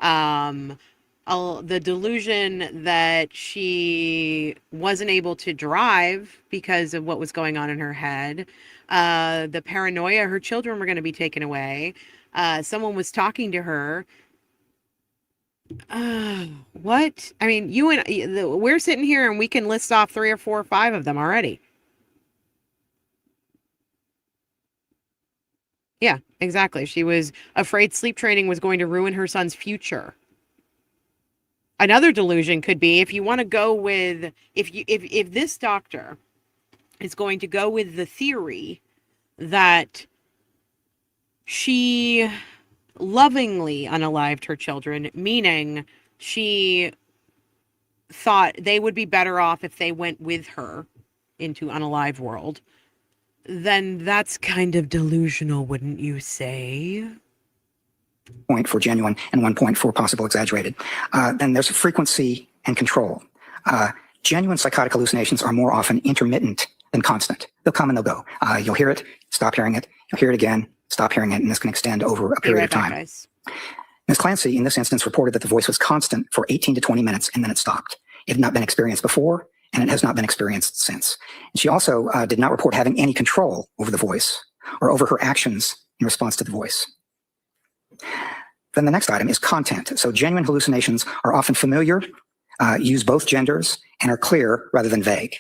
The delusion that she wasn't able to drive because of what was going on in her head, the paranoia her children were going to be taken away, someone was talking to her. What? I mean, we're sitting here and we can list off 3 or 4 or 5 of them already. Yeah, exactly. She was afraid sleep training was going to ruin her son's future. Another delusion could be, if you want to go with, if this doctor is going to go with the theory that she lovingly unalived her children, meaning she thought they would be better off if they went with her into unalive world, then that's kind of delusional, wouldn't you say? Point for genuine and 1 point for possible exaggerated. Then there's frequency and control. Genuine psychotic hallucinations are more often intermittent than constant. They'll come and they'll go. You'll hear it, stop hearing it. You'll hear it again, stop hearing it, and this can extend over a period of time. Ms. Clancy, in this instance, reported that the voice was constant for 18 to 20 minutes, and then it stopped. It had not been experienced before, and it has not been experienced since. And she also did not report having any control over the voice or over her actions in response to the voice. Then the next item is content. So genuine hallucinations are often familiar, use both genders, and are clear rather than vague.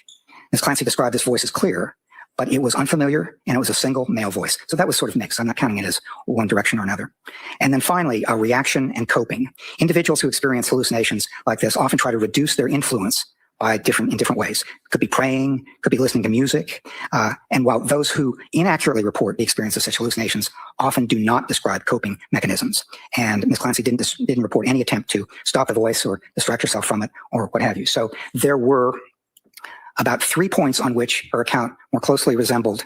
Ms. Clancy described this voice as clear, but it was unfamiliar and it was a single male voice. So that was sort of mixed. I'm not counting it as one direction or another. And then finally, reaction and coping. Individuals who experience hallucinations like this often try to reduce their influence in different ways. Could be praying, could be listening to music. And while those who inaccurately report the experience of such hallucinations often do not describe coping mechanisms. And Ms. Clancy didn't report any attempt to stop the voice or distract herself from it or what have you. So there were about 3 points on which her account more closely resembled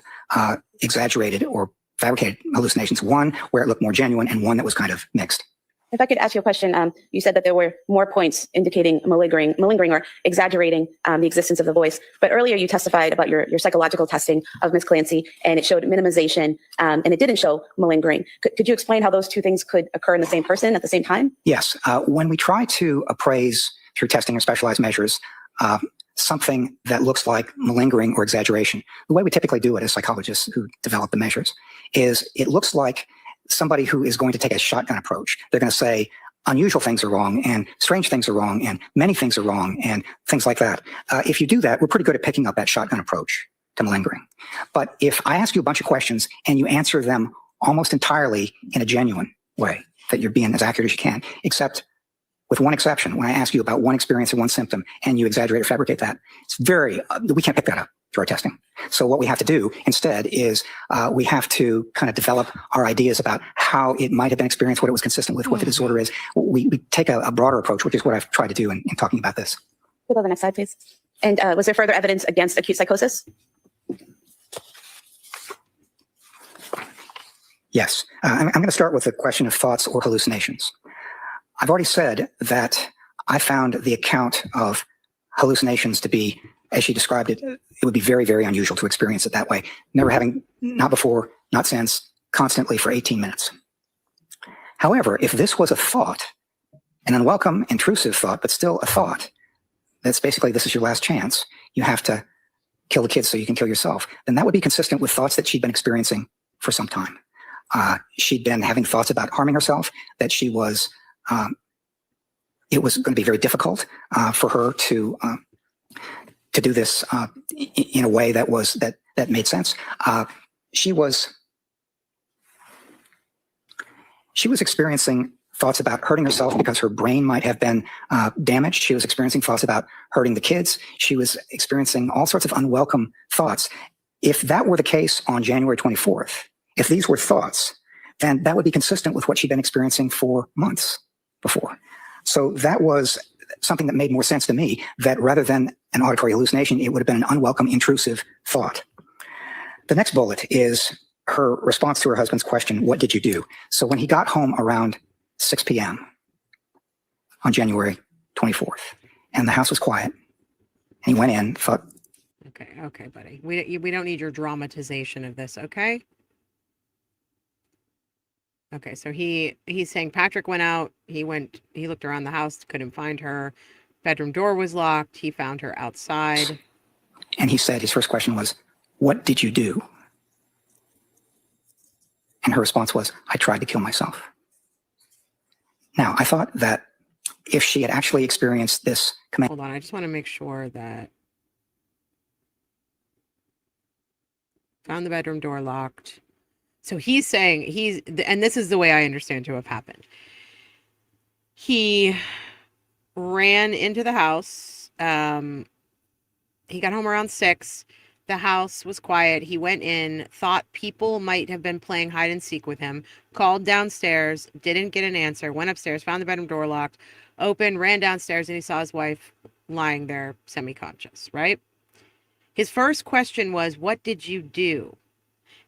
exaggerated or fabricated hallucinations. One where it looked more genuine, and one that was kind of mixed. If I could ask you a question, you said that there were more points indicating malingering or exaggerating the existence of the voice. But earlier you testified about your psychological testing of Ms. Clancy, and it showed minimization, and it didn't show malingering. Could you explain how those two things could occur in the same person at the same time? Yes. When we try to appraise through testing or specialized measures something that looks like malingering or exaggeration, the way we typically do it as psychologists who develop the measures is it looks like somebody who is going to take a shotgun approach. They're going to say unusual things are wrong and strange things are wrong and many things are wrong and things like that. If you do that, we're pretty good at picking up that shotgun approach to malingering. But if I ask you a bunch of questions and you answer them almost entirely in a genuine way, that you're being as accurate as you can, except with one exception, when I ask you about one experience or one symptom and you exaggerate or fabricate that, it's we can't pick that up through our testing. So what we have to do instead is we have to kind of develop our ideas about how it might have been experienced, what it was consistent with, what the disorder is. We take a broader approach, which is what I've tried to do in talking about this. Go to the next slide, please. And was there further evidence against acute psychosis? Yes. I'm going to start with the question of thoughts or hallucinations. I've already said that I found the account of hallucinations to be, as she described it, it would be very, very unusual to experience it that way. Never having, not before, not since, constantly for 18 minutes. However, if this was a thought, an unwelcome, intrusive thought, but still a thought, that's basically this is your last chance. You have to kill the kids so you can kill yourself. Then that would be consistent with thoughts that she'd been experiencing for some time. She'd been having thoughts about harming herself, that she was, it was going to be very difficult for her to do this in a way that was that made sense. She was experiencing thoughts about hurting herself because her brain might have been damaged. She was experiencing thoughts about hurting the kids. She was experiencing all sorts of unwelcome thoughts. If that were the case on January 24th, if these were thoughts, then that would be consistent with what she'd been experiencing for months before. So that was something that made more sense to me, that rather than an auditory hallucination, it would have been an unwelcome, intrusive thought. The next bullet is her response to her husband's question, what did you do? So when he got home around 6 p.m. on January 24th, and the house was quiet, and he went in, thought, Okay, buddy. We don't need your dramatization of this, okay? Okay, so he's saying Patrick went out, he looked around the house, couldn't find her. Bedroom door was locked, he found her outside. and he said his first question was, what did you do? And her response was, I tried to kill myself. Now, I thought that if she had actually experienced this command. Hold on, I just want to make sure that. Found the bedroom door locked. So he's saying and this is the way I understand to have happened. He ran into the house. He got home around 6. The house was quiet. He went in, thought people might have been playing hide and seek with him, called downstairs, didn't get an answer, went upstairs, found the bedroom door locked, opened, ran downstairs, and he saw his wife lying there semi-conscious, right? His first question was, what did you do?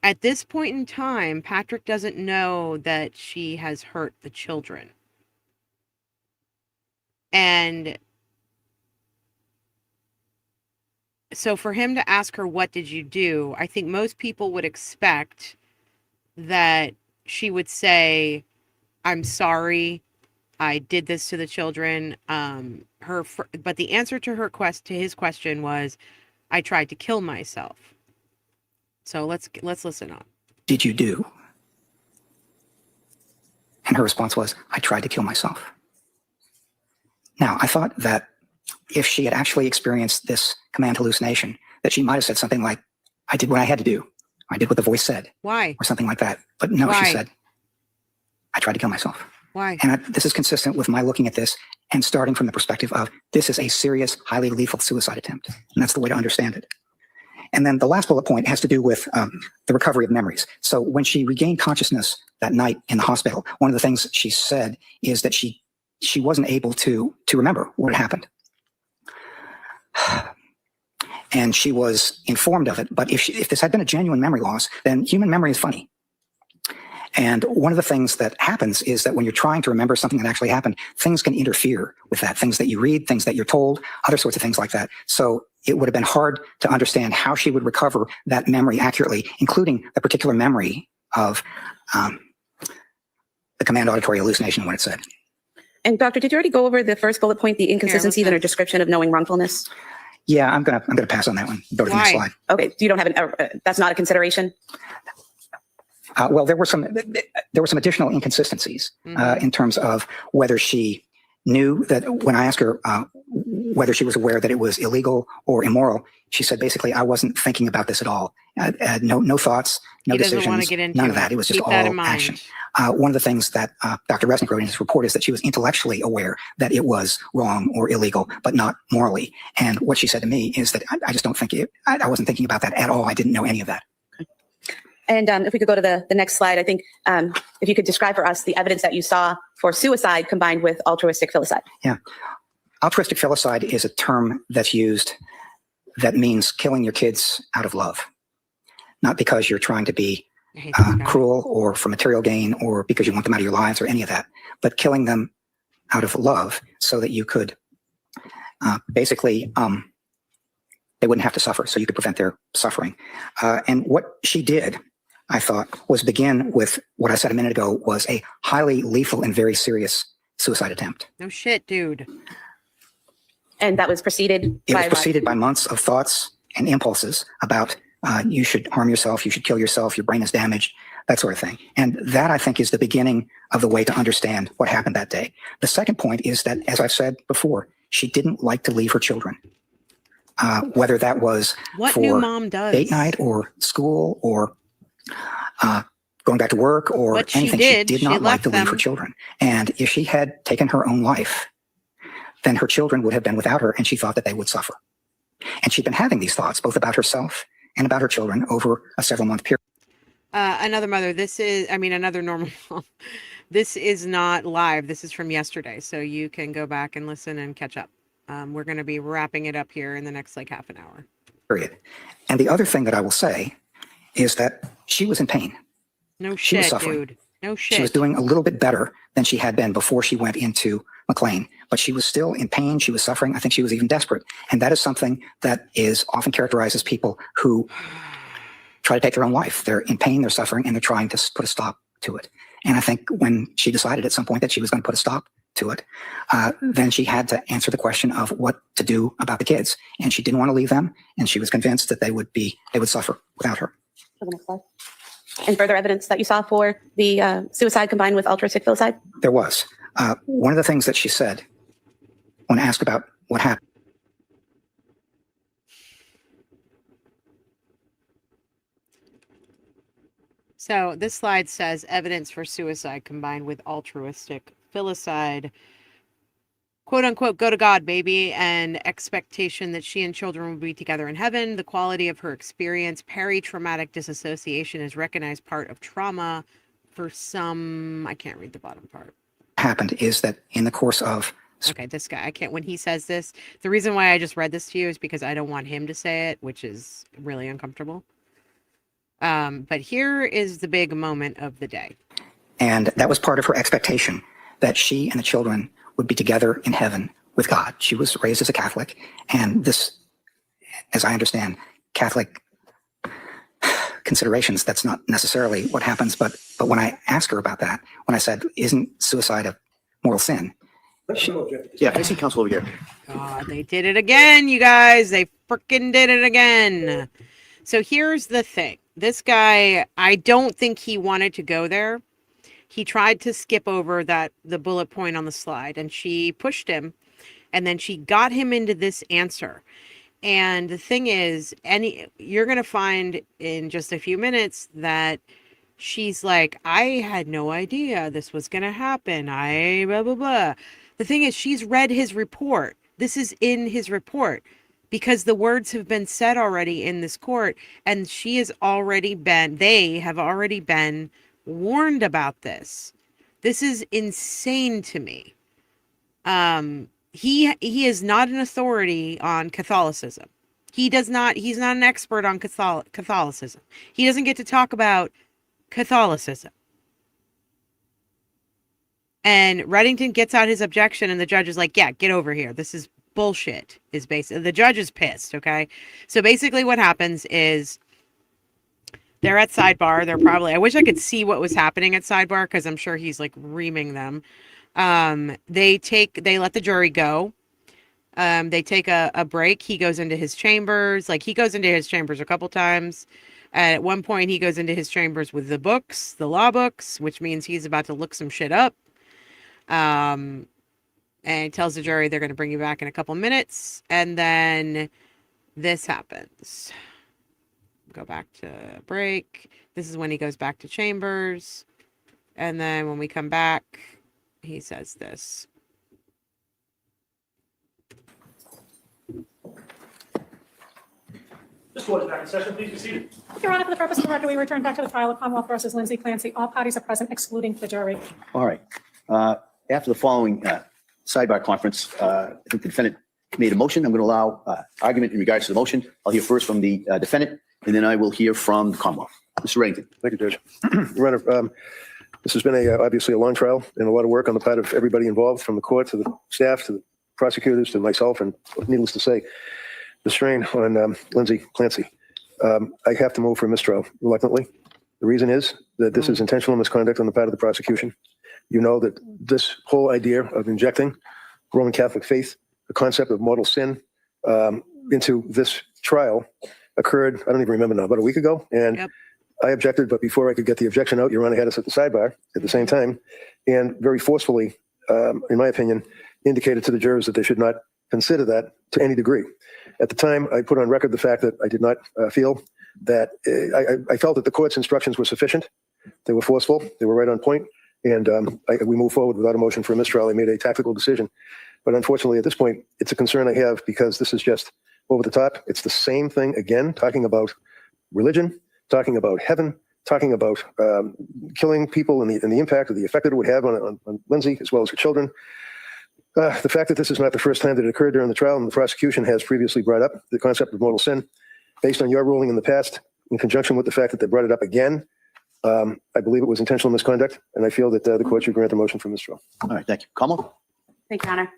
At this point in time, Patrick doesn't know that she has hurt the children. And so for him to ask her, what did you do? I think most people would expect that she would say, I'm sorry, I did this to the children. But the answer to his question was, I tried to kill myself. So let's listen on. Did you do? And her response was, I tried to kill myself. Now, I thought that if she had actually experienced this command hallucination, that she might have said something like, I did what I had to do. I did what the voice said. Why? Or something like that. But no, Why? She said, I tried to kill myself. Why? And this is consistent with my looking at this and starting from the perspective of this is a serious, highly lethal suicide attempt. And that's the way to understand it. And then the last bullet point has to do with the recovery of memories. So when she regained consciousness that night in the hospital, one of the things she said is that she wasn't able to remember what had happened. And she was informed of it. But if this had been a genuine memory loss, then human memory is funny. And one of the things that happens is that when you're trying to remember something that actually happened, things can interfere with that. Things that you read, things that you're told, other sorts of things like that. So it would have been hard to understand how she would recover that memory accurately, including the particular memory of the command auditory hallucination when it said. And doctor, did you already go over the first bullet point, the inconsistencies in her description of knowing wrongfulness? Yeah, I'm gonna pass on that one. Go to the next slide. Okay, you don't have that's not a consideration? Well, there were some additional inconsistencies in terms of whether she knew that when I asked her whether she was aware that it was illegal or immoral, she said basically, I wasn't thinking about this at all. No thoughts, no decisions, none of that. It was just all action. One of the things that Dr. Resnick wrote in his report is that she was intellectually aware that it was wrong or illegal, but not morally. And what she said to me is that I just don't think I wasn't thinking about that at all. I didn't know any of that. And if we could go to the next slide, I think if you could describe for us the evidence that you saw for suicide combined with altruistic filicide. Yeah. Altruistic filicide is a term that's used that means killing your kids out of love, not because you're trying to be cruel or for material gain or because you want them out of your lives or any of that, but killing them out of love so that you could basically they wouldn't have to suffer, so you could prevent their suffering. And what she did, I thought, was begin with what I said a minute ago was a highly lethal and very serious suicide attempt. No shit, dude. And that was preceded by months of thoughts and impulses about you should harm yourself, you should kill yourself, your brain is damaged, that sort of thing. And that, I think, is the beginning of the way to understand what happened that day. The second point is that, as I've said before, she didn't like to leave her children. Whether that was what for new mom does. Date night or school or going back to work or anything, she did not like to leave her children. And if she had taken her own life, then her children would have been without her, and she thought that they would suffer. And she'd been having these thoughts both about herself and about her children over a several-month period. Another mother, another normal mom. This is not live. This is from yesterday, so you can go back and listen and catch up. We're going to be wrapping it up here in the next half an hour. Period. And the other thing that I will say is that she was in pain. No She was shit, suffering. dude. No She was shit. doing a little bit better than she had been before she went into McLean, but she was still in pain. She was suffering. I think she was even desperate. And that is something that is often characterized as people who try to take their own life. They're in pain, they're suffering, and they're trying to put a stop to it. And I think when she decided at some point that she was going to put a stop to it, then she had to answer the question of what to do about the kids. And she didn't want to leave them. And she was convinced that they would suffer without her. For the next slide. And further evidence that you saw for the suicide combined with altruistic filicide? There was. One of the things that she said when asked about what happened. So this slide says evidence for suicide combined with altruistic filicide, quote unquote, go to God, baby, and expectation that she and children will be together in heaven. The quality of her experience, peri-traumatic disassociation, is recognized part of trauma for some. I can't read the bottom part. Happened is that in the course of. Okay, this guy, I can't, when he says this, the reason why I just read this to you is because I don't want him to say it, which is really uncomfortable. But here is the big moment of the day. And that was part of her expectation, that she and the children would be together in heaven with God. She was raised as a Catholic, and this, as I understand, Catholic considerations, that's not necessarily what happens. But when I asked her about that, when I said, isn't suicide a mortal sin? Yeah, I see counsel over here. God, they did it again, you guys. They freaking did it again. So here's the thing. This guy, I don't think he wanted to go there. He tried to skip over the bullet point on the slide, and she pushed him, and then she got him into this answer. And the thing is, you're going to find in just a few minutes that she's like, I had no idea this was going to happen. Blah, blah, blah. The thing is, she's read his report. This is in his report because the words have been said already in this court, and they have already been warned about this. This is insane to me. He is not an authority on Catholicism. He's not an expert on Catholicism. He doesn't get to talk about Catholicism. And Reddington gets out his objection, and the judge is like, yeah, get over here. This is bullshit, is basically. The judge is pissed, okay? So basically what happens is they're at sidebar. I wish I could see what was happening at sidebar, because I'm sure he's like reaming them. They let the jury go. They take a break. He goes into his chambers. He goes into his chambers a couple times. At one point, he goes into his chambers with the books, the law books, which means he's about to look some shit up. And he tells the jury they're going to bring you back in a couple minutes. And then this happens. Go back to break. This is when he goes back to chambers. And then when we come back, he says this. This court is back in session. Please be seated. Your Honor, for the purpose of the record, we return back to the trial of Commonwealth versus Lindsay Clancy. All parties are present, excluding the jury. All right. After the following sidebar conference, I think the defendant made a motion. I'm going to allow argument in regards to the motion. I'll hear first from the defendant, and then I will hear from the Commonwealth. Mr. Reddington. Thank you, Judge. Your Honor, this has been obviously a long trial and a lot of work on the part of everybody involved, from the court to the staff to the prosecutors to myself, and needless to say, the strain on Lindsay Clancy. I have to move for mistrial reluctantly. The reason is that this is intentional misconduct on the part of the prosecution. You know that this whole idea of injecting Roman Catholic faith, the concept of mortal sin, into this trial occurred, I don't even remember now, about a week ago. And yep. I objected, but before I could get the objection out, Your Honor had us at the sidebar at the same time, and very forcefully, in my opinion, indicated to the jurors that they should not consider that to any degree. At the time, I put on record the fact that I did not feel that, I felt that the court's instructions were sufficient. They were forceful, they were right on point, and we moved forward without a motion for a mistrial. I made a tactical decision. But unfortunately, at this point, it's a concern I have, because this is just over the top. It's the same thing again, talking about religion, talking about heaven, talking about killing people and the impact or the effect that it would have on Lindsay as well as her children. The fact that this is not the first time that it occurred during the trial, and the prosecution has previously brought up the concept of mortal sin. Based on your ruling in the past, in conjunction with the fact that they brought it up again, I believe it was intentional misconduct, and I feel that the court should grant the motion for mistrial. All right, thank you. Kamal? Thank you, Your Honor.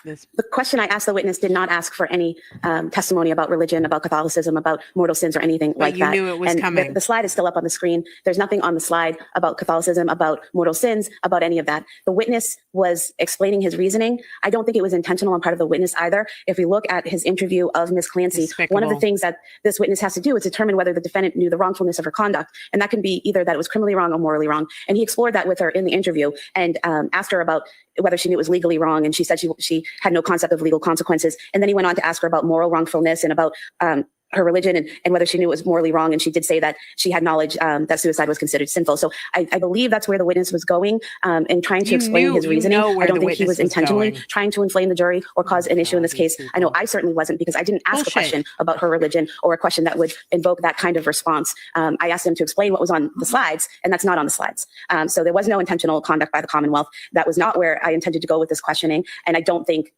This The question I asked the witness did not ask for any testimony about religion, about Catholicism, about mortal sins, or anything like you that. knew it was and coming. The slide is still up on the screen. There's nothing on the slide about Catholicism, about mortal sins, about any of that. The witness was explaining his reasoning. I don't think it was intentional on part of the witness either. If we look at his interview of Ms. Clancy, one of the Despicable. things that this witness has to do is determine whether the defendant knew the wrongfulness of her conduct. And that can be either that it was criminally wrong or morally wrong. And he explored that with her in the interview and asked her about whether she knew it was legally wrong. And she said she had no concept of legal consequences. And then he went on to ask her about moral wrongfulness and about her religion and whether she knew it was morally wrong. And she did say that she had knowledge that suicide was considered sinful. So I believe that's where the witness was going and trying to explain his reasoning. I don't think he was intentionally trying to inflame the jury or cause an issue in this case. I know I certainly wasn't, because I didn't ask a question about her religion or a question that would invoke that kind of response. I asked him to explain what was on the slides, and that's not on the slides. So there was no intentional conduct by the Commonwealth. That was not where I intended to go with this questioning. And I don't think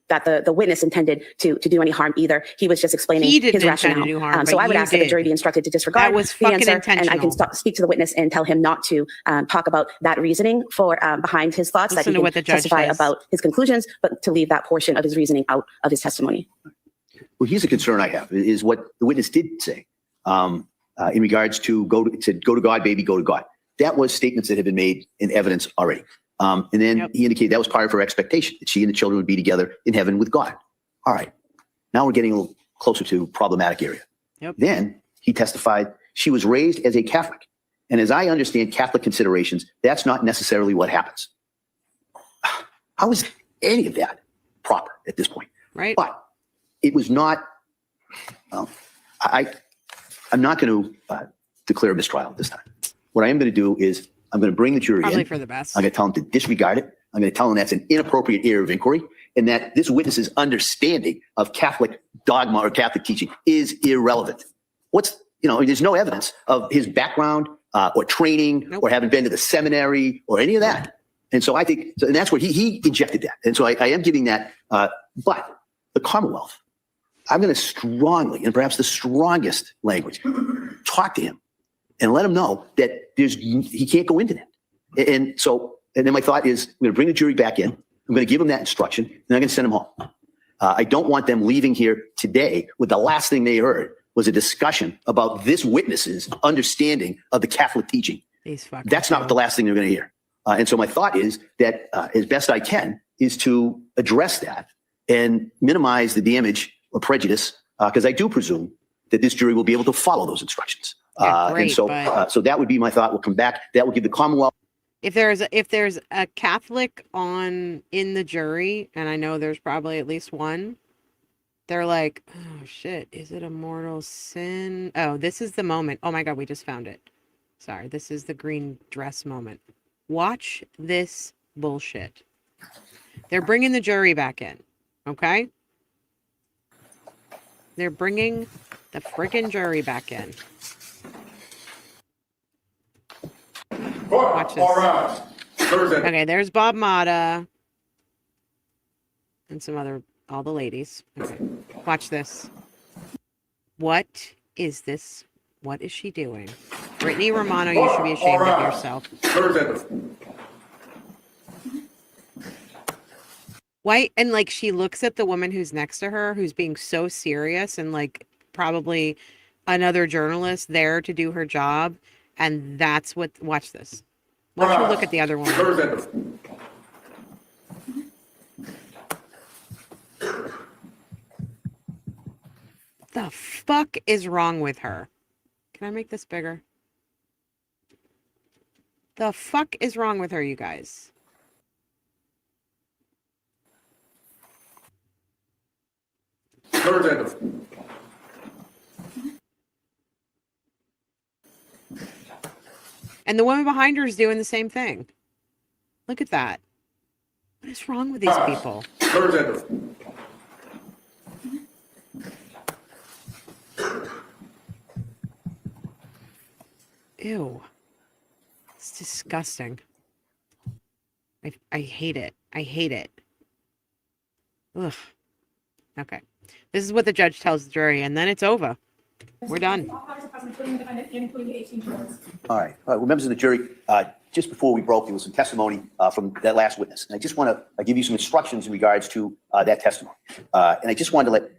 that the witness intended to do any harm either. He was just explaining his rationale. Do harm, so I would ask that the jury be instructed to disregard that was the fucking answer, and I can speak to the witness and tell him not to talk about that reasoning for behind his thoughts, Listen that he can testify says. about his conclusions, but to leave that portion of his reasoning out of his testimony. Well, here's a concern I have, is what the witness did say in regards to go to God, baby, go to God. That was statements that had been made in evidence already. And then he indicated that was part of her expectation, that she and the children would be together in heaven with God. All right. Now we're getting a little closer to problematic area. Then he testified she was raised as a Catholic. And as I understand Catholic considerations, that's not necessarily what happens. How is any of that proper at this point? Right. But it was not, I'm not going to declare a mistrial at this time. What I am going to do is I'm going to bring the jury Probably in. for the best. I'm going to tell them to disregard it. I'm going to tell them that's an inappropriate area of inquiry, and that this witness's understanding of Catholic dogma or Catholic teaching is irrelevant. There's no evidence of his background or training or having been to the seminary or any of that. And so I think, and that's where he injected that. And so I am giving that. But the Commonwealth, I'm going to strongly, and perhaps the strongest language, talk to him and let him know that he can't go into that. And then my thought is, I'm going to bring the jury back in. I'm going to give them that instruction, and I'm going to send them home. I don't want them leaving here today with the last thing they heard was a discussion about this witness's understanding of the Catholic teaching. That's not the last thing they're going to hear. And so my thought is that as best I can is to address that and minimize the damage or prejudice, because I do presume that this jury will be able to follow those instructions. So that would be my thought. We'll come back. That will give the Commonwealth. If there's a Catholic in the jury, and I know there's probably at least one, they're like, oh shit, is it a mortal sin? Oh, this is the moment. Oh my God, we just found it. Sorry, this is the green dress moment. Watch this bullshit. They're bringing the jury back in, okay? They're bringing the freaking jury back in. Watch this. Okay, there's Bob Mata and all the ladies. Okay, watch this. What is this? What is she doing? Brittany Romano, you should be ashamed of yourself. Why? And she looks at the woman who's next to her, who's being so serious, and probably another journalist there to do her job. And that's what, watch this. Watch her look at the other woman. The fuck is wrong with her? Can I make this bigger? The fuck is wrong with her, you guys? And the woman behind her is doing the same thing. Look at that. What is wrong with these people? Ew. It's disgusting. I hate it. I hate it. Ugh. Okay. This is what the judge tells the jury, and then it's over. We're done. All parties are present, including the defendant and including the 18 jurors. All right. Well, members of the jury, just before we broke, there was some testimony from that last witness. And I just want to give you some instructions in regards to that testimony. And I just wanted to let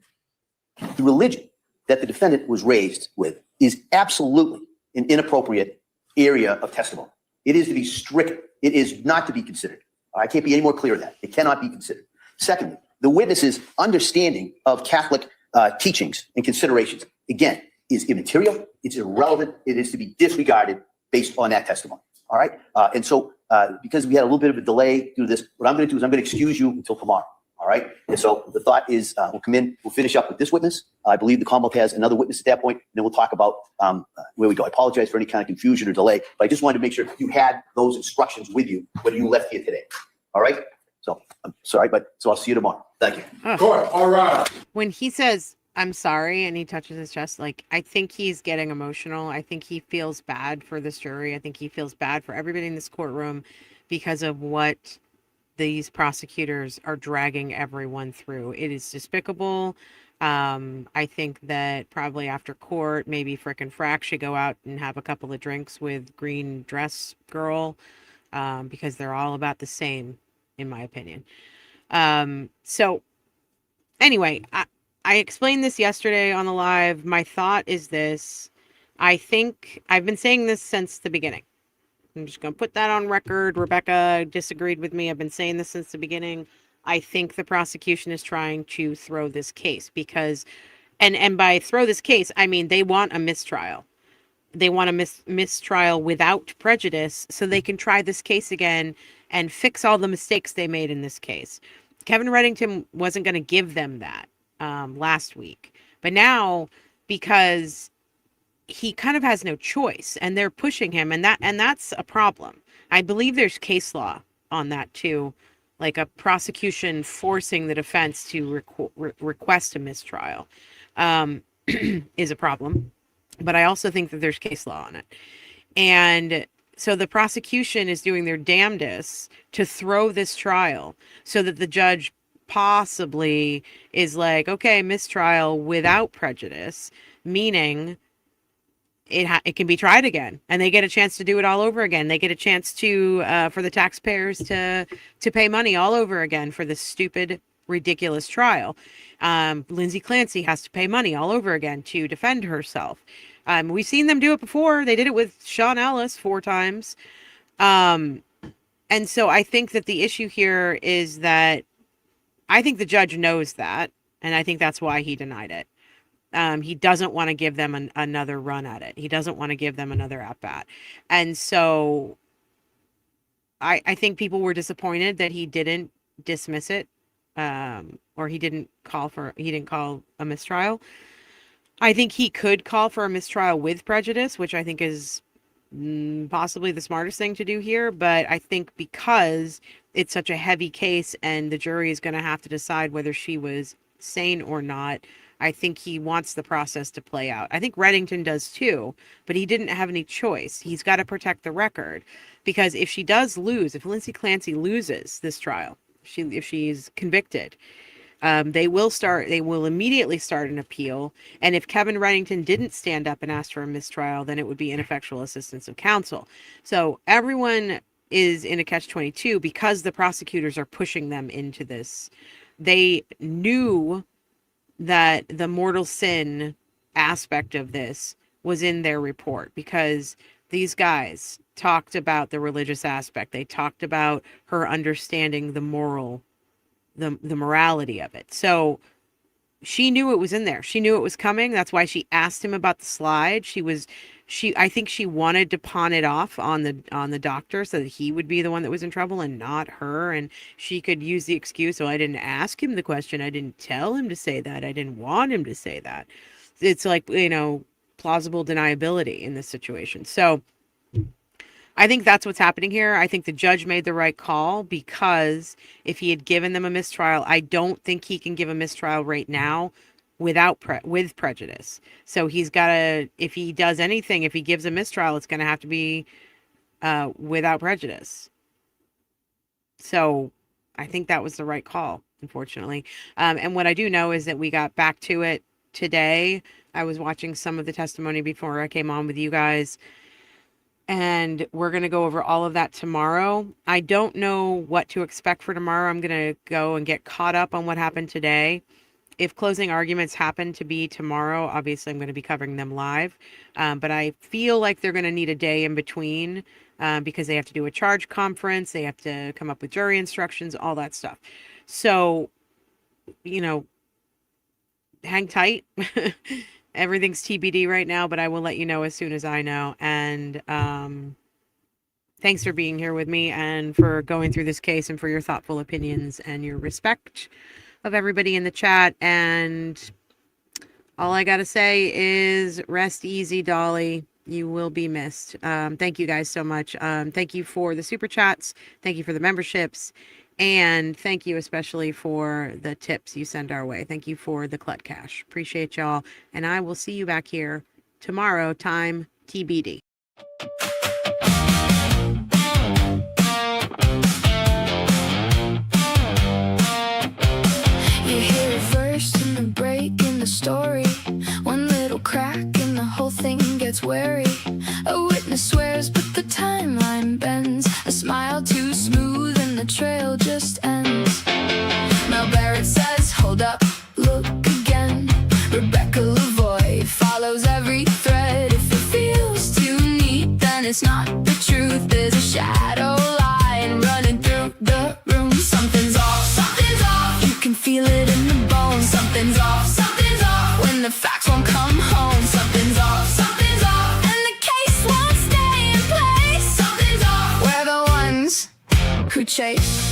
the religion that the defendant was raised with is absolutely an inappropriate area of testimony. It is to be stricken. It is not to be considered. I can't be any more clear than that. It cannot be considered. Secondly, the witness's understanding of Catholic teachings and considerations, again, is immaterial. It's irrelevant. It is to be disregarded based on that testimony. All right. And so because we had a little bit of a delay through this, what I'm going to do is I'm going to excuse you until tomorrow. All right. And so the thought is we'll come in, we'll finish up with this witness. I believe the Commonwealth has another witness at that point. And then we'll talk about where we go. I apologize for any kind of confusion or delay, but I just wanted to make sure you had those instructions with you when you left here today. All right. So I'm sorry, but so I'll see you tomorrow. Thank you. Oh. All right. When he says, I'm sorry, and he touches his chest, like, I think he's getting emotional. I think he feels bad for this jury. I think he feels bad for everybody in this courtroom because of what these prosecutors are dragging everyone through. It is despicable. I think that probably after court, maybe frickin' Frack should go out and have a couple of drinks with Green Dress Girl, because they're all about the same, in my opinion. So anyway, I explained this yesterday on the live. My thought is this. I think I've been saying this since the beginning. I'm just going to put that on record. Rebecca disagreed with me. I've been saying this since the beginning. I think the prosecution is trying to throw this case because, and by throw this case, I mean they want a mistrial. They want a mistrial without prejudice so they can try this case again and fix all the mistakes they made in this case. Kevin Reddington wasn't going to give them that last week. But now, because he kind of has no choice and they're pushing him, and that's a problem. I believe there's case law on that too, like a prosecution forcing the defense to request a mistrial is a problem. But I also think that there's case law on it. And so the prosecution is doing their damnedest to throw this trial so that the judge possibly is like, okay, mistrial without prejudice, meaning it can be tried again, and they get a chance to do it all over again. They get a chance to for the taxpayers to pay money all over again for this stupid, ridiculous trial. Lindsay Clancy has to pay money all over again to defend herself. We've seen them do it before. They did it with Sean Ellis 4 times. And so I think that the issue here is that I think the judge knows that, and I think that's why he denied it. He doesn't want to give them another run at it. He doesn't want to give them another at-bat. And so I think people were disappointed that he didn't dismiss it, or he didn't call a mistrial. I think he could call for a mistrial with prejudice, which I think is possibly the smartest thing to do here. But I think because it's such a heavy case and the jury is going to have to decide whether she was sane or not, I think he wants the process to play out. I think Reddington does too, but he didn't have any choice. He's got to protect the record, because if she does lose, if Lindsay Clancy loses this trial, if she's convicted, they will immediately start an appeal. And if Kevin Reddington didn't stand up and ask for a mistrial, then it would be ineffectual assistance of counsel. So everyone is in a catch-22 because the prosecutors are pushing them into this. They knew that the mortal sin aspect of this was in their report, because these guys talked about the religious aspect. They talked about her understanding the morality of it. So she knew it was in there. She knew it was coming. That's why she asked him about the slide. I think she wanted to pawn it off on the doctor so that he would be the one that was in trouble and not her. And she could use the excuse, "Oh, I didn't ask him the question. I didn't tell him to say that. I didn't want him to say that." It's like, plausible deniability in this situation. So I think that's what's happening here. I think the judge made the right call, because if he had given them a mistrial, I don't think he can give a mistrial right now with prejudice. So he's got to, if he does anything, if he gives a mistrial, it's going to have to be without prejudice. So I think that was the right call, unfortunately. And what I do know is that we got back to it today. I was watching some of the testimony before I came on with you guys, and we're going to go over all of that tomorrow. I don't know what to expect for tomorrow. I'm going to go and get caught up on what happened today. If closing arguments happen to be tomorrow, obviously I'm going to be covering them live. But I feel like they're going to need a day in between because they have to do a charge conference. They have to come up with jury instructions, all that stuff. So, you know, hang tight. Everything's TBD right now, but I will let you know as soon as I know. And thanks for being here with me and for going through this case and for your thoughtful opinions and your respect of everybody in the chat. And all I got to say is rest easy, Dolly. You will be missed. Thank you guys so much. Thank you for the super chats. Thank you for the memberships. And thank you especially for the tips you send our way. Thank you for the Clut Cash. Appreciate y'all. And I will see you back here tomorrow, time TBD. You hear a verse and a break in the story. One little crack and the whole thing gets wary. A witness swears but the timeline bends. A smile too smooth and the trail just ends. Mel Barrett says, hold up, look again. Rebecca Lavoie follows every thread. If it feels too neat, then it's not the truth. There's a shadow line running through the room. Something's off, something's off. You can feel it in the bones. Something's off, something's off. When the facts won't come home. Something's off, something's off. And the case won't stay in place. Something's off. We're the ones who chase